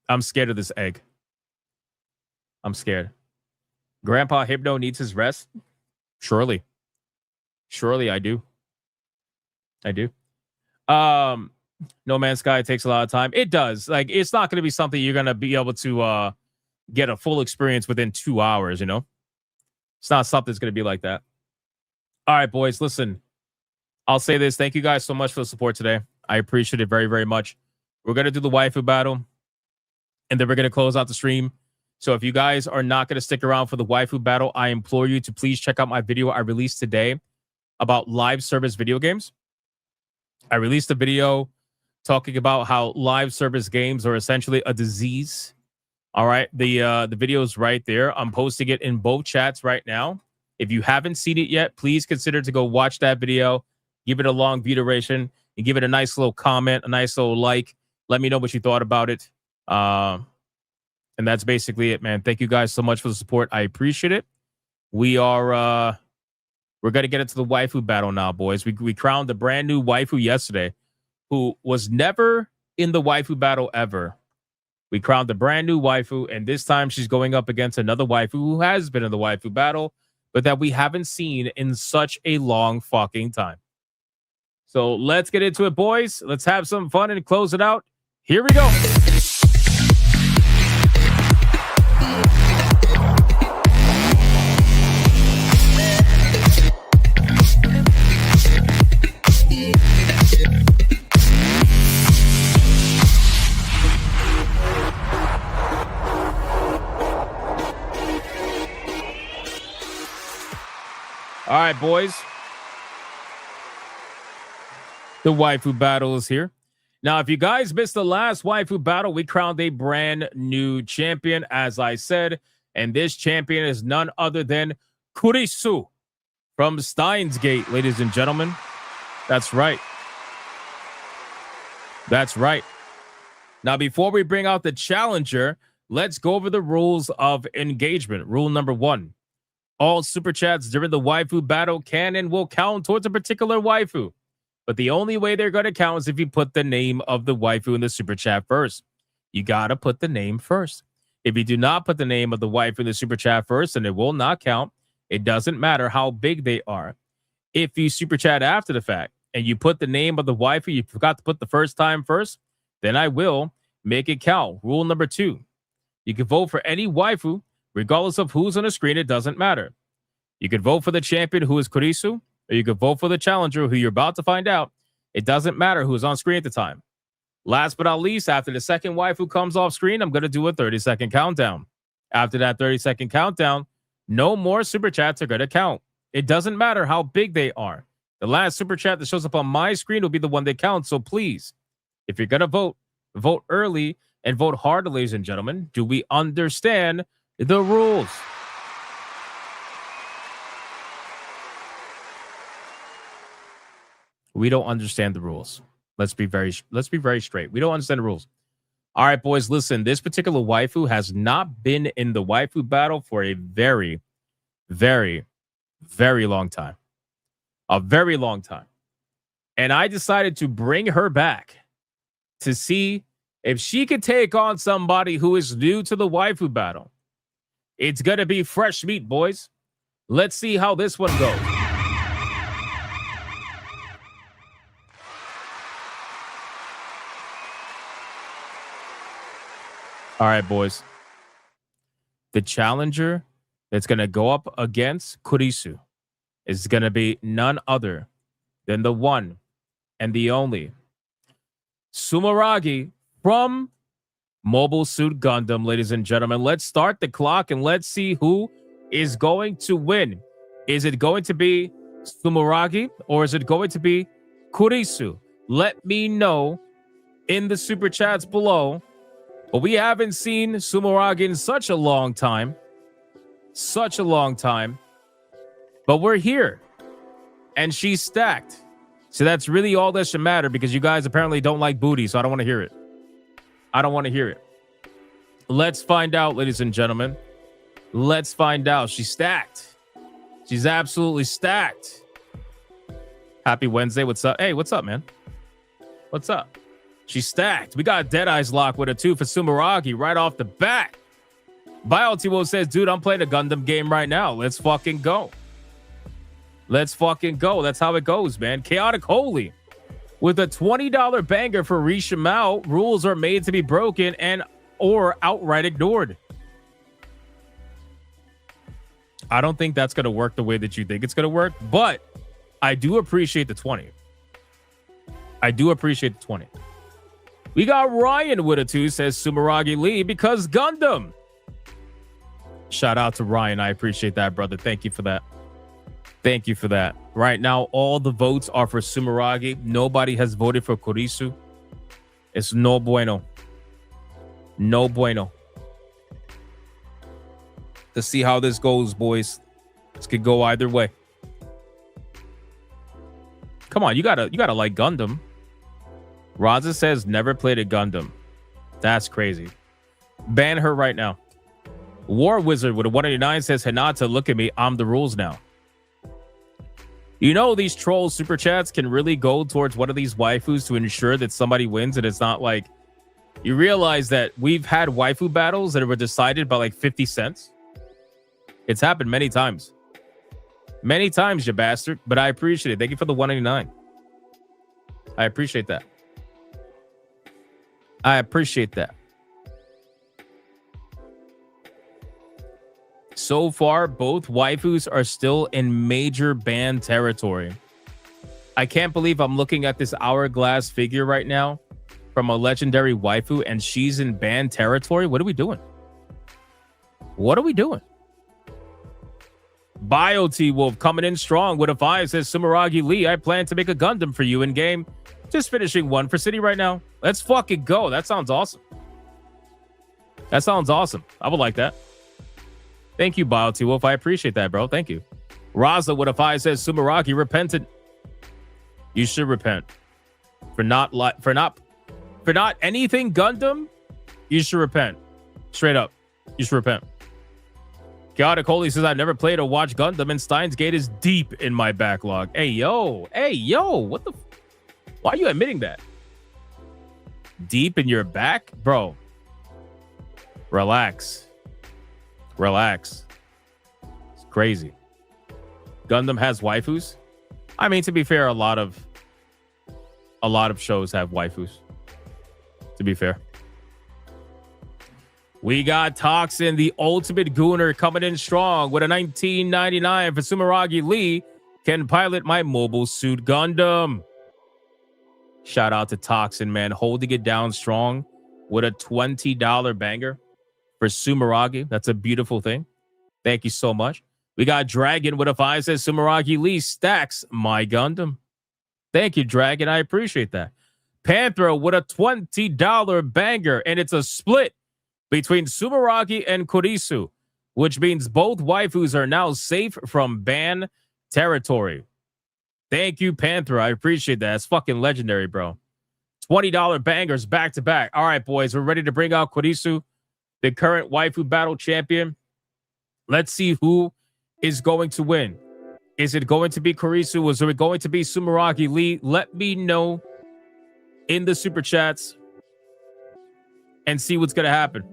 I'm scared of this egg. I'm scared. Grandpa Hypno needs his rest? Surely. Surely I do. I do. No Man's Sky takes a lot of time. It does. Like, it's not going to be something you're going to be able to get a full experience within 2 hours, you know? It's not something that's going to be like that. All right, boys, listen. I'll say this. Thank you guys so much for the support today. I appreciate it very, very much. We're going to do the waifu battle, and then we're going to close out the stream. So if you guys are not going to stick around for the waifu battle, I implore you to please check out my video I released today about live service video games. I released a video talking about how live service games are essentially a disease. All right. The video is right there. I'm posting it in both chats right now. If you haven't seen it yet, please consider to go watch that video. Give it a long view duration and give it a nice little comment, a nice little like. Let me know what you thought about it. And that's basically it, man. Thank you guys so much for the support. I appreciate it. We're going to get into the waifu battle now, boys. We crowned a brand new waifu yesterday who was never in the waifu battle ever. We crowned a brand new waifu, and this time she's going up against another waifu who has been in the waifu battle, but that we haven't seen in such a long fucking time. So let's get into it, boys. Let's have some fun and close it out. Here we go. All right, boys. The waifu battle is here. Now, if you guys missed the last waifu battle, we crowned a brand new champion, as I said. And this champion is none other than Kurisu from Steins Gate, ladies and gentlemen. That's right. That's right. Now, before we bring out the challenger, let's go over the rules of engagement. Rule number 1. All super chats during the waifu battle can and will count towards a particular waifu. But the only way they're going to count is if you put the name of the waifu in the super chat first. You got to put the name first. If you do not put the name of the waifu in the super chat first, then it will not count. It doesn't matter how big they are. If you super chat after the fact and you put the name of the waifu you forgot to put the first time first, then I will make it count. Rule number 2. You can vote for any waifu regardless of who's on the screen. It doesn't matter. You could vote for the champion, who is Kurisu, or you could vote for the challenger, who you're about to find out. It doesn't matter who's on screen at the time. Last but not least, after the second waifu comes off screen, I'm going to do a 30-second countdown. After that 30-second countdown, no more super chats are going to count. It doesn't matter how big they are. The last super chat that shows up on my screen will be the one that counts. So please, if you're going to vote, vote early and vote hard, ladies and gentlemen. Do we understand the rules? We don't understand the rules. Let's be very straight. We don't understand the rules. All right, boys, listen. This particular waifu has not been in the waifu battle for a very, very, very long time. A very long time. And I decided to bring her back to see if she could take on somebody who is new to the waifu battle. It's going to be fresh meat, boys. Let's see how this one goes. All right, boys. The challenger that's going to go up against Kurisu is going to be none other than the one, and the only Sumeragi from Mobile Suit Gundam, ladies and gentlemen. Let's start the clock and let's see who is going to win. Is it going to be Sumeragi or is it going to be Kurisu? Let me know in the super chats below. But we haven't seen Sumeragi in such a long time. Such a long time. But we're here. And she's stacked. So that's really all that should matter because you guys apparently don't like booty, so I don't want to hear it. I don't want to hear it. Let's find out, ladies and gentlemen. Let's find out. She's stacked. She's absolutely stacked. Happy Wednesday. What's up? Hey, what's up, man? What's up? She's stacked. We got Dead Eyes Lock with a 2 for Sumeragi right off the bat. BioTwo says, dude, I'm playing a Gundam game right now. Let's fucking go. Let's fucking go. That's how it goes, man. Chaotic Holy with a $20 banger for Risha Mao. Rules are made to be broken and or outright ignored. I don't think that's going to work the way that you think it's going to work, but I do appreciate the 20. I do appreciate the 20. We got Ryan with a 2, says Sumeragi Lee because Gundam. Shout out to Ryan. I appreciate that, brother. Thank you for that. Thank you for that. Right now, all the votes are for Sumeragi. Nobody has voted for Kurisu. It's no bueno. No bueno. To see how this goes, boys. This could go either way. Come on, you gotta like Gundam. Raza says never played a Gundam. That's crazy. Ban her right now. War Wizard with a 189 says Hinata, look at me. I'm the rules now. You know, these troll super chats can really go towards one of these waifus to ensure that somebody wins. And it's not like you realize that we've had waifu battles that were decided by like 50 cents. It's happened many times. Many times, you bastard. But I appreciate it. Thank you for the 189. I appreciate that. I appreciate that. So far, both waifus are still in major ban territory. I can't believe I'm looking at this hourglass figure right now from a legendary waifu and she's in ban territory. What are we doing? What are we doing? BioT Wolf coming in strong with a 5 says Sumeragi Lee, I plan to make a Gundam for you in game. Just finishing 1 for City right now. Let's fucking go. That sounds awesome. That sounds awesome. I would like that. Thank you, BioT Wolf. I appreciate that, bro. Thank you. Raza with a 5 says Sumeragi repentant. You should repent for not anything Gundam. You should repent. Straight up. You should repent. Chaotic Holy says I've never played or watched Gundam and Steins Gate is deep in my backlog. Hey yo, what the why are you admitting that? Deep in your back? Bro. Relax. Relax. It's crazy. Gundam has waifus. I mean, to be fair, a lot of shows have waifus. To be fair. We got Toxin, the ultimate gooner, coming in strong with a 1999 for Sumeragi Lee. Can pilot my Mobile Suit Gundam. Shout out to Toxin, man. Holding it down strong with a $20 banger for Sumeragi. That's a beautiful thing. Thank you so much. We got Dragon with a 5 says Sumeragi Lee stacks my Gundam. Thank you, Dragon. I appreciate that. Panthera with a $20 banger, and it's a split between Sumeragi and Kurisu, which means both waifus are now safe from ban territory. Thank you, Panthera. I appreciate that. It's fucking legendary, bro. $20 bangers back to back. All right, boys, we're ready to bring out Kurisu, the current waifu battle champion. Let's see who is going to win. Is it going to be Kurisu? Is it going to be Sumeragi Lee? Let me know in the super chats and see what's going to happen.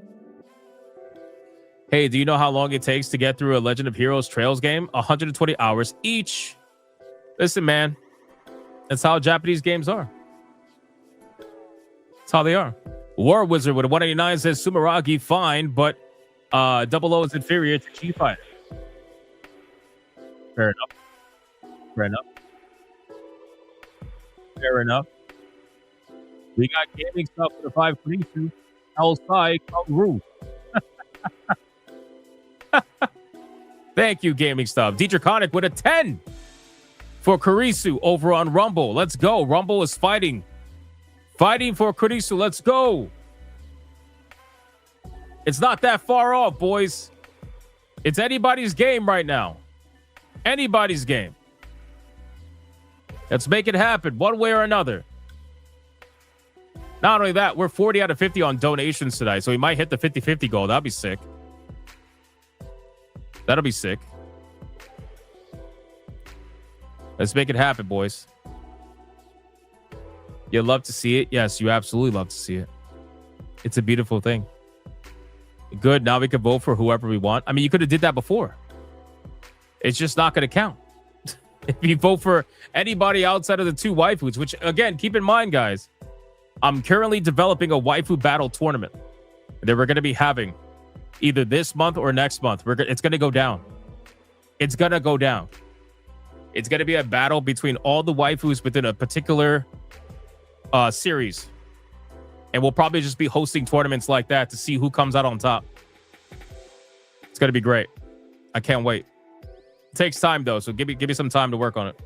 Hey, do you know how long it takes to get through a Legend of Heroes Trails game? 120 hours each. Listen, man. That's how Japanese games are. That's how they are. War Wizard with a 189 says Sumeragi fine, but 00 is inferior to G5. Fair enough. Fair enough. Fair enough. We got gaming stuff for the 522. Elsai Roof. Thank you, gaming stuff. Draconic with a 10 for Kurisu over on Rumble. Let's go. Rumble is fighting. Fighting for Kurisu. Let's go. It's not that far off, boys. It's anybody's game right now. Anybody's game. Let's make it happen one way or another. Not only that, we're 40 out of 50 on donations tonight, so we might hit the 50-50 goal. That'll be sick. That'll be sick. Let's make it happen, boys. You love to see it? Yes, you absolutely love to see it. It's a beautiful thing. Good. Now we can vote for whoever we want. I mean, you could have did that before. It's just not going to count. If you vote for anybody outside of the two waifus, which, again, keep in mind, guys, I'm currently developing a waifu battle tournament that we're going to be having either this month or next month. It's going to go down. It's going to go down. It's going to be a battle between all the waifus within a particular series. And we'll probably just be hosting tournaments like that to see who comes out on top. It's going to be great. I can't wait. It takes time, though, so give me some time to work on it.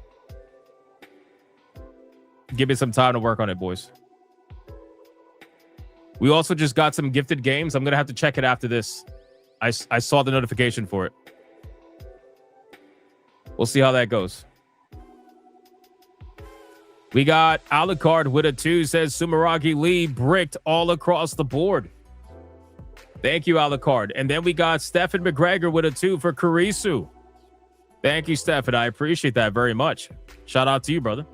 Give me some time to work on it, boys. We also just got some gifted games. I'm going to have to check it after this. I saw the notification for it. We'll see how that goes. We got Alucard with a 2, says Sumeragi Lee bricked all across the board. Thank you, Alucard. And then we got Stephen McGregor with a 2 for Kurisu. Thank you, Stephen. I appreciate that very much. Shout out to you, brother.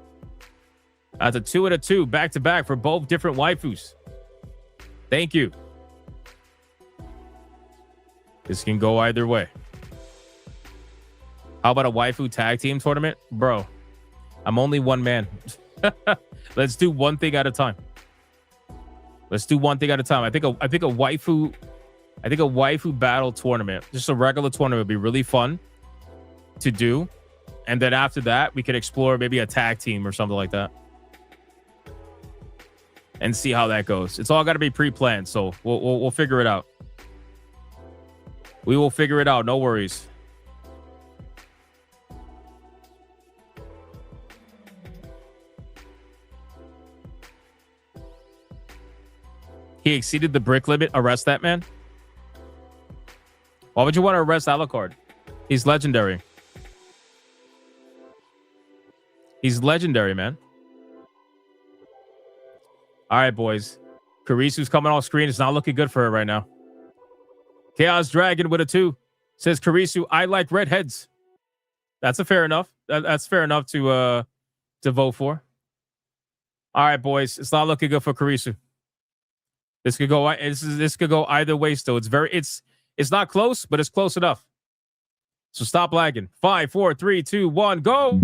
That's a 2 and a 2 back to back for both different waifus. Thank you. This can go either way. How about a waifu tag team tournament? Bro, I'm only one man. Let's do one thing at a time. Let's do one thing at a time. I think a waifu battle tournament, just a regular tournament, would be really fun to do. And then after that, we could explore maybe a tag team or something like that. And see how that goes. It's all got to be pre-planned, so we'll figure it out. We will figure it out. No worries. He exceeded the brick limit. Arrest that man. Why would you want to arrest Alucard? He's legendary. He's legendary, man. All right, boys. Kurisu's coming off screen. It's not looking good for her right now. Chaos Dragon with a 2 says Kurisu, I like redheads. That's a fair enough. That's fair enough to vote for. All right, boys. It's not looking good for Kurisu. This could go. This could go either way. Still, it's not close, but it's close enough. So stop lagging. 5, 4, 3, 2, 1, go.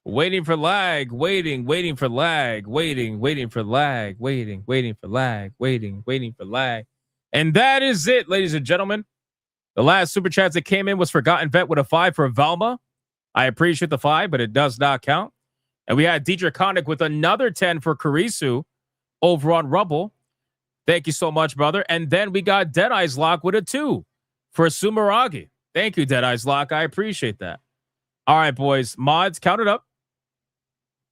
Waiting for lag, waiting for lag, waiting for lag, waiting for lag. And that is it, ladies and gentlemen. The last super chats that came in was Forgotten Vet with a 5 for Valma. I appreciate the 5, but it does not count. And we had Draconic with another 10 for Kurisu over on Rumble. Thank you so much, brother. And then we got Dead Eyes Lock with a 2 for Sumeragi. Thank you, Dead Eyes Lock. I appreciate that. All right, boys. Mods, count it up.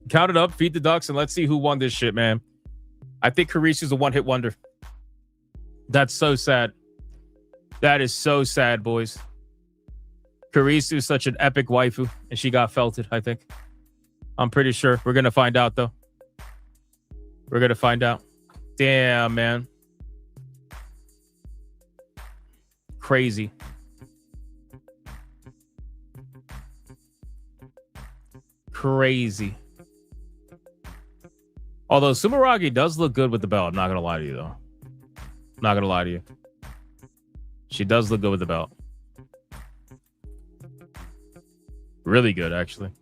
Count it up, feed the ducks, and let's see who won this shit, man. I think Kurisu's a one-hit wonder. That's so sad. That is so sad, boys. Kurisu is such an epic waifu, and she got felted, I think. I'm pretty sure. We're going to find out, though. We're going to find out. Damn, man. Crazy. crazy. Although Sumeragi does look good with the belt. I'm not going to lie to you, though. I'm not going to lie to you. She does look good with the belt. Really good, actually.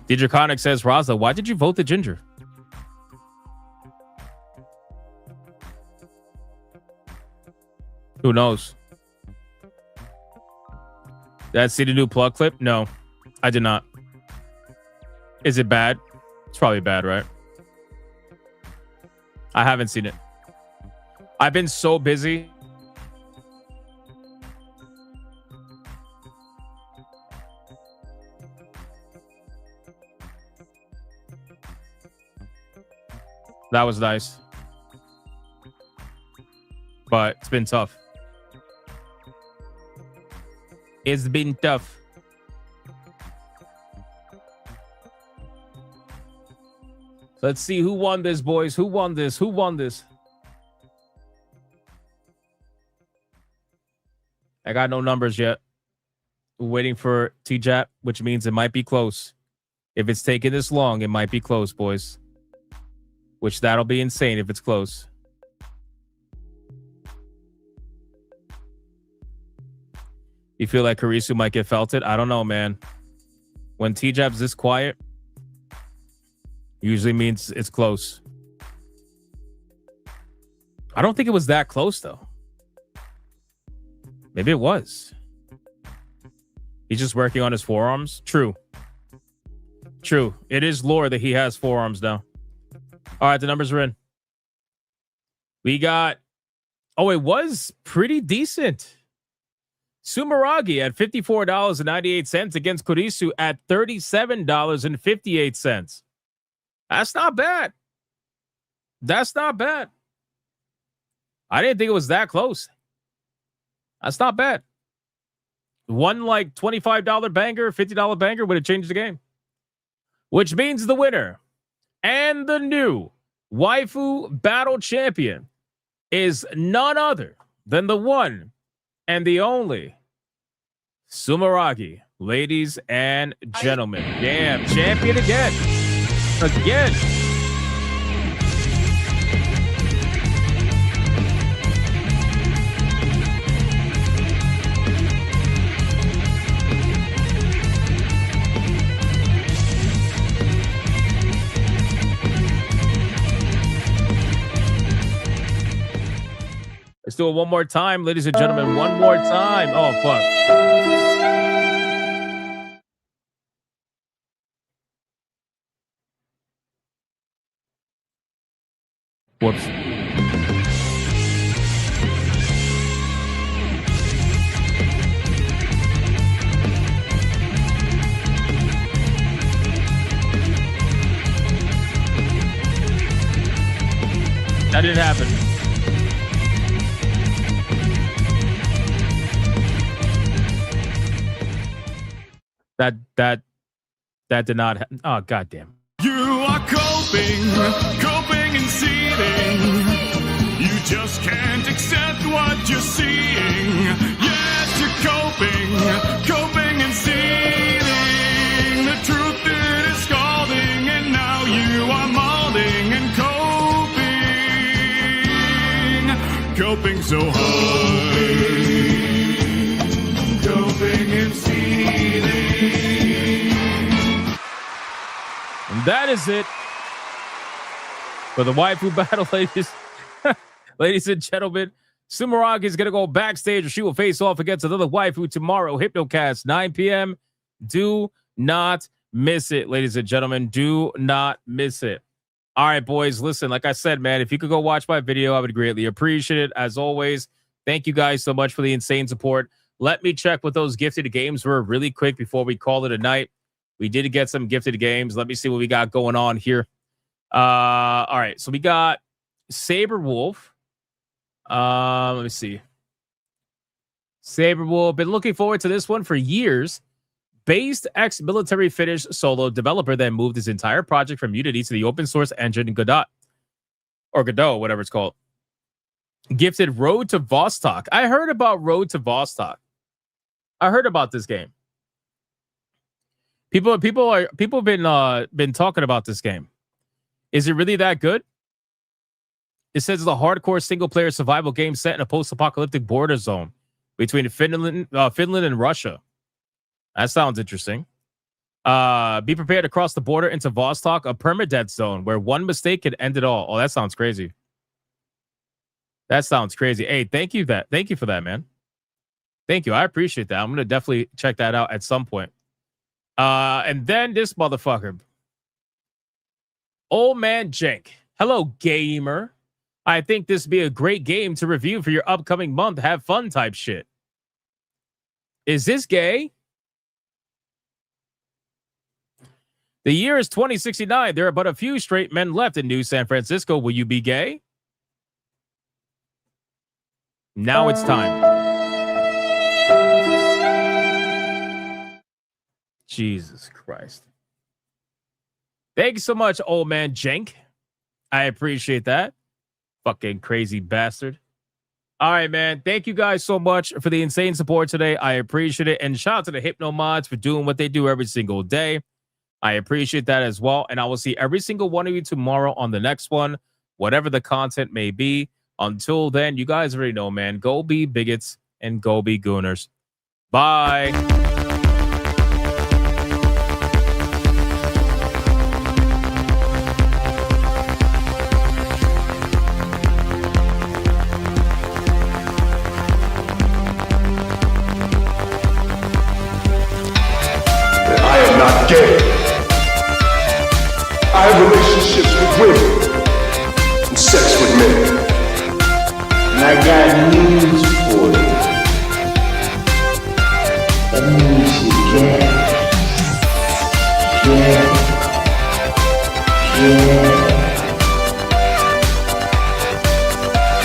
Deidre says, Raza, why did you vote the ginger? Who knows? Did I see the new plug clip? No, I did not. Is it bad? It's probably bad, right? I haven't seen it. I've been so busy. That was nice. But it's been tough. It's been tough. Let's see who won this, boys. Who won this? Who won this? I got no numbers yet. We're waiting for TJAP, which means it might be close. If it's taking this long, it might be close, boys. Which that'll be insane if it's close. You feel like Karisu might get felted? I don't know, man. When TJAP's this quiet, usually means it's close. I don't think it was that close, though. Maybe it was. He's just working on his forearms. True. True. It is lore that he has forearms now. All right, the numbers are in. We got... Oh, it was pretty decent. Sumeragi at $54.98 against Kurisu at $37.58. That's not bad. That's not bad. I didn't think it was that close. That's not bad. One like $25 banger, $50 banger would have changed the game. Which means the winner and the new waifu battle champion is none other than the one and the only Sumeragi, ladies and gentlemen. Damn, champion again. Again. Let's do it one more time, ladies and gentlemen. One more time. Oh, fuck. Whoops. That didn't happen. That did not happen. Oh, goddamn. You are coping and seething. You just can't accept what you're seeing. Yes, you're coping and seething. The truth is scalding, and now you are molding and coping so hard. Coping and seething. And that is it for the waifu battle, ladies. Ladies and gentlemen, Sumeragi is going to go backstage or she will face off against another waifu tomorrow. Hypnocast, 9 p.m. Do not miss it, ladies and gentlemen. Do not miss it. All right, boys, listen, like I said, man, if you could go watch my video, I would greatly appreciate it. As always, thank you guys so much for the insane support. Let me check what those gifted games were really quick before we call it a night. We did get some gifted games. Let me see what we got going on here. All right, so we got Saber Wolf. Let me see. Saber Wolf. Been looking forward to this one for years. Based ex-military Finnish solo developer that moved his entire project from Unity to the open source engine Godot, whatever it's called. Gifted Road to Vostok. I heard about Road to Vostok. I heard about this game. People have been talking about this game. Is it really that good? It says it's a hardcore single player survival game set in a post-apocalyptic border zone between Finland and Russia. That sounds interesting. Be prepared to cross the border into Vostok, a permadeath zone where one mistake could end it all. Oh, that sounds crazy. That sounds crazy. Hey, thank you for that, man. Thank you. I appreciate that. I'm gonna definitely check that out at some point. And then this motherfucker, Old Man Jenk. Hello, gamer. I think this would be a great game to review for your upcoming month. Have fun type shit. Is this gay? The year is 2069. There are but a few straight men left in New San Francisco. Will you be gay? Now it's time. Jesus Christ. Thank you so much, Old Man Jenk. I appreciate that. Fucking crazy bastard. All right, man. Thank you guys so much for the insane support today. I appreciate it. And shout out to the Hypno mods for doing what they do every single day. I appreciate that as well. And I will see every single one of you tomorrow on the next one, whatever the content may be. Until then, you guys already know, man. Go be bigots and go be gooners. Bye. I am not gay. I have relationships with women and sex with men. And I got news for you. That means you're gay.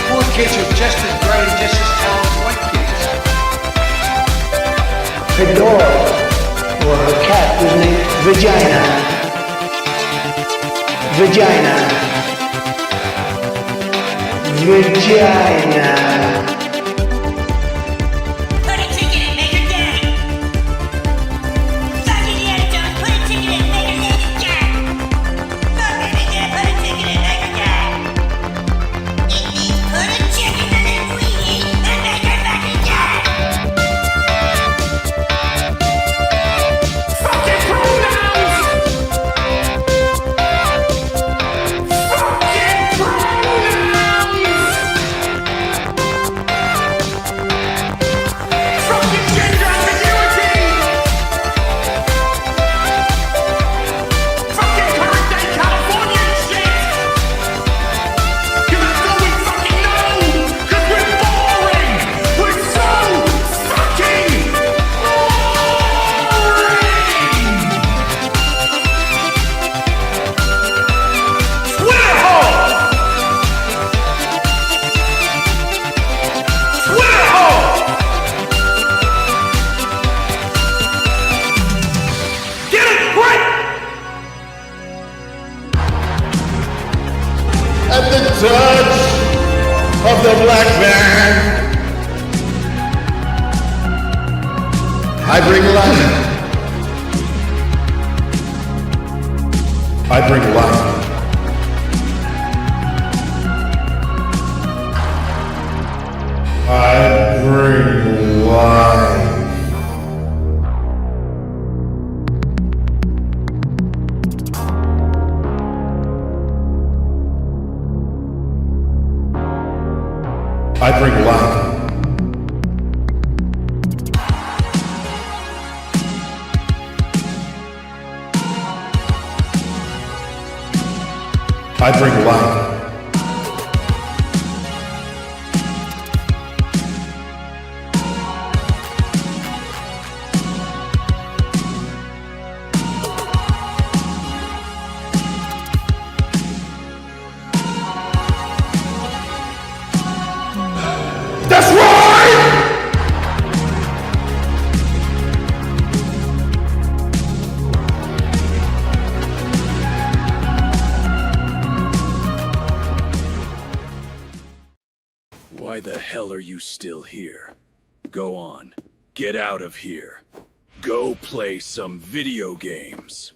Poor kids are just as bright and just as talented as white kids. Her dog or her cat was named Vagina. Vagina. Put a ticket in, make her gay. Fuck Indiana Jones, put a ticket in, make her lady gay. Fuck Baby Gay, put a ticket in, make her gay. It means put a chicken in a queenie and make her fucking gay. Fucking pronouns! Fucking pronouns! Fucking gender ambiguity! Fucking current day California shit! Cause that's all we fucking know! Cause we're boring! We're so fucking boring! Twitter hole! Twitter hole! Get it right! At the touch of the black man, I bring life. I bring life. I bring life. I bring life. I bring life. That's right! Why the hell are you still here? Go on. Get out of here. go play some video games.